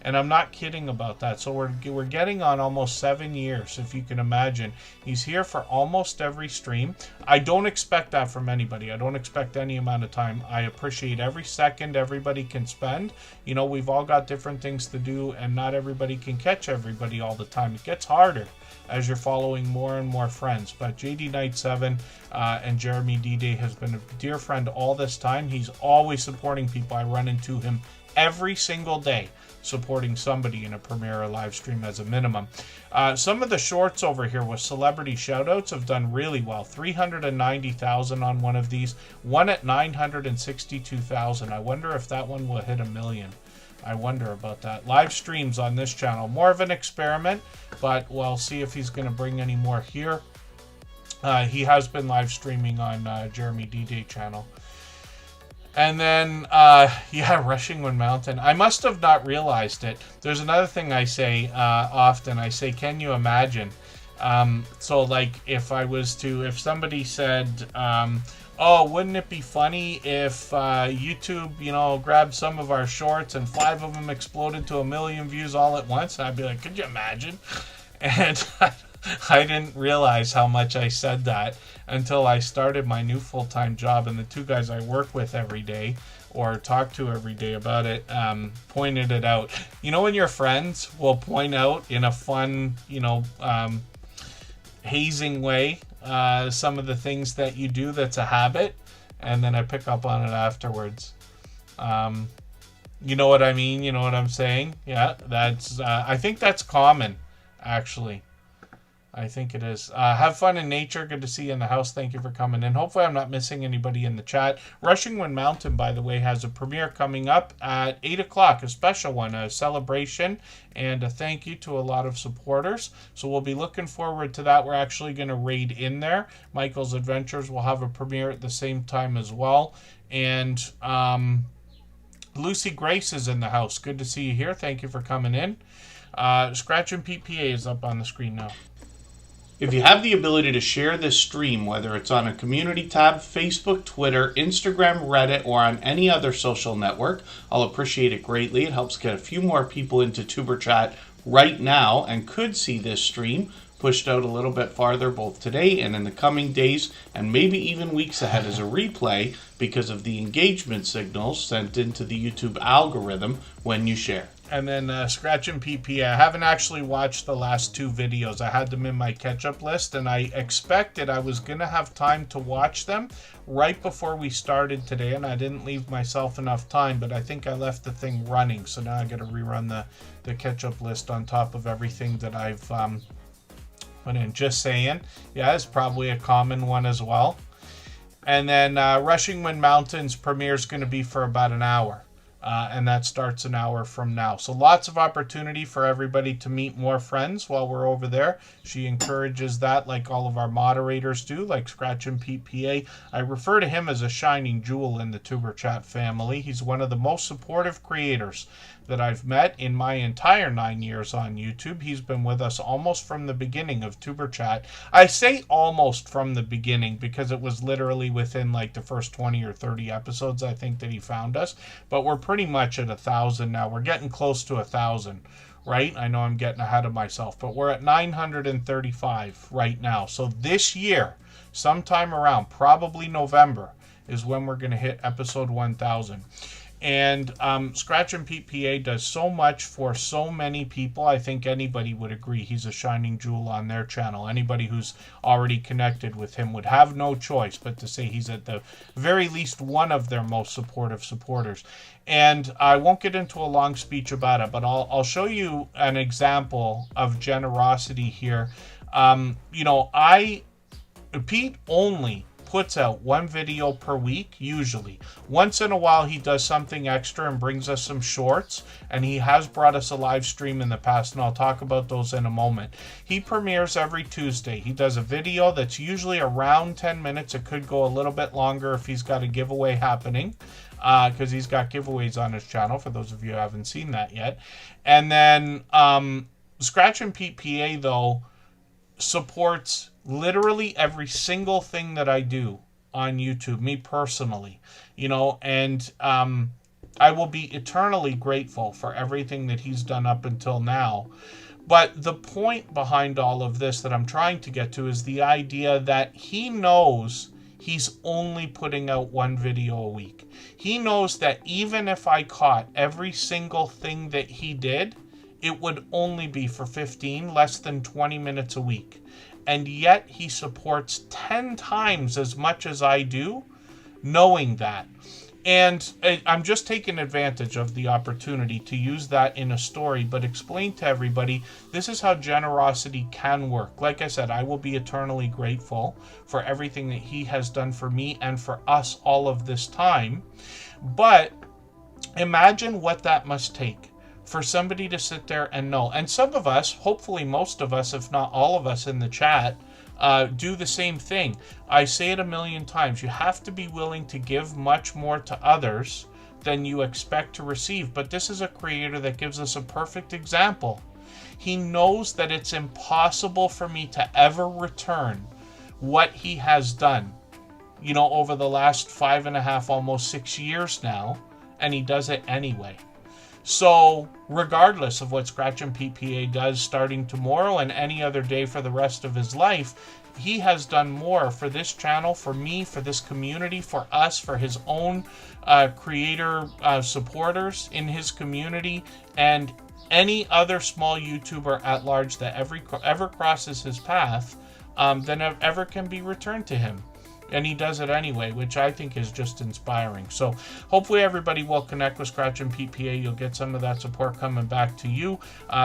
And I'm not kidding about that. So we're getting on almost 7 years, if you can imagine. He's here for almost every stream. I don't expect that from anybody. I don't expect any amount of time. I appreciate every second everybody can spend. You know, we've all got different things to do, and not everybody can catch everybody all the time. It gets harder as you're following more and more friends. But JD Knight 7 and Jeremy D-Day has been a dear friend all this time. He's always supporting people. I run into him every single day, supporting somebody in a premiere or live stream as a minimum. Some of the shorts over here with celebrity shoutouts have done really well. 390,000 on one of these. One at 962,000. I wonder if that one will hit 1 million. I wonder about that. Live streams on this channel. More of an experiment, but we'll see if he's going to bring any more here. He has been live streaming on Jeremy D-Day channel. And then, yeah, Rushing Wind Mountain. I must have not realized it. There's another thing I say often. I say, can you imagine? So, like, if somebody said, oh, wouldn't it be funny if YouTube, you know, grabbed some of our shorts and 5 of them exploded to 1 million views all at once? I'd be like, could you imagine? And I didn't realize how much I said that until I started my new full-time job, and the 2 guys I work with every day or talk to every day about it pointed it out. You know, when your friends will point out in a fun, you know, hazing way some of the things that you do that's a habit, and then I pick up on it afterwards. You know what I mean? You know what I'm saying? Yeah, that's I think that's common, actually. I think it is. Have fun in nature. Good to see you in the house. Thank you for coming in. Hopefully I'm not missing anybody in the chat. Rushing Wind Mountain, by the way, has a premiere coming up at 8 o'clock, a special one, a celebration, and a thank you to a lot of supporters. So we'll be looking forward to that. We're actually going to raid in there. Michael's Adventures will have a premiere at the same time as well. And Lucy Grace is in the house. Good to see you here. Thank you for coming in. Scratch and PPA is up on the screen now. If you have the ability to share this stream, whether it's on a community tab, Facebook, Twitter, Instagram, Reddit, or on any other social network, I'll appreciate it greatly. It helps get a few more people into Tuber Chat right now and could see this stream pushed out a little bit farther both today and in the coming days, and maybe even weeks ahead as a replay because of the engagement signals sent into the YouTube algorithm when you share. And then Scratch and PP, I haven't actually watched the last 2 videos. I had them in my catch-up list, and I expected I was going to have time to watch them right before we started today, and I didn't leave myself enough time, but I think I left the thing running, so now I got to rerun the catch-up list on top of everything that I've put in. Just saying. Yeah, it's probably a common one as well. And then Rushing Wind Mountains premiere is going to be for about an hour. And that starts an hour from now. So lots of opportunity for everybody to meet more friends while we're over there. She encourages that like all of our moderators do, like Scratch and PPA. I refer to him as a shining jewel in the Tuber Chat family. He's one of the most supportive creators that I've met in my entire 9 years on YouTube. He's been with us almost from the beginning of Tuber Chat. I say almost from the beginning because it was literally within like the first 20 or 30 episodes, I think, that he found us. But we're pretty much at 1,000 now. We're getting close to 1,000, right? I know I'm getting ahead of myself, but we're at 935 right now. So this year, sometime around probably November, is when we're going to hit episode 1,000. And Scratch and PPA does so much for so many people. I think anybody would agree he's a shining jewel on their channel. Anybody who's already connected with him would have no choice but to say he's at the very least one of their most supportive supporters. And I won't get into a long speech about it, but I'll show you an example of generosity here. Pete only puts out 1 video per week, usually. Once in a while, he does something extra and brings us some shorts, and he has brought us a live stream in the past, and I'll talk about those in a moment. He premieres every Tuesday. He does a video that's usually around 10 minutes. It could go a little bit longer if he's got a giveaway happening, because he's got giveaways on his channel, for those of you who haven't seen that yet. And then Scratch and PPA, though, supports literally every single thing that I do on YouTube, me personally, and I will be eternally grateful for everything that he's done up until now. But the point behind all of this that I'm trying to get to is the idea that he knows he's only putting out 1 video a week. He knows that even if I caught every single thing that he did, it would only be for 15, less than 20 minutes a week. And yet he supports 10 times as much as I do, knowing that. And I'm just taking advantage of the opportunity to use that in a story, but explain to everybody, this is how generosity can work. Like I said, I will be eternally grateful for everything that he has done for me and for us all of this time. But imagine what that must take for somebody to sit there and know. And some of us, hopefully most of us, if not all of us in the chat, do the same thing. I say it a million times. You have to be willing to give much more to others than you expect to receive. But this is a creator that gives us a perfect example. He knows that it's impossible for me to ever return what he has done, over the last 5.5, almost 6 years now, and he does it anyway. So regardless of what Scratch and PPA does starting tomorrow and any other day for the rest of his life, he has done more for this channel, for me, for this community, for us, for his own creator supporters in his community, and any other small YouTuber at large that ever crosses his path than ever can be returned to him. And he does it anyway, which I think is just inspiring. So hopefully everybody will connect with Scratch and PPA. You'll get some of that support coming back to you.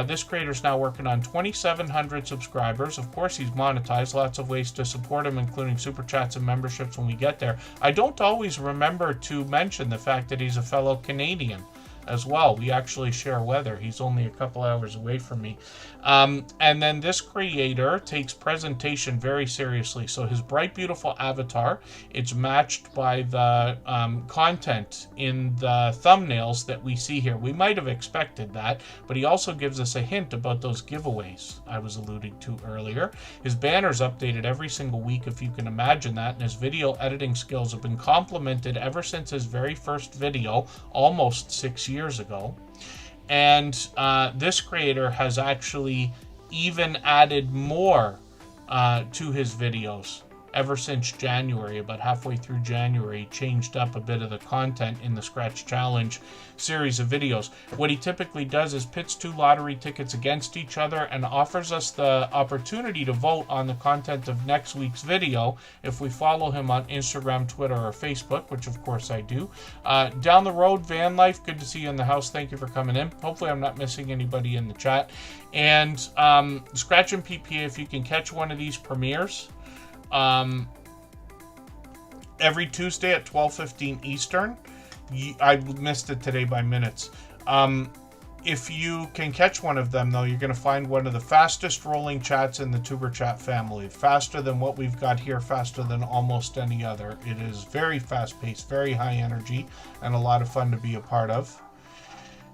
This creator's now working on 2,700 subscribers. Of course, he's monetized. Lots of ways to support him, including super chats and memberships when we get there. I don't always remember to mention the fact that he's a fellow Canadian as well. We actually share weather. He's only a couple hours away from me. And then this creator takes presentation very seriously. So his bright, beautiful avatar, it's matched by the content in the thumbnails that we see here. We might have expected that, but he also gives us a hint about those giveaways I was alluding to earlier. His banner's updated every single week, if you can imagine that, and his video editing skills have been complimented ever since his very first video, almost 6 years ago. And this creator has actually even added more to his videos ever since January. About halfway through January, changed up a bit of the content in the Scratch Challenge series of videos. What he typically does is pits 2 lottery tickets against each other and offers us the opportunity to vote on the content of next week's video if we follow him on Instagram, Twitter, or Facebook, which of course I do. Down the road, Van Life, good to see you in the house. Thank you for coming in. Hopefully I'm not missing anybody in the chat. And Scratch and PPA, if you can catch one of these premieres, every Tuesday at 12:15 Eastern. I missed it today by minutes. If you can catch one of them, though, you're going to find one of the fastest rolling chats in the Tuber Chat family. Faster than what we've got here, faster than almost any other. It is very fast-paced, very high energy, and a lot of fun to be a part of.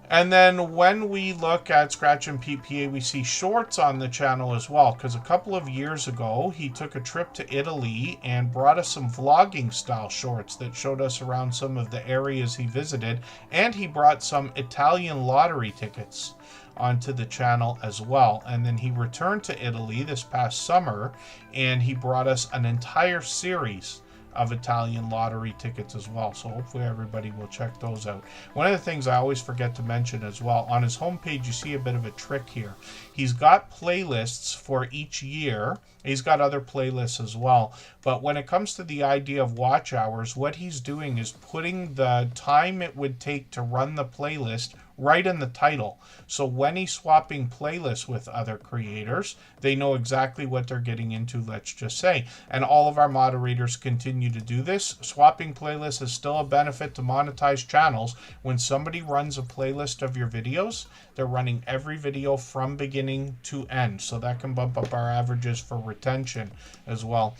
And then when we look at Scratch and PPA, we see shorts on the channel as well, because a couple of years ago, he took a trip to Italy and brought us some vlogging style shorts that showed us around some of the areas he visited, and he brought some Italian lottery tickets onto the channel as well. And then he returned to Italy this past summer, and he brought us an entire series of Italian lottery tickets as well. So hopefully everybody will check those out. One of the things I always forget to mention as well, on his homepage you see a bit of a trick here. He's got playlists for each year. He's got other playlists as well. But when it comes to the idea of watch hours, what he's doing is putting the time it would take to run the playlist right in the title. So when he's swapping playlists with other creators, they know exactly what they're getting into, let's just say. And all of our moderators continue to do this. Swapping playlists is still a benefit to monetized channels. When somebody runs a playlist of your videos, they're running every video from beginning to end. So that can bump up our averages for retention as well.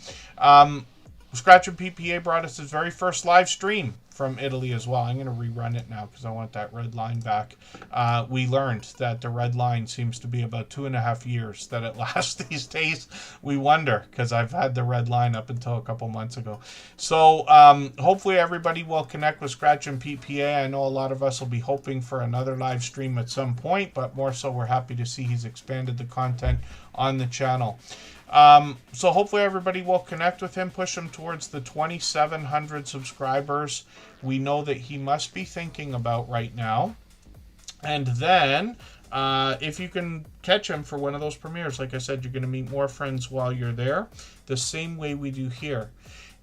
Scratch and PPA brought us his very first live stream from Italy as well. I'm going to rerun it now because I want that red line back. We learned that the red line seems to be about 2.5 years that it lasts these days. We wonder, because I've had the red line up until a couple months ago. So hopefully everybody will connect with Scratch and PPA. I know a lot of us will be hoping for another live stream at some point, but more so we're happy to see he's expanded the content on the channel. So hopefully everybody will connect with him, push him towards the 2,700 subscribers we know that he must be thinking about right now. And then if you can catch him for one of those premieres, like I said, you're going to meet more friends while you're there, the same way we do here.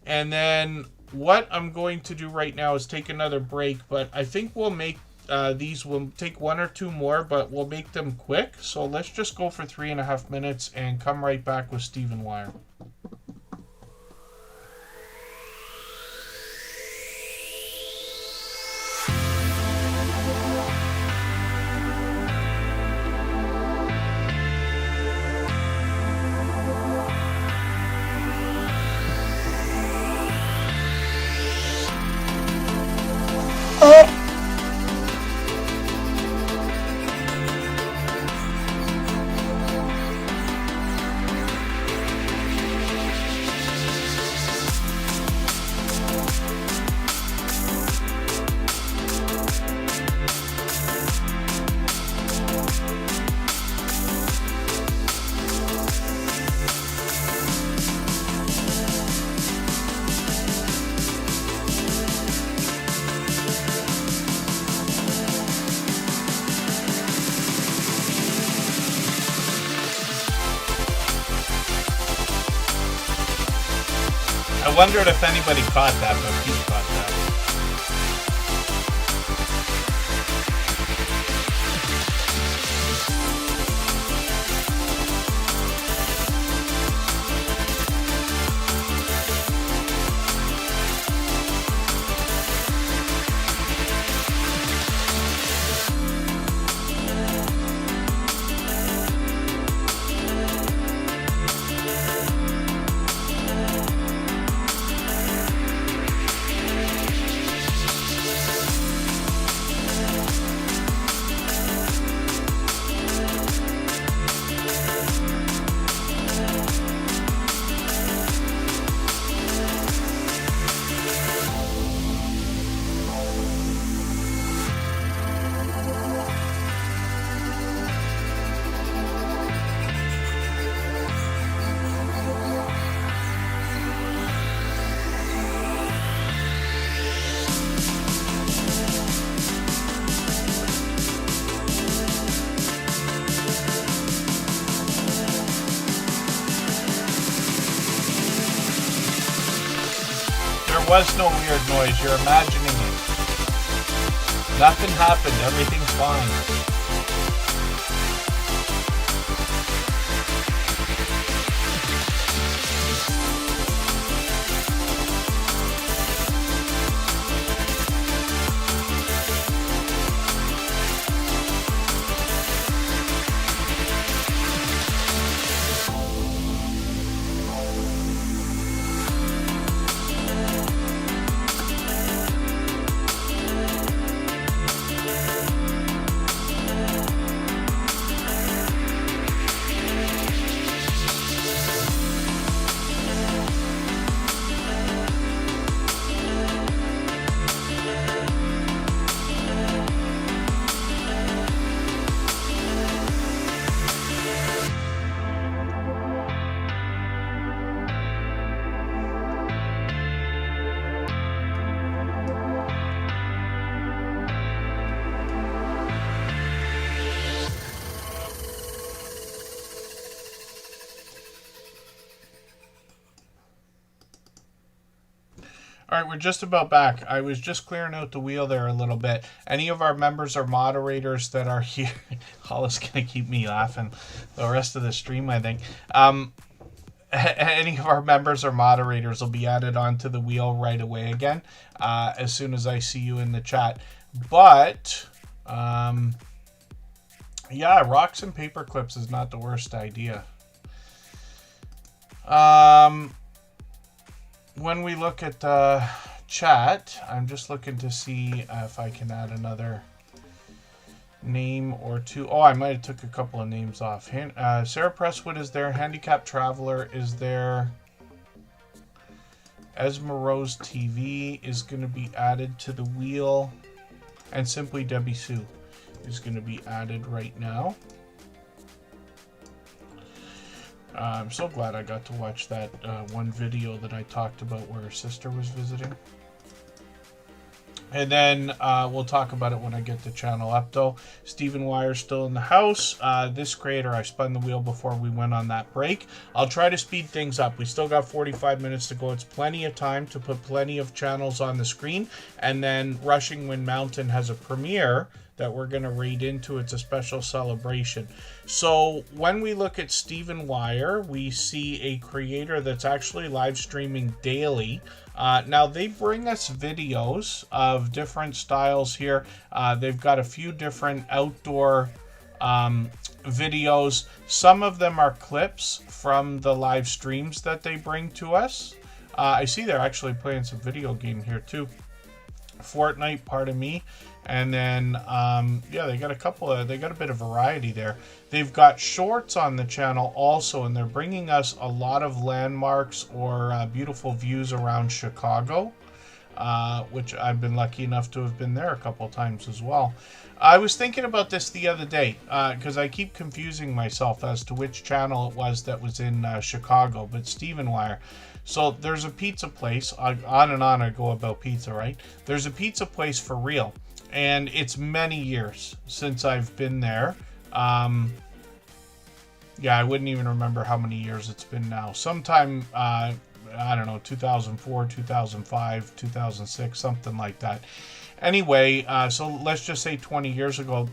And then what I'm going to do right now is take another break, but I think we'll make these, will take 1 or 2 more, but we'll make them quick. So let's just go for 3.5 minutes and come right back with Stephen Wire. I wondered if anybody caught that, but Pete caught that. was no weird noise. You're imagining it. Nothing happened. Everything's fine. All right, we're just about back. I was just clearing out the wheel there a little bit. Any of our members or moderators that are here, Hollis going to keep me laughing the rest of the stream, I think. Any of our members or moderators will be added onto the wheel right away again as soon as I see you in the chat. But, yeah, rocks and paper clips is not the worst idea. When we look at chat, I'm just looking to see if I can add another name or two. Oh, I might have took a couple of names off. Sarah Presswood is there. Handicapped Traveler is there. Esmerose TV is going to be added to the wheel. And Simply Debbie Sue is going to be added right now. I'm so glad I got to watch that one video that I talked about where her sister was visiting. And then we'll talk about it when I get the channel up, though. Stephen Wire's still in the house. This creator, I spun the wheel before we went on that break. I'll try to speed things up. We still got 45 minutes to go. It's plenty of time to put plenty of channels on the screen. And then Rushing Wind Mountain has a premiere that we're going to read into. It's a special celebration. So when we look at Stephen Wire, we see a creator that's actually live streaming daily. Now they bring us videos of different styles here. They've got a few different outdoor videos. Some of them are clips from the live streams that they bring to us. I see they're actually playing some video game here too. Fortnite, pardon me. And then, yeah, they got a bit of variety there. They've got shorts on the channel also, and they're bringing us a lot of landmarks or beautiful views around Chicago, which I've been lucky enough to have been there a couple times as well. I was thinking about this the other day, because I keep confusing myself as to which channel it was that was in Chicago, but Stephen Wire. So there's a pizza place, on and on I go about pizza, right? There's a pizza place for real. And it's many years since I've been there. Yeah, I wouldn't even remember how many years it's been now. Sometime, I don't know, 2004, 2005, 2006, something like that. Anyway, so let's just say 20 years ago.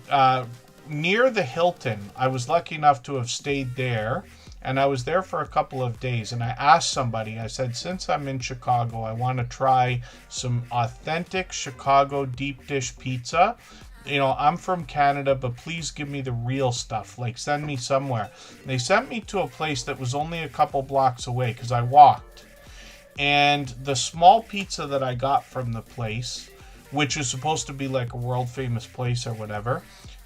Near the Hilton, I was lucky enough to have stayed there. And I was there for a couple of days, and I asked somebody, I said, since I'm in Chicago, I want to try some authentic Chicago deep dish pizza. You know, I'm from Canada, but please give me the real stuff. Like, send me somewhere. They sent me to a place that was only a couple blocks away, because I walked. And the small pizza that I got from the place, which is supposed to be like a world-famous place or whatever,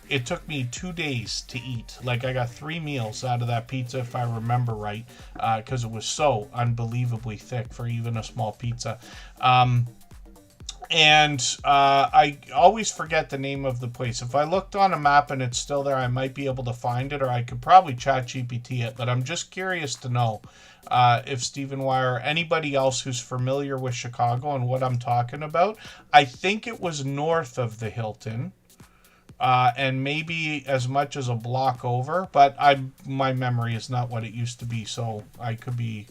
it took me 2 days to eat. Like, I got 3 meals out of that pizza, if I remember right, because it was so unbelievably thick for even a small pizza. And I always forget the name of the place. If I looked on a map and it's still there, I might be able to find it, or I could probably ChatGPT it. But I'm just curious to know if Stephen Wire or anybody else who's familiar with Chicago and what I'm talking about. I think it was north of the Hilton. And maybe as much as a block over, but my memory is not what it used to be, so I could be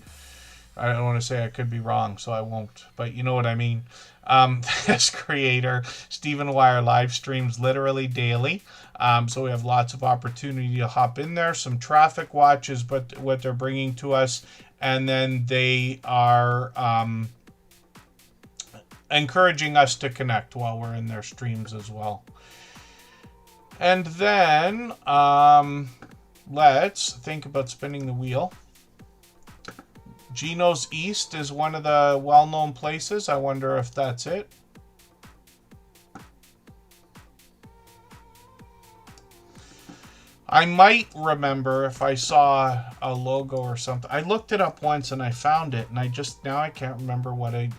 I don't want to say I could be wrong, so I won't. But you know what I mean. This creator, Stephen Wire, live streams literally daily. So we have lots of opportunity to hop in there. Some traffic watches, but what they're bringing to us. And then they are encouraging us to connect while we're in their streams as well. And then let's think about spinning the wheel. Gino's East is one of the well-known places. I wonder if that's it. I might remember if I saw a logo or something. I looked it up once and I found it, and now I can't remember what it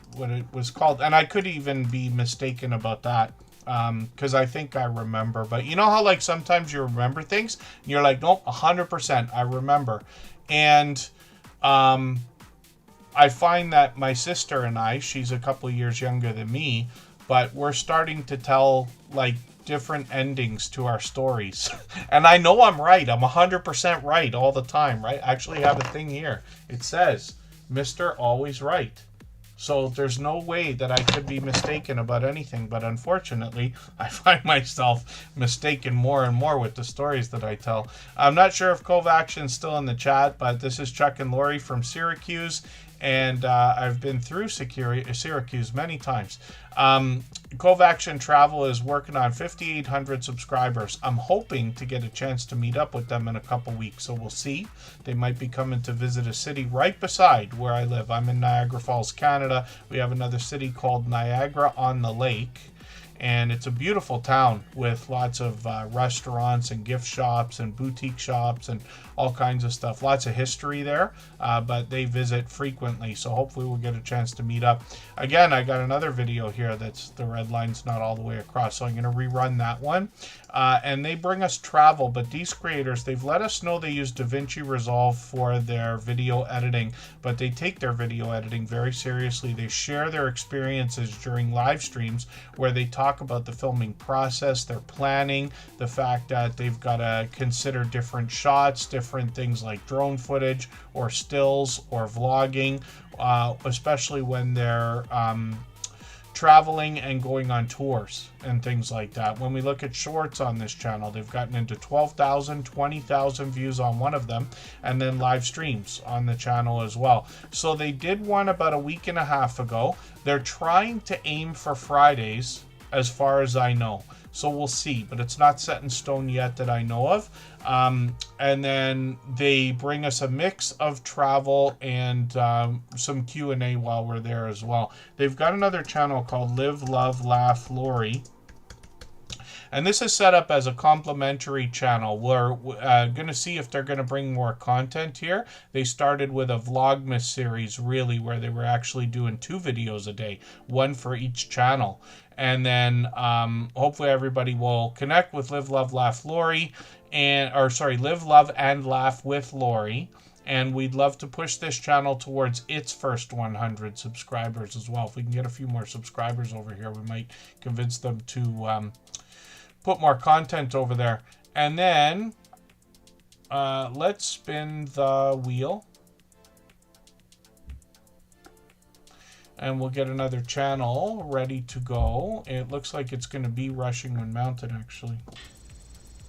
was called. And I could even be mistaken about that, because I think I remember. But you know how like sometimes you remember things and you're like, nope, 100% I remember. And I find that my sister and I, she's a couple years younger than me, but we're starting to tell like different endings to our stories. And I know I'm right. I'm 100% right all the time, right? I actually have a thing here. It says, Mr. Always Right. So there's no way that I could be mistaken about anything. But unfortunately, I find myself mistaken more and more with the stories that I tell. I'm not sure if Cove Action's still in the chat, but this is Chuck and Lori from Syracuse. And I've been through Syracuse many times. Cove Action Travel is working on 5,800 subscribers. I'm hoping to get a chance to meet up with them in a couple weeks, so we'll see. They might be coming to visit a city right beside where I live. I'm in Niagara Falls, Canada. We have another city called Niagara-on-the-Lake. And it's a beautiful town with lots of restaurants and gift shops and boutique shops and all kinds of stuff. Lots of history there, but they visit frequently. So hopefully we'll get a chance to meet up. Again, I got another video here that's the red line's not all the way across. So I'm going to rerun that one. And they bring us travel, but these creators, they've let us know they use DaVinci Resolve for their video editing, but they take their video editing very seriously. They share their experiences during live streams where they talk about the filming process, their planning, the fact that they've got to consider different shots, different things like drone footage or stills or vlogging, especially when they're traveling and going on tours and things like that. When we look at shorts on this channel, they've gotten into 12,000, 20,000 views on one of them, and then live streams on the channel as well. So they did one about a week and a half ago. They're trying to aim for Fridays, as far as I know. So we'll see, but it's not set in stone yet that I know of. And then they bring us a mix of travel and some Q&A while we're there as well. They've got another channel called Live, Love, Laugh, Lori. And this is set up as a complimentary channel. We're going to see if they're going to bring more content here. They started with a Vlogmas series, really, where they were actually doing 2 videos a day, one for each channel. And then hopefully everybody will connect with Live, Love, Laugh, Lori. Live, Love, and Laugh with Lori. And we'd love to push this channel towards its first 100 subscribers as well. If we can get a few more subscribers over here, we might convince them to put more content over there. And then let's spin the wheel. And we'll get another channel ready to go. It looks like it's going to be rushing when mounted, actually.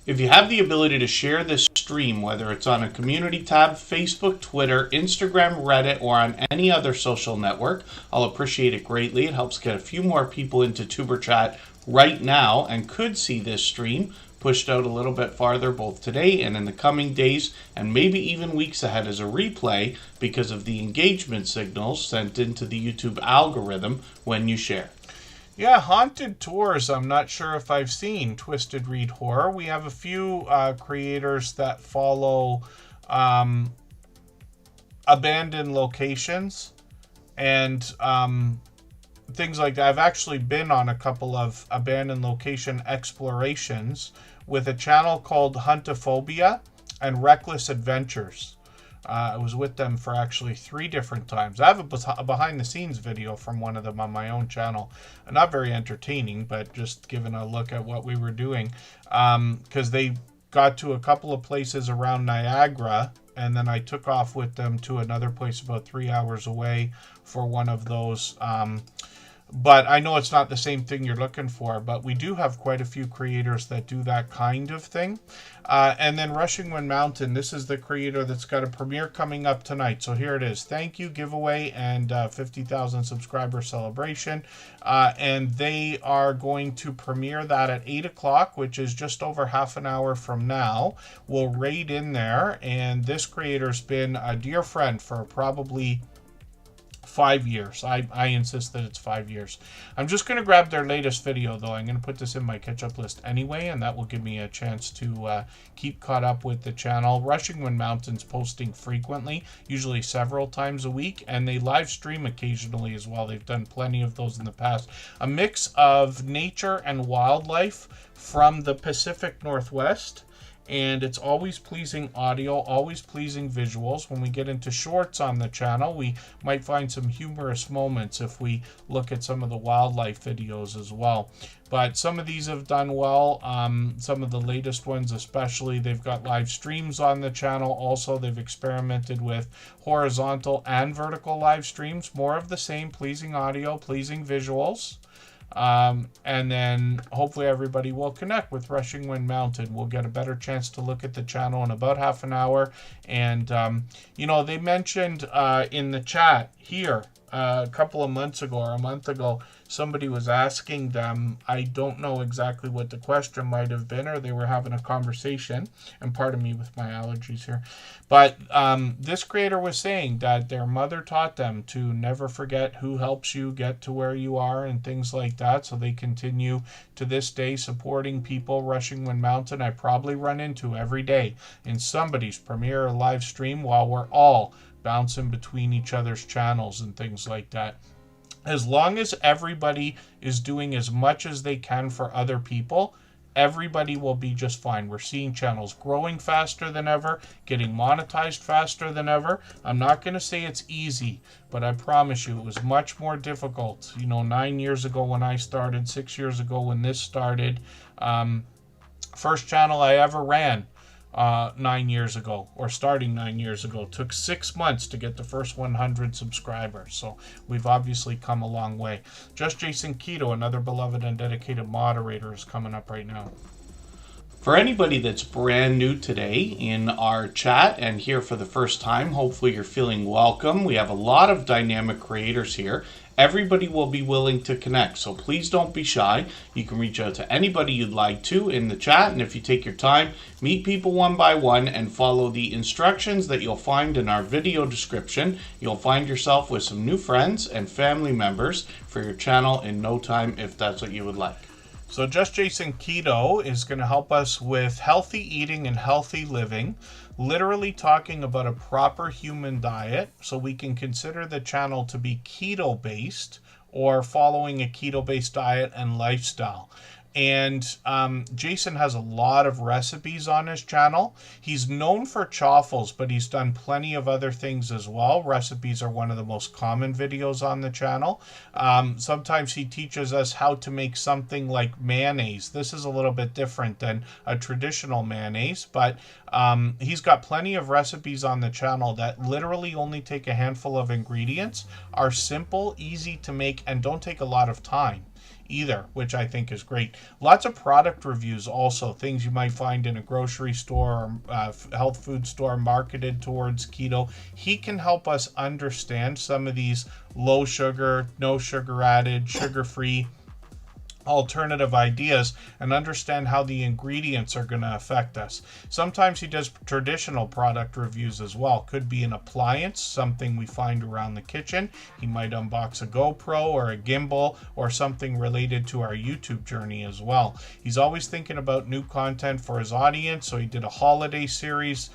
If you have the ability to share this stream, whether it's on a community tab, Facebook, Twitter, Instagram, Reddit, or on any other social network, I'll appreciate it greatly. It helps get a few more people into Tuber Chat right now and could see this stream pushed out a little bit farther both today and in the coming days and maybe even weeks ahead as a replay because of the engagement signals sent into the YouTube algorithm when you share. Yeah, Haunted Tours, I'm not sure if I've seen Twisted Read Horror. We have a few creators that follow abandoned locations and things like that. I've actually been on a couple of abandoned location explorations with a channel called Huntophobia and Reckless Adventures. I was with them for actually 3 different times. I have a behind the scenes video from one of them on my own channel. Not very entertaining, but just giving a look at what we were doing. Because they got to a couple of places around Niagara and then I took off with them to another place about 3 hours away for one of those. But I know it's not the same thing you're looking for, but we do have quite a few creators that do that kind of thing. And then Rushing Wind Mountain, this is the creator that's got a premiere coming up tonight. So here it is. Thank you, giveaway, and 50,000 subscriber celebration. And they are going to premiere that at 8 o'clock, which is just over half an hour from now. We'll raid in there. And this creator's been a dear friend for probably 5 years. I insist that it's 5 years. I'm just going to grab their latest video, though. I'm going to put this in my catch-up list anyway, and that will give me a chance to keep caught up with the channel. Rushing Wind Mountain's posting frequently, usually several times a week, and they live stream occasionally as well. They've done plenty of those in the past. A mix of nature and wildlife from the Pacific Northwest. And it's always pleasing audio, always pleasing visuals. When we get into shorts on the channel, we might find some humorous moments if we look at some of the wildlife videos as well. But some of these have done well. Some of the latest ones especially, they've got live streams on the channel. Also, they've experimented with horizontal and vertical live streams. More of the same, pleasing audio, pleasing visuals. And then hopefully everybody will connect with Rushing Wind Mountain. We'll get a better chance to look at the channel in about half an hour. And, you know, they mentioned in the chat here a couple of months ago or a month ago, somebody was asking them, I don't know exactly what the question might have been, or they were having a conversation, and pardon me with my allergies here, but this creator was saying that their mother taught them to never forget who helps you get to where you are and things like that, so they continue to this day supporting people. Rushing Wind Mountain, I probably run into every day in somebody's premiere or live stream while we're all bouncing between each other's channels and things like that. As long as everybody is doing as much as they can for other people, everybody will be just fine. We're seeing channels growing faster than ever, getting monetized faster than ever. I'm not going to say it's easy, but I promise you it was much more difficult. You know, 9 years ago when I started, 6 years ago when this started, first channel I ever ran 9 years ago, or starting 9 years ago, took 6 months to get the first 100 subscribers. So we've obviously come a long way. Just Jason Keto, another beloved and dedicated moderator, is coming up right now. For anybody that's brand new today in our chat and here for the first time, hopefully you're feeling welcome. We have a lot of dynamic creators here. Everybody will be willing to connect, so please don't be shy. You can reach out to anybody you'd like to in the chat, and if you take your time, meet people one by one and follow the instructions that you'll find in our video description. You'll find yourself with some new friends and family members for your channel in no time if that's what you would like. So Just Jason Keto is going to help us with healthy eating and healthy living, literally talking about a proper human diet, so we can consider the channel to be keto based or following a keto based diet and lifestyle. And Jason has a lot of recipes on his channel. He's known for chaffles, but he's done plenty of other things as well. Recipes are one of the most common videos on the channel. Sometimes he teaches us how to make something like mayonnaise. This is a little bit different than a traditional mayonnaise, but he's got plenty of recipes on the channel that literally only take a handful of ingredients, are simple, easy to make, and don't take a lot of time either, which I think is great. Lots of product reviews also, things you might find in a grocery store or health food store marketed towards keto. He can help us understand some of these low sugar, no sugar added, sugar-free alternative ideas and understand how the ingredients are going to affect us. Sometimes he does traditional product reviews as well. Could be an appliance, something we find around the kitchen. He might unbox a GoPro or a gimbal or something related to our YouTube journey as well. He's always thinking about new content for his audience, so he did a holiday series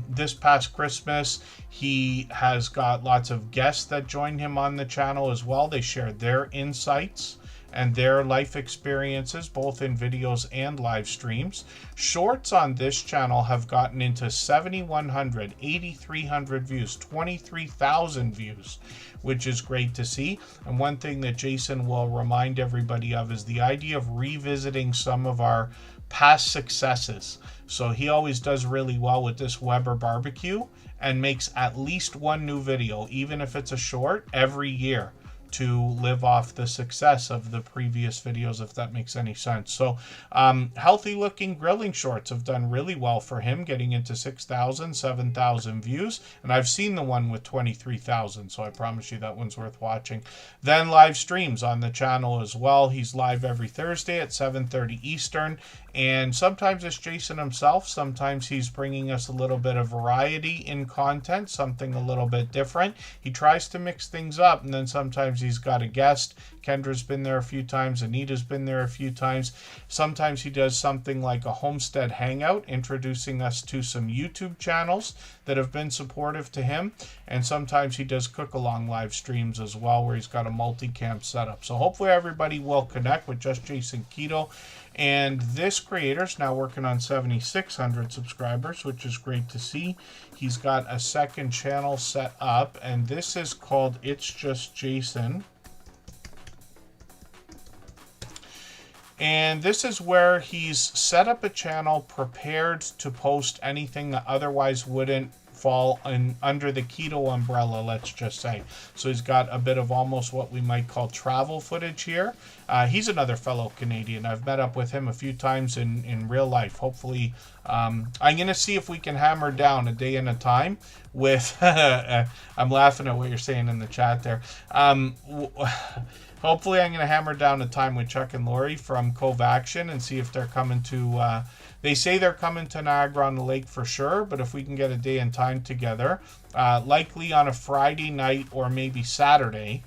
this past Christmas. He has got lots of guests that joined him on the channel as well. They shared their insights and their life experiences, both in videos and live streams. Shorts on this channel have gotten into 7,100, 8,300 views, 23,000 views, which is great to see. And one thing that Jason will remind everybody of is the idea of revisiting some of our past successes. So he always does really well with this Weber barbecue and makes at least one new video, even if it's a short, every year, to live off the success of the previous videos, if that makes any sense. So healthy looking grilling shorts have done really well for him, getting into 6,000, 7,000 views, and I've seen the one with 23,000, so I promise you that one's worth watching. Then live streams on the channel as well. He's live every Thursday at 7:30 Eastern, and sometimes it's Jason himself, sometimes he's bringing us a little bit of variety in content, something a little bit different. He tries to mix things up, and then sometimes he's got a guest. Kendra's been there a few times, Anita's been there a few times. Sometimes he does something like a homestead hangout, introducing us to some YouTube channels that have been supportive to him. And sometimes he does cook-along live streams as well, where he's got a multi-cam setup. So hopefully everybody will connect with Just Jason Keto. And this creator's now working on 7,600 subscribers, which is great to see. He's got a second channel set up, and this is called It's Just Jason. And this is where he's set up a channel prepared to post anything that otherwise wouldn't fall under the keto umbrella, let's just say. So he's got a bit of almost what we might call travel footage here. He's another fellow Canadian. I've met up with him a few times in real life. Hopefully, I'm going to see if we can hammer down a day and a time with... I'm laughing at what you're saying in the chat there. Hopefully I'm going to hammer down a time with Chuck and Lori from Cove Action and see if they're coming to... they say they're coming to Niagara-on-the-Lake for sure, but if we can get a day and time together, likely on a Friday night or maybe Saturday,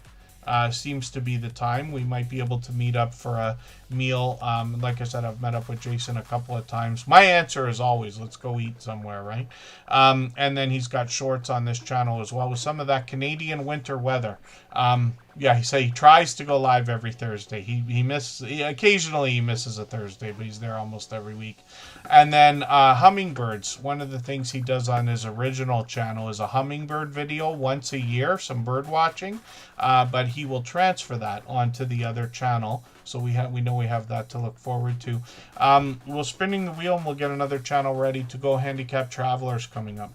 seems to be the time. We might be able to meet up for a meal. Like I said, I've met up with Jason a couple of times. My answer is always, let's go eat somewhere, right? And then he's got shorts on this channel as well with some of that Canadian winter weather. Yeah, he tries to go live every Thursday. Occasionally he misses a Thursday, but he's there almost every week. And then hummingbirds. One of the things he does on his original channel is a hummingbird video once a year, some bird watching. But he will transfer that onto the other channel. So we know we have that to look forward to. We're spinning the wheel and we'll get another channel ready to go. Handicap Travelers coming up.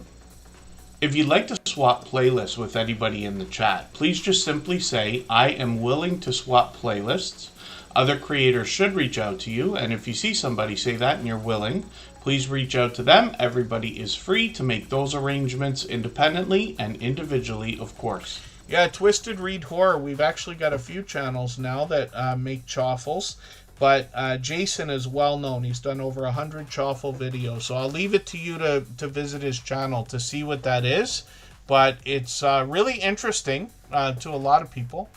If you'd like to swap playlists with anybody in the chat, please just simply say, I am willing to swap playlists. Other creators should reach out to you, and if you see somebody say that and you're willing, please reach out to them. Everybody is free to make those arrangements independently and individually, of course. Yeah, Twisted Read Horror. We've actually got a few channels now that make chaffles. But Jason is well known. He's done over 100 chaffle videos. So I'll leave it to you to visit his channel to see what that is. But it's really interesting to a lot of people,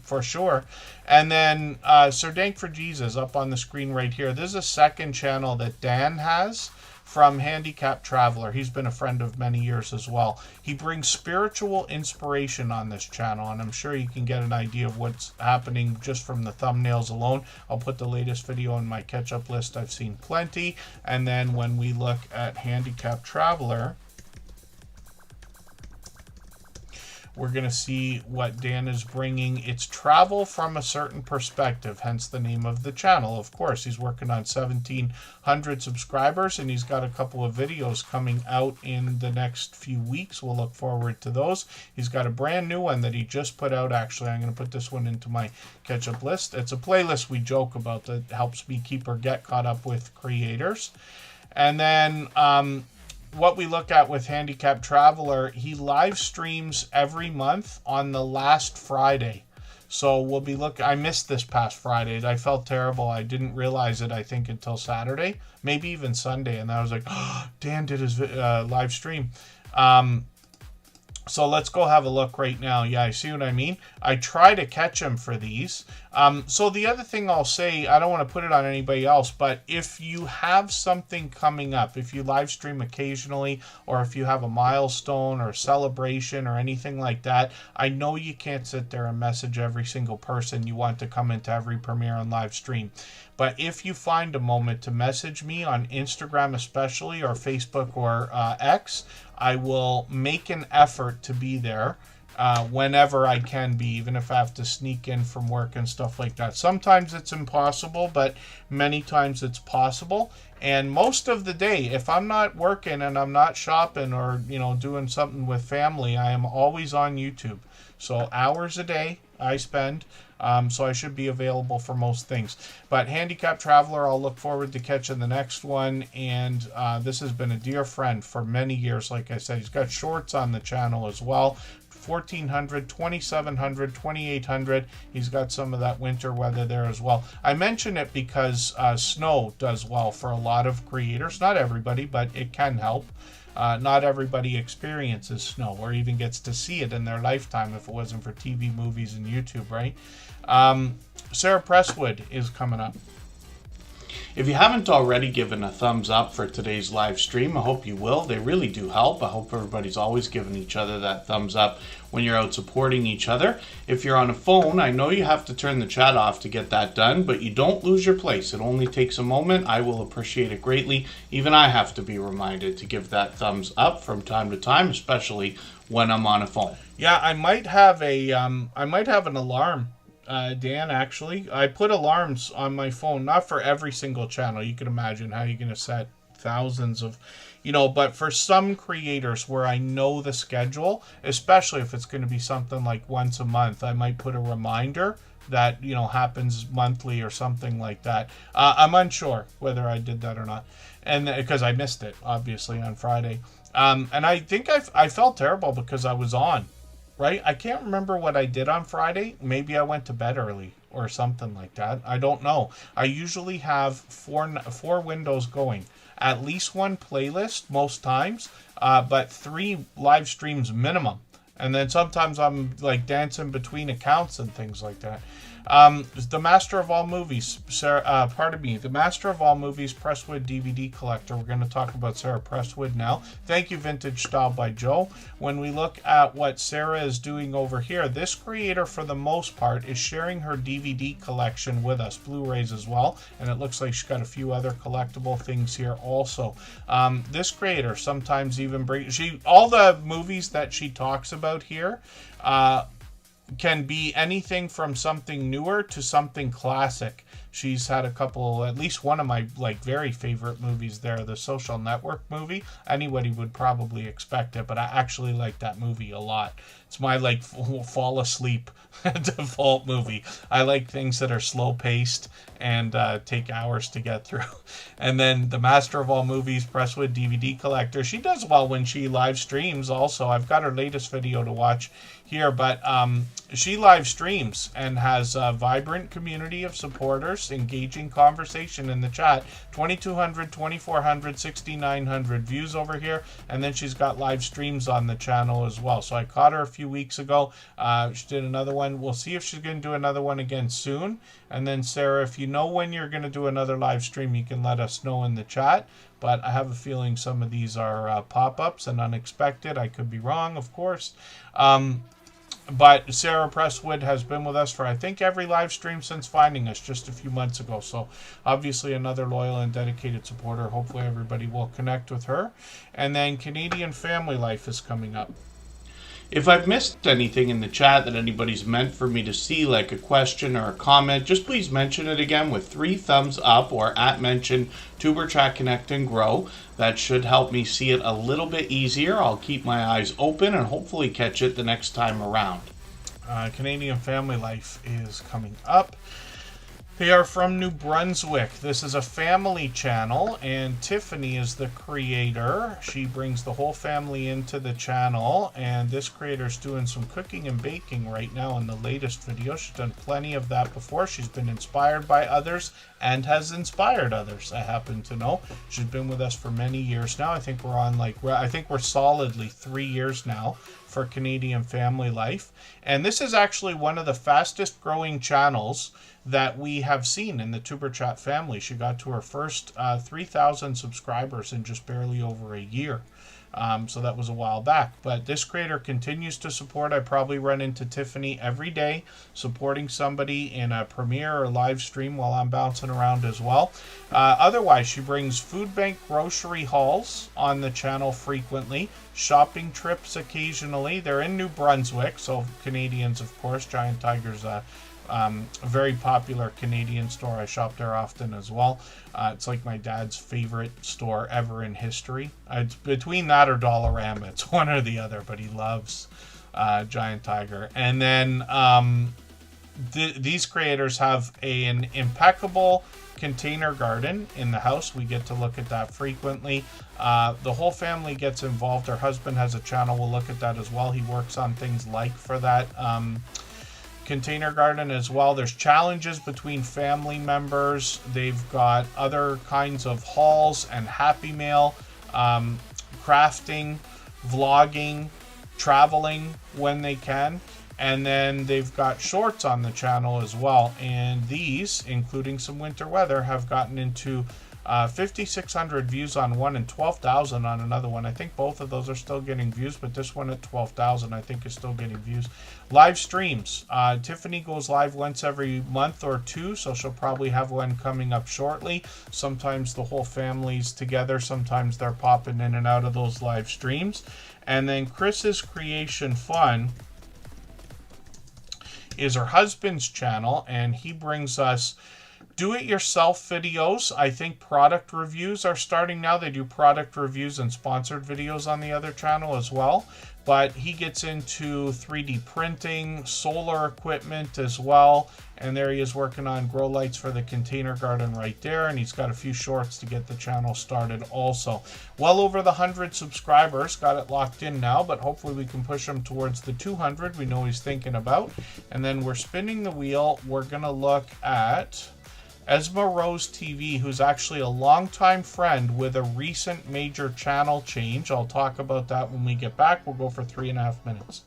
for sure. And then Sir Dank for Jesus up on the screen right here. This is a second channel that Dan has from Handicap Traveler. He's been a friend of many years as well. He brings spiritual inspiration on this channel, and I'm sure you can get an idea of what's happening just from the thumbnails alone. I'll put the latest video in my catch-up list. I've seen plenty. And then when we look at Handicap Traveler, we're going to see what Dan is bringing. It's travel from a certain perspective, hence the name of the channel. Of course, he's working on 1,700 subscribers, and he's got a couple of videos coming out in the next few weeks. We'll look forward to those. He's got a brand new one that he just put out, actually. I'm going to put this one into my catch-up list. It's a playlist we joke about that helps me keep or get caught up with creators. And then... what we look at with Handicap Traveler, he live streams every month on the last Friday. So we'll be I missed this past Friday. I felt terrible. I didn't realize it, I think, until Saturday, maybe even Sunday. And I was like, oh, Dan did his live stream. So let's go have a look right now. Yeah, I see what I mean. I try to catch him for these. So the other thing I'll say, I don't want to put it on anybody else, but if you have something coming up, if you live stream occasionally, or if you have a milestone or celebration or anything like that, I know you can't sit there and message every single person you want to come into every premiere and live stream. But if you find a moment to message me on Instagram especially, or Facebook or X, I will make an effort to be there whenever I can be, even if I have to sneak in from work and stuff like that. Sometimes it's impossible, but many times it's possible. And most of the day, if I'm not working and I'm not shopping or, doing something with family, I am always on YouTube. So hours a day I spend. So I should be available for most things. But Handicap Traveler, I'll look forward to catching the next one. And this has been a dear friend for many years. Like I said, he's got shorts on the channel as well. 1400, 2700, 2800. He's got some of that winter weather there as well. I mention it because snow does well for a lot of creators. Not everybody, but it can help. Not everybody experiences snow or even gets to see it in their lifetime if it wasn't for TV, movies, and YouTube, right? Sarah Presswood is coming up. If you haven't already given a thumbs up for today's live stream, I hope you will. They really do help. I hope everybody's always giving each other that thumbs up when you're out supporting each other. If you're on a phone, I know you have to turn the chat off to get that done, but you don't lose your place. It only takes a moment. I will appreciate it greatly. Even I have to be reminded to give that thumbs up from time to time, especially when I'm on a phone. Yeah, I might have an alarm. Dan, actually, I put alarms on my phone, not for every single channel. You can imagine how you're going to set thousands of, but for some creators where I know the schedule, especially if it's going to be something like once a month, I might put a reminder that, happens monthly or something like that. I'm unsure whether I did that or not. And because I missed it, obviously, on Friday. And I think I felt terrible because I was on. Right? I can't remember what I did on Friday. Maybe I went to bed early or something like that. I don't know. I usually have four windows going. At least one playlist most times, but 3 live streams minimum. And then sometimes I'm like dancing between accounts and things like that. The Master of All Movies, the Master of All Movies Presswood DVD collector. We're going to talk about Sarah Presswood now. Thank you, Vintage Style by Joe. When we look at what Sarah is doing over here, this creator, for the most part, is sharing her DVD collection with us, Blu-rays as well, and it looks like she's got a few other collectible things here also. This creator sometimes even all the movies that she talks about here, can be anything from something newer to something classic. She's had a couple, at least one of my very favorite movies there, the Social Network movie. Anybody would probably expect it, but I actually like that movie a lot. It's my fall asleep default movie. I like things that are slow paced and take hours to get through. And then the Master of All Movies Presswood DVD collector. She does well when she live streams also. I've got her latest video to watch here, but she live streams and has a vibrant community of supporters, engaging conversation in the chat. 2,200, 2,400, 6,900 views over here, and then she's got live streams on the channel as well. So I caught her a few weeks ago. She did another one. We'll see if she's going to do another one again soon. And then Sarah, if you know when you're going to do another live stream, you can let us know in the chat. But I have a feeling some of these are pop-ups and unexpected. I could be wrong, of course. But Sarah Presswood has been with us for, I think, every live stream since finding us just a few months ago. So obviously another loyal and dedicated supporter. Hopefully everybody will connect with her. And then Canadian Family Life is coming up. If I've missed anything in the chat that anybody's meant for me to see, like a question or a comment, just please mention it again with 3 thumbs up or @mention Tuberchat Connect and Grow. That should help me see it a little bit easier. I'll keep my eyes open and hopefully catch it the next time around. Canadian Family Life is coming up. They are from New Brunswick. This is a family channel, and Tiffany is the creator. She brings the whole family into the channel, and this creator's doing some cooking and baking right now in the latest video. She's done plenty of that before. She's been inspired by others and has inspired others, I happen to know. She's been with us for many years now. I think we're solidly 3 years now for Canadian Family Life. And this is actually one of the fastest growing channels that we have seen in the Tuberchat family. She got to her first 3,000 subscribers in just barely over a year. So that was a while back. But this creator continues to support. I probably run into Tiffany every day supporting somebody in a premiere or live stream while I'm bouncing around as well. Otherwise, she brings food bank grocery hauls on the channel frequently, shopping trips occasionally. They're in New Brunswick, so Canadians, of course. Giant Tiger's a very popular Canadian store. I shop there often as well. It's like my dad's favorite store ever in history. It's between that or Dollarama. It's one or the other, but he loves Giant Tiger. And then these creators have an impeccable container garden in the house. We get to look at that frequently. The whole family gets involved. Her husband has a channel. We'll look at that as well. He works on things like for that container garden as well. There's challenges between family members. They've got other kinds of hauls and happy mail, crafting, vlogging, traveling when they can. And then they've got shorts on the channel as well. And these, including some winter weather, have gotten into 5,600 views on one and 12,000 on another one. I think both of those are still getting views, but this one at 12,000 I think is still getting views. Live streams. Tiffany goes live once every month or two, so she'll probably have one coming up shortly. Sometimes the whole family's together. Sometimes they're popping in and out of those live streams. And then Chris's Creation Fun is her husband's channel, and he brings us do-it-yourself videos. I think product reviews are starting now. They do product reviews and sponsored videos on the other channel as well. But he gets into 3D printing, solar equipment as well. And there he is working on grow lights for the container garden right there. And he's got a few shorts to get the channel started also. Well over the 100 subscribers. Got it locked in now, but hopefully we can push him towards the 200 we know he's thinking about. And then we're spinning the wheel. We're going to look at Esma Rose TV, who's actually a longtime friend with a recent major channel change. I'll talk about that when we get back. We'll go for 3.5 minutes.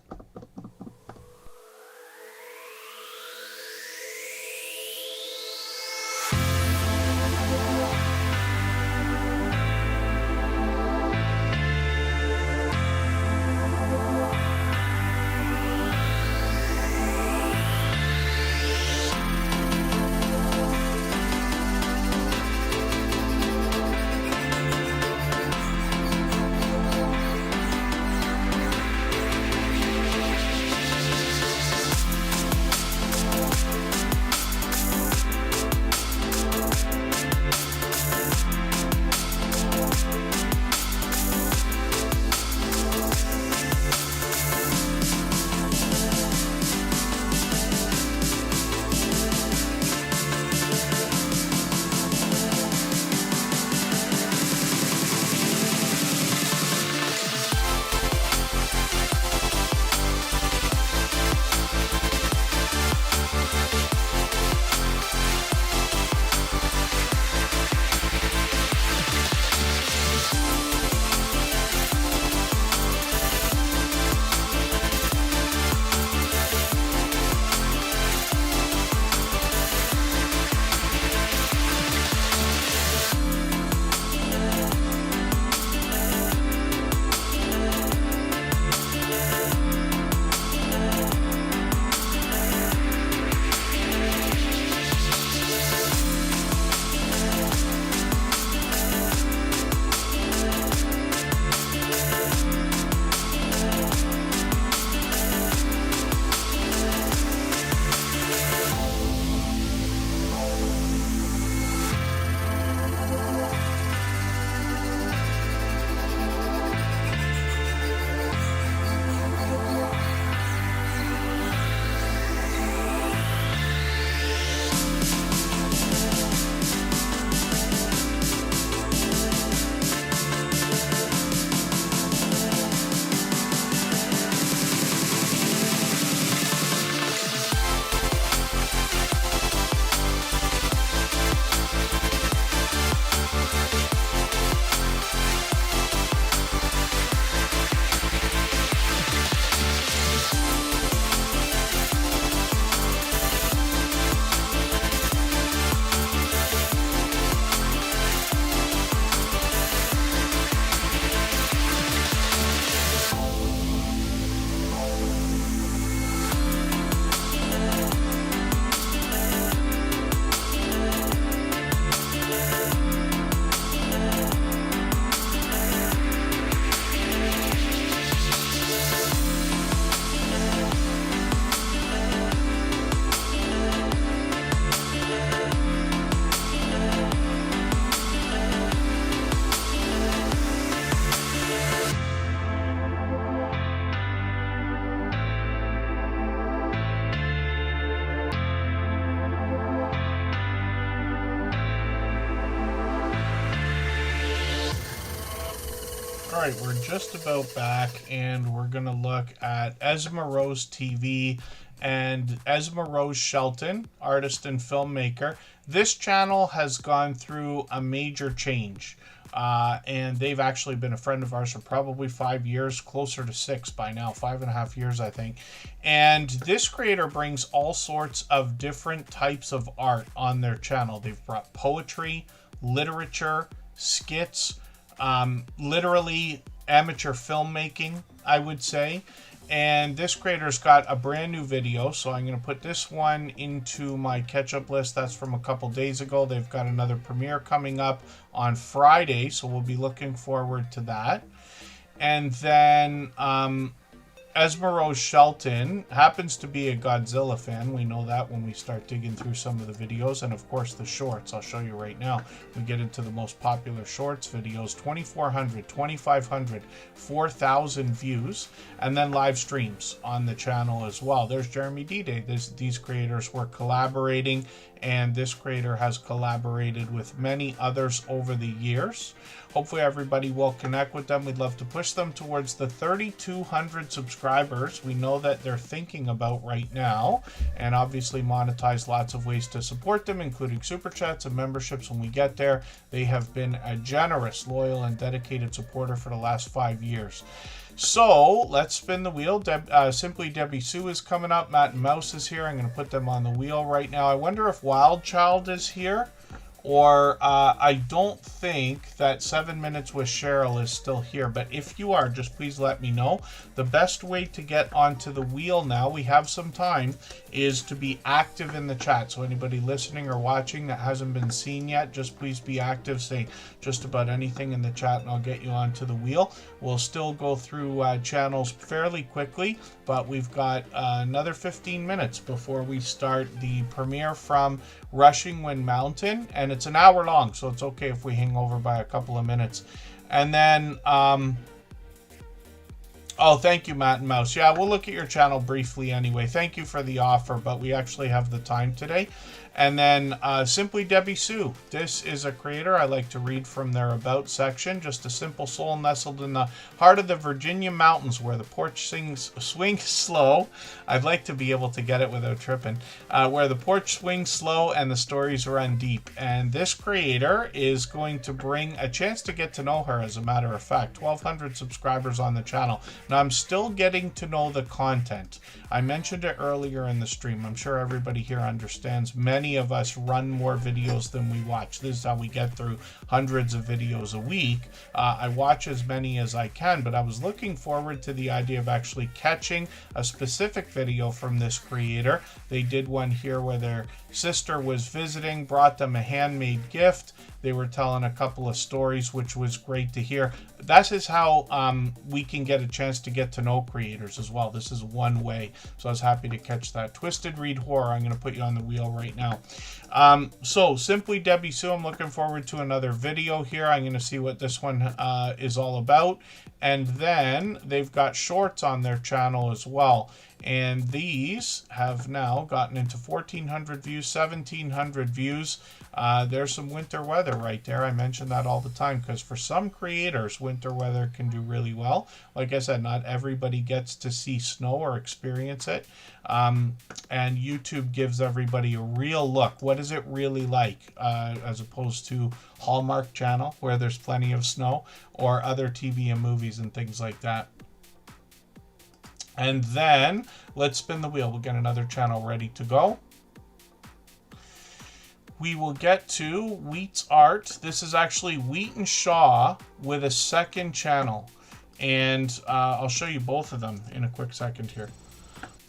All right, we're just about back, and we're going to look at Esma Rose TV and Esma Rose Shelton, artist and filmmaker. This channel has gone through a major change, and they've actually been a friend of ours for probably 5 years, closer to 6 by now, 5.5 years, I think. And this creator brings all sorts of different types of art on their channel. They've brought poetry, literature, skits, literally amateur filmmaking, I would say. And this creator's got a brand new video, so I'm going to put this one into my catch-up list. That's from a couple days ago. They've got another premiere coming up on Friday, so we'll be looking forward to that. And then Esma Rose Shelton happens to be a Godzilla fan. We know that when we start digging through some of the videos. And of course the shorts. I'll show you right now. We get into the most popular shorts videos. 2,400, 2,500, 4,000 views. And then live streams on the channel as well. There's Jeremy D-Day. These creators were collaborating. And this creator has collaborated with many others over the years. Hopefully everybody will connect with them. We'd love to push them towards the 3,200 subscribers we know that they're thinking about right now, and obviously monetize lots of ways to support them, including super chats and memberships when we get there. They have been a generous, loyal, and dedicated supporter for the last 5 years. So let's spin the wheel. Simply Debbie Sue is coming up. Matt and Mouse is here. I'm going to put them on the wheel right now. I wonder if Wild Child is here. Or I don't think that 7 Minutes with Cheryl is still here. But if you are, just please let me know. The best way to get onto the wheel now, we have some time, is to be active in the chat. So anybody listening or watching that hasn't been seen yet, just please be active. Say just about anything in the chat and I'll get you onto the wheel. We'll still go through channels fairly quickly, but we've got another 15 minutes before we start the premiere from Rushing Wind Mountain, and it's an hour long, so it's okay if we hang over by a couple of minutes. And then oh, thank you, Matt and Mouse. Yeah, we'll look at your channel briefly anyway. Thank you for the offer, but we actually have the time today. And then Simply Debbie Sue. This is a creator. I like to read from their About section. Just a simple soul nestled in the heart of the Virginia mountains where the porch swings slow. I'd like to be able to get it without tripping. Where the porch swings slow and the stories run deep. And this creator is going to bring a chance to get to know her, as a matter of fact. 1,200 subscribers on the channel. Now, I'm still getting to know the content. I mentioned it earlier in the stream. I'm sure everybody here understands many of us run more videos than we watch. This is how we get through hundreds of videos a week. I watch as many as I can, but I was looking forward to the idea of actually catching a specific video from this creator. They did one here where their sister was visiting, brought them a handmade gift. They were telling a couple of stories, which was great to hear. That is how we can get a chance to get to know creators as well. This is one way. So I was happy to catch that. Twisted Read Horror. I'm going to put you on the wheel right now. So Simply Debbie Sue, I'm looking forward to another video here. I'm going to see what this one is all about. And then they've got shorts on their channel as well. And these have now gotten into 1,400 views, 1,700 views. There's some winter weather right there. I mention that all the time because for some creators, winter weather can do really well. Like I said, not everybody gets to see snow or experience it. And YouTube gives everybody a real look. What is it really like as opposed to Hallmark Channel where there's plenty of snow, or other TV and movies and things like that. And then let's spin the wheel. We'll get another channel ready to go. We will get to Wheat's Art. This is actually Wheat and Shaw with a second channel. And I'll show you both of them in a quick second here.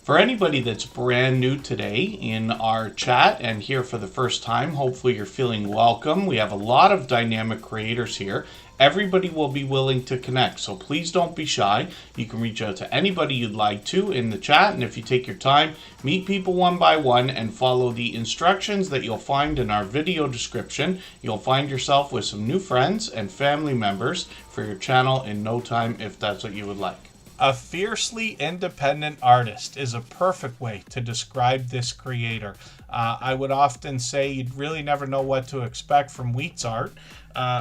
For anybody that's brand new today in our chat and here for the first time, hopefully you're feeling welcome. We have a lot of dynamic creators here. Everybody will be willing to connect, so please don't be shy. You can reach out to anybody you'd like to in the chat, and if you take your time, meet people one by one and follow the instructions that you'll find in our video description. You'll find yourself with some new friends and family members for your channel in no time if that's what you would like. A fiercely independent artist is a perfect way to describe this creator. I would often say you'd really never know what to expect from Wheat's art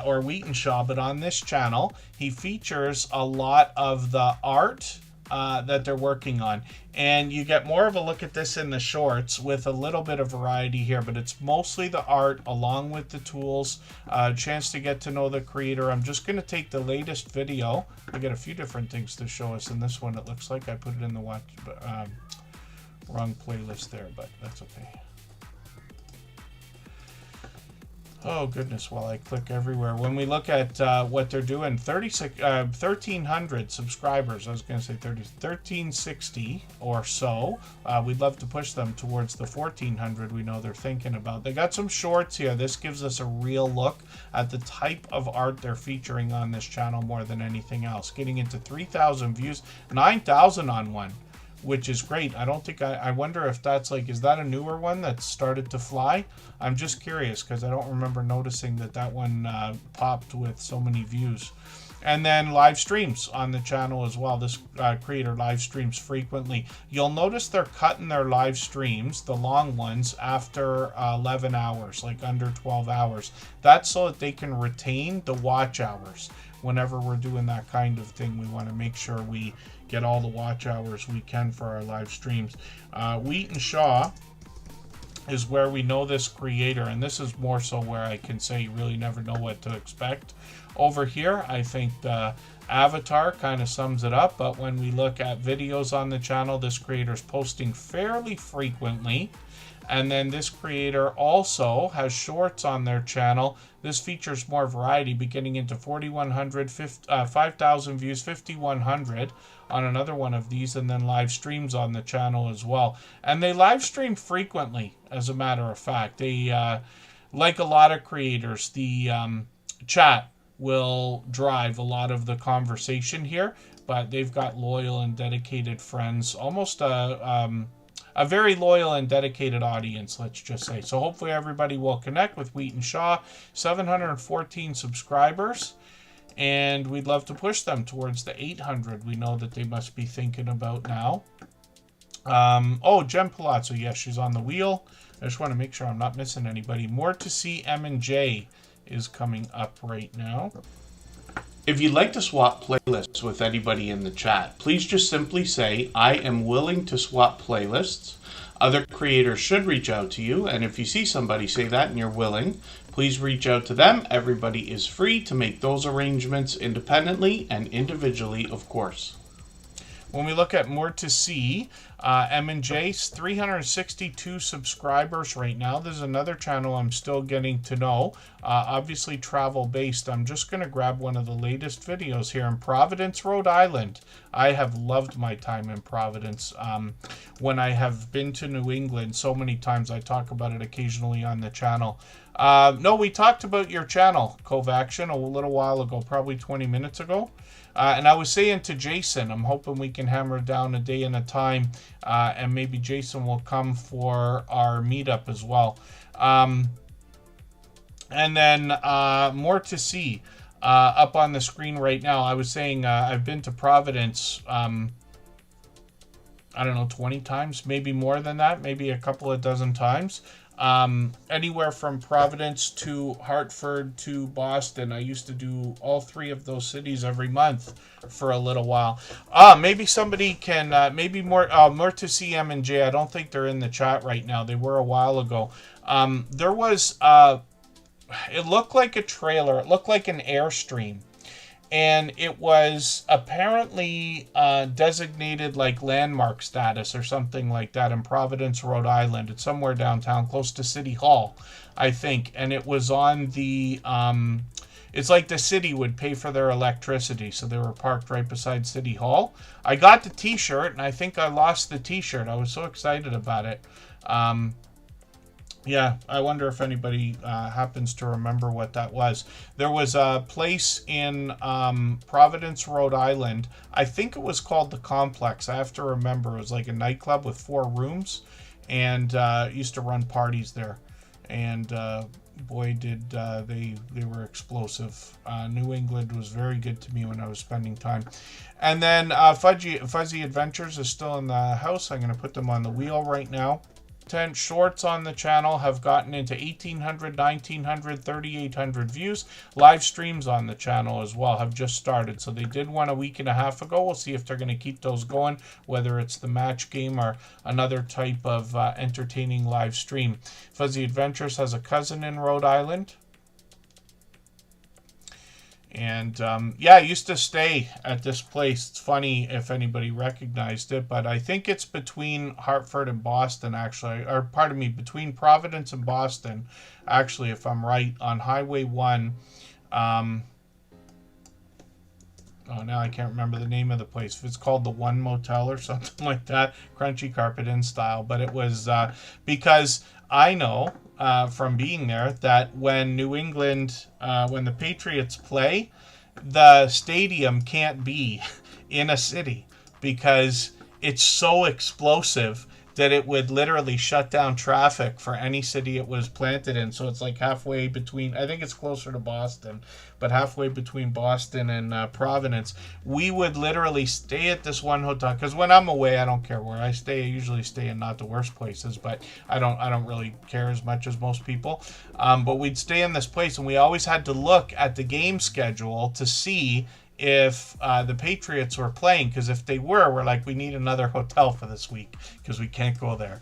or Wheat and Shaw, but on this channel, he features a lot of the art that they're working on, and you get more of a look at this in the shorts with a little bit of variety here, but it's mostly the art along with the tools, a chance to get to know the creator. I'm just going to take the latest video. I got a few different things to show us in this one. It looks like I put it in the wrong playlist there, but that's okay. Oh goodness, while I click everywhere. When we look at what they're doing, 1,300 subscribers. I was going to say 1,360 or so. We'd love to push them towards the 1,400 we know they're thinking about. They got some shorts here. This gives us a real look at the type of art they're featuring on this channel more than anything else. Getting into 3,000 views, 9,000 on one, which is great. I don't think I wonder if that's like, is that a newer one that started to fly? I'm just curious because I don't remember noticing that one popped with so many views. And then live streams on the channel as well. This creator live streams frequently. You'll notice they're cutting their live streams, the long ones, after 11 hours, like under 12 hours. That's so that they can retain the watch hours. Whenever we're doing that kind of thing, we want to make sure we get all the watch hours we can for our live streams. Wheat and Shaw is where we know this creator, and this is more so where I can say you really never know what to expect. Over here, I think the avatar kind of sums it up, but when we look at videos on the channel, this creator is posting fairly frequently. And then this creator also has shorts on their channel. This features more variety, beginning into 4,100, 5,000 views, 5,100 on another one of these, and then live streams on the channel as well. And they live stream frequently, as a matter of fact. They, like a lot of creators, the chat will drive a lot of the conversation here, but they've got loyal and dedicated friends, almost a very loyal and dedicated audience, let's just say. So hopefully everybody will connect with Wheat and Shaw. 714 subscribers, and we'd love to push them towards the 800 we know that they must be thinking about now. Oh, Jen Palazzo, yes, she's on the wheel. I just want to make sure I'm not missing anybody. More to see M&J is coming up right now. If you'd like to swap playlists with anybody in the chat, please just simply say, I am willing to swap playlists. Other creators should reach out to you, and if you see somebody say that and you're willing, please reach out to them. Everybody is free to make those arrangements independently and individually, of course. When we look at more to see, M&J's 362 subscribers right now. There's another channel I'm still getting to know, obviously travel-based. I'm just going to grab one of the latest videos here in Providence, Rhode Island. I have loved my time in Providence. When I have been to New England so many times, I talk about it occasionally on the channel. No, we talked about your channel, Covaction, a little while ago, probably 20 minutes ago. And I was saying to Jason, I'm hoping we can hammer down a day and a time, and maybe Jason will come for our meetup as well. And then more to see up on the screen right now. I was saying I've been to Providence, I don't know, 20 times, maybe more than that, maybe a couple of dozen times. Anywhere from Providence to Hartford to Boston. I used to do all three of those cities every month for a little while. Maybe somebody can, maybe more to see M&J. I don't think they're in the chat right now. They were a while ago. There was, it looked like a trailer. It looked like an Airstream. And it was apparently designated like landmark status or something like that in Providence, Rhode Island. It's somewhere downtown, close to City Hall, I think. And it was on the, it's like the city would pay for their electricity, so they were parked right beside City Hall. I got the t-shirt, and I think I lost the t-shirt. I was so excited about it. Yeah, I wonder if anybody happens to remember what that was. There was a place in Providence, Rhode Island. I think it was called The Complex. I have to remember. It was like a nightclub with 4 rooms, and used to run parties there. And boy, did they were explosive. New England was very good to me when I was spending time. And then Fuzzy Adventures is still in the house. I'm going to put them on the wheel right now. shorts on the channel have gotten into 1,800, 1,900, 3,800 views. Live streams on the channel as well have just started. So they did one a week and a half ago. We'll see if they're going to keep those going, whether it's the match game or another type of entertaining live stream. Fuzzy Adventures has a cousin in Rhode Island. And yeah, I used to stay at this place. It's funny if anybody recognized it, but I think it's between Hartford and Boston, actually, or pardon me, between Providence and Boston, actually, if I'm right, on Highway 1. Oh, now I can't remember the name of the place. If it's called the One Motel or something like that, Crunchy Carpet Inn style. But it was because I know from being there that when New England, when the Patriots play, the stadium can't be in a city because it's so explosive that it would literally shut down traffic for any city it was planted in. So it's like halfway between, I think it's closer to Boston, but halfway between Boston and Providence. We would literally stay at this one hotel, because when I'm away, I don't care where I stay. I usually stay in not the worst places, but I don't really care as much as most people. But we'd stay in this place, and we always had to look at the game schedule to see if the Patriots were playing, because if they were, we're like, we need another hotel for this week because we can't go there.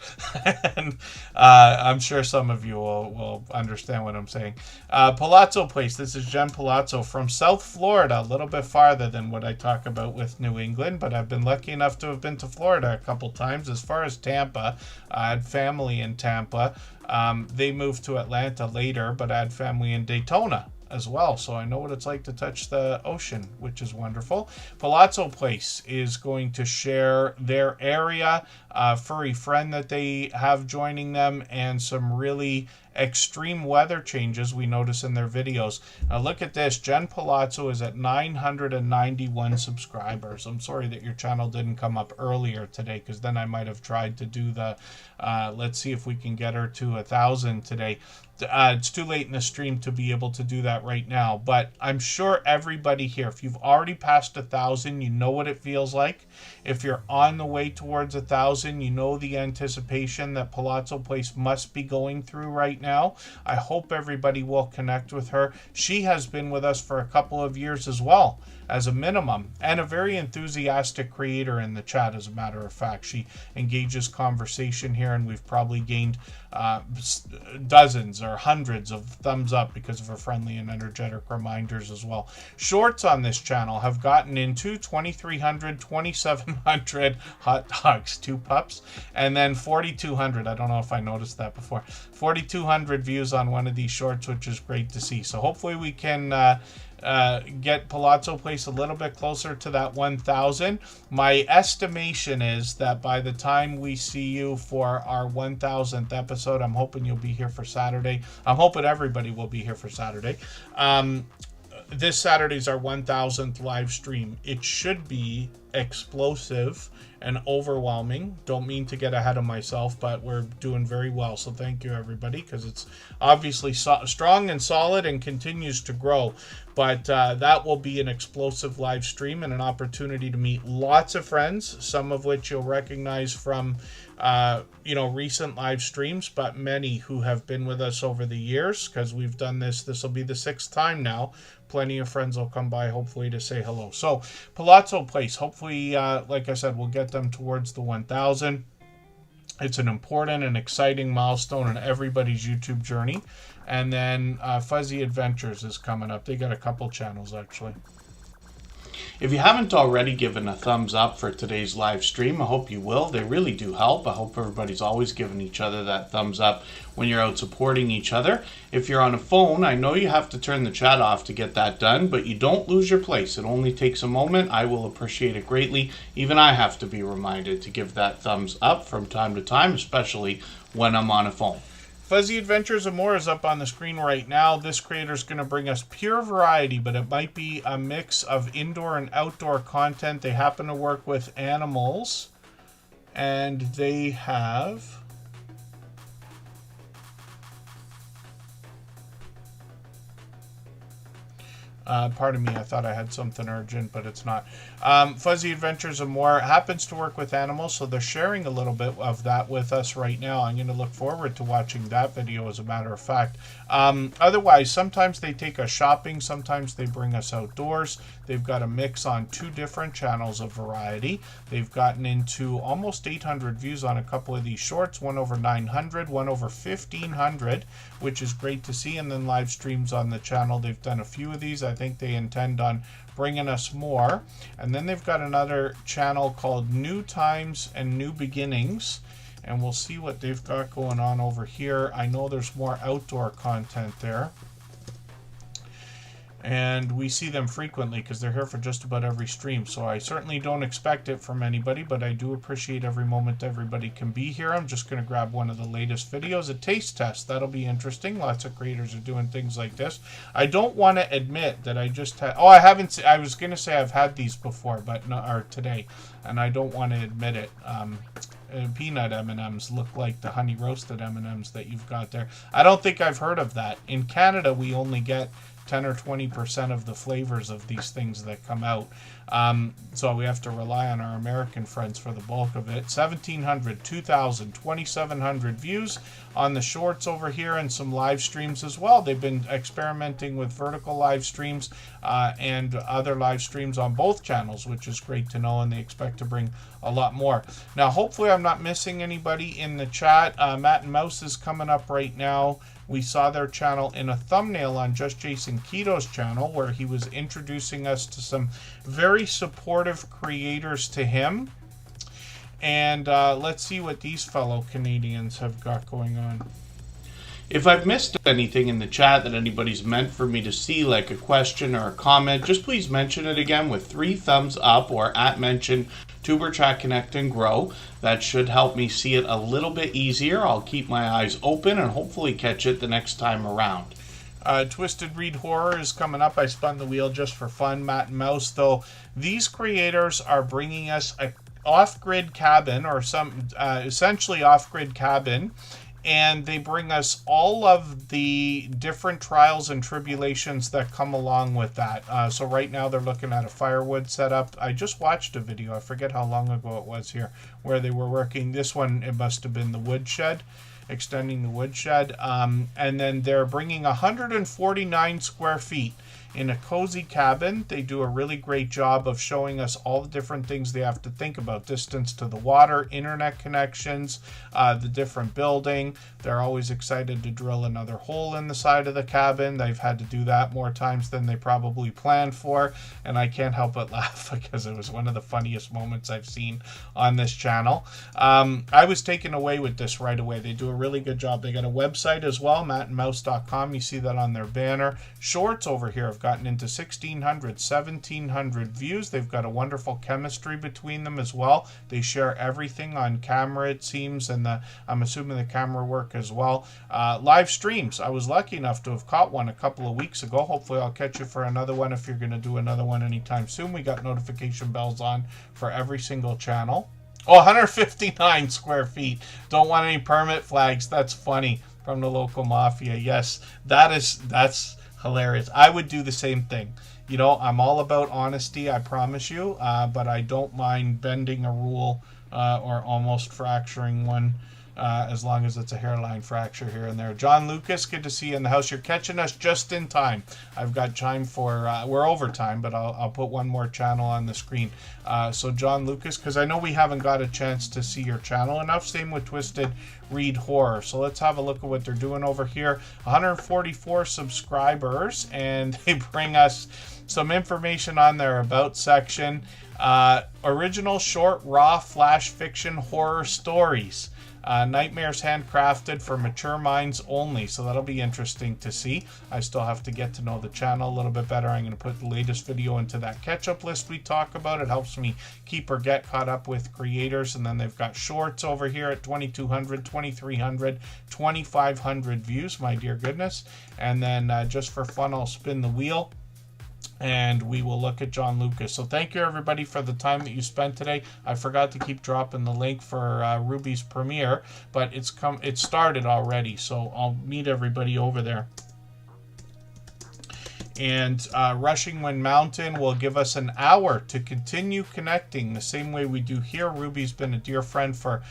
And I'm sure some of you will understand what I'm saying. Palazzo Place, this is Jen Palazzo from South Florida, a little bit farther than what I talk about with New England, but I've been lucky enough to have been to Florida a couple times. As far as Tampa, I had family in Tampa. They moved to Atlanta later, but I had family in Daytona as well, so I know what it's like to touch the ocean, which is wonderful. Palazzo Place is going to share their area, furry friend that they have joining them, and some really extreme weather changes we notice in their videos. Now look at this. Jen Palazzo is at 991 subscribers. I'm sorry that your channel didn't come up earlier today, because then I might have tried to do the let's see if we can get her to 1,000 today. It's too late in the stream to be able to do that right now, but I'm sure everybody here, if you've already passed 1,000, you know what it feels like. If you're on the way towards 1,000, you know the anticipation that Palazzo Place must be going through right now. I hope everybody will connect with her. She has been with us for a couple of years as well, as a minimum, and a very enthusiastic creator in the chat. As a matter of fact, she engages conversation here, and we've probably gained dozens or hundreds of thumbs up because of her friendly and energetic reminders as well. Shorts on this channel have gotten into 2,300, 2,700 hot dogs, 2 pups, and then 4,200. I don't know if I noticed that before. 4,200 views on one of these shorts, which is great to see. So hopefully we can get Palazzo Place a little bit closer to that 1,000. My estimation is that by the time we see you for our 1,000th episode, I'm hoping you'll be here for Saturday. I'm hoping everybody will be here for Saturday. This Saturday's our 1,000th live stream. It should be explosive and overwhelming. Don't mean to get ahead of myself, but we're doing very well. So thank you, everybody, because it's obviously strong and solid and continues to grow. But that will be an explosive live stream and an opportunity to meet lots of friends, some of which you'll recognize from recent live streams, but many who have been with us over the years, because we've done this. This will be the 6th time now. Plenty of friends will come by, hopefully, to say hello. So Palazzo Place, hopefully, like I said, we'll get them towards the 1,000. It's an important and exciting milestone in everybody's YouTube journey. And then Fuzzy Adventures is coming up. They got a couple channels, actually. If you haven't already given a thumbs up for today's live stream, I hope you will. They really do help. I hope everybody's always giving each other that thumbs up when you're out supporting each other. If you're on a phone, I know you have to turn the chat off to get that done, but you don't lose your place. It only takes a moment. I will appreciate it greatly. Even I have to be reminded to give that thumbs up from time to time, especially when I'm on a phone. Fuzzy Adventures and More is up on the screen right now. This creator is going to bring us pure variety, but it might be a mix of indoor and outdoor content. They happen to work with animals, and they have Pardon me, I thought I had something urgent, but it's not. Fuzzy Adventures and More happens to work with animals, so they're sharing a little bit of that with us right now. I'm going to look forward to watching that video, as a matter of fact. Otherwise, sometimes they take us shopping, sometimes they bring us outdoors. They've got a mix on 2 different channels of variety. They've gotten into almost 800 views on a couple of these shorts, one over 900, one over 1,500, which is great to see, and then live streams on the channel. They've done a few of these. I think they intend on bringing us more. And then they've got another channel called New Times and New Beginnings, and we'll see what they've got going on over here. I know there's more outdoor content there, and we see them frequently because they're here for just about every stream, so I certainly don't expect it from anybody, but I do appreciate every moment everybody can be here. I'm just going to grab one of the latest videos, a taste test. That'll be interesting. Lots of creators are doing things like this. I don't want to admit that I just had, I haven't, I was going to say I've had these before, but no, or today, and I don't want to admit it. Peanut M&Ms look like the honey roasted M&Ms that you've got there. I don't think I've heard of that. In Canada, we only get 10 or 20% of the flavors of these things that come out. So we have to rely on our American friends for the bulk of it. 1,700, 2,000, 2,700 views on the shorts over here, and some live streams as well. They've been experimenting with vertical live streams and other live streams on both channels, which is great to know, and they expect to bring a lot more. Now, hopefully I'm not missing anybody in the chat. Matt and Mouse is coming up right now. We saw their channel in a thumbnail on Just Jason Keto's channel, where he was introducing us to some very supportive creators to him. And let's see what these fellow Canadians have got going on. If I've missed anything in the chat that anybody's meant for me to see, like a question or a comment, just please mention it again with 3 thumbs up or @mention Superchat Connect and Grow. That should help me see it a little bit easier. I'll keep my eyes open and hopefully catch it the next time around. Twisted Read Horror is coming up. I spun the wheel just for fun. Matt and Mouse, though, these creators are bringing us a off-grid cabin, or some essentially off-grid cabin, and they bring us all of the different trials and tribulations that come along with that. So right now they're looking at a firewood setup. I just watched a video, I forget how long ago it was here, where they were working. This one, it must have been the woodshed, extending the woodshed. And then they're bringing 149 square feet in a cozy cabin. They do a really great job of showing us all the different things they have to think about. Distance to the water, internet connections, the different building. They're always excited to drill another hole in the side of the cabin. They've had to do that more times than they probably planned for, and I can't help but laugh because it was one of the funniest moments I've seen on this channel. I was taken away with this right away. They do a really good job. They got a website as well, mattandmouse.com. You see that on their banner. Shorts over here have gotten into 1,600, 1,700 views. They've got a wonderful chemistry between them as well. They share everything on camera, it seems, and I'm assuming the camera work as well. Live streams. I was lucky enough to have caught one a couple of weeks ago. Hopefully I'll catch you for another one if you're going to do another one anytime soon. We got notification bells on for every single channel. Oh, 159 square feet. Don't want any permit flags. That's funny. From the local mafia. Yes, that's hilarious. I would do the same thing. You know, I'm all about honesty, I promise you, but I don't mind bending a rule or almost fracturing one, as long as it's a hairline fracture here and there. John Lucas, good to see you in the house. You're catching us just in time. I've got time for, we're over time, but I'll put one more channel on the screen. So John Lucas, because I know we haven't got a chance to see your channel enough. Same with Twisted Read Horror. So let's have a look at what they're doing over here. 144 subscribers, and they bring us some information on their About section. Original short, raw, flash fiction horror stories. Nightmares handcrafted for mature minds only, so that'll be interesting to see. I still have to get to know the channel a little bit better. I'm going to put the latest video into that catch-up list we talk about. It helps me keep or get caught up with creators. And then they've got shorts over here at 2,200, 2,300, 2,500 views, my dear goodness. And then just for fun, I'll spin the wheel and we will look at John Lucas. So thank you everybody for the time that you spent today. I forgot to keep dropping the link for Ruby's premiere, but it started already, so I'll meet everybody over there. And Rushing Wind Mountain will give us an hour to continue connecting the same way we do here. Ruby's been a dear friend for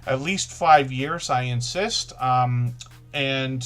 at least 5 years, I insist, and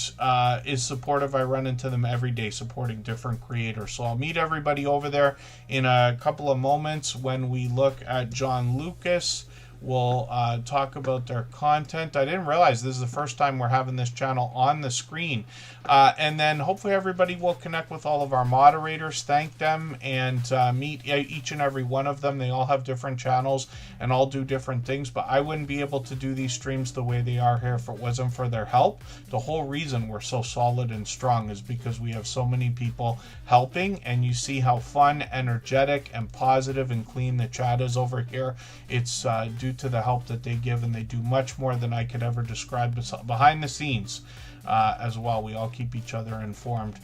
is supportive. I run into them every day supporting different creators. So I'll meet everybody over there in a couple of moments when we look at John Lucas. We'll talk about their content. I didn't realize this is the first time we're having this channel on the screen. And then hopefully everybody will connect with all of our moderators, thank them, and meet each and every one of them. They all have different channels and all do different things, but I wouldn't be able to do these streams the way they are here if it wasn't for their help. The whole reason we're so solid and strong is because we have so many people helping, and you see how fun, energetic, and positive and clean the chat is over here. It's due to the help that they give, and they do much more than I could ever describe behind the scenes. As well. We all keep each other informed.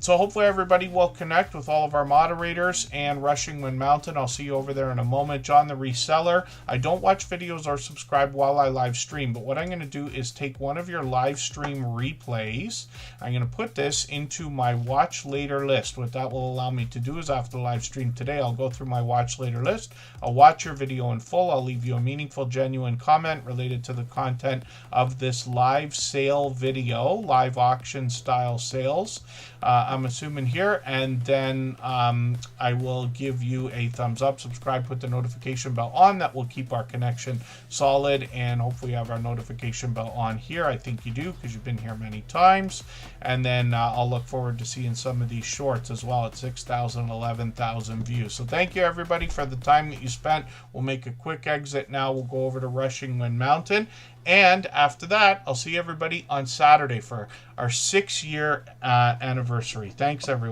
So hopefully everybody will connect with all of our moderators and Rushing Wind Mountain. I'll see you over there in a moment. John the Reseller. I don't watch videos or subscribe while I live stream, but what I'm going to do is take one of your live stream replays. I'm going to put this into my watch later list. What that will allow me to do is after the live stream today, I'll go through my watch later list. I'll watch your video in full. I'll leave you a meaningful, genuine comment related to the content of this live sale video. Live auction style sales, I'm assuming here, and then I will give you a thumbs up, subscribe, put the notification bell on. That will keep our connection solid, and hopefully you have our notification bell on here. I think you do because you've been here many times. And then I'll look forward to seeing some of these shorts as well at 6,000, 11,000 views. So thank you everybody for the time that you spent. We'll make a quick exit now. We'll go over to Rushing Wind Mountain. And after that, I'll see everybody on Saturday for our 6-year anniversary. Thanks, everyone.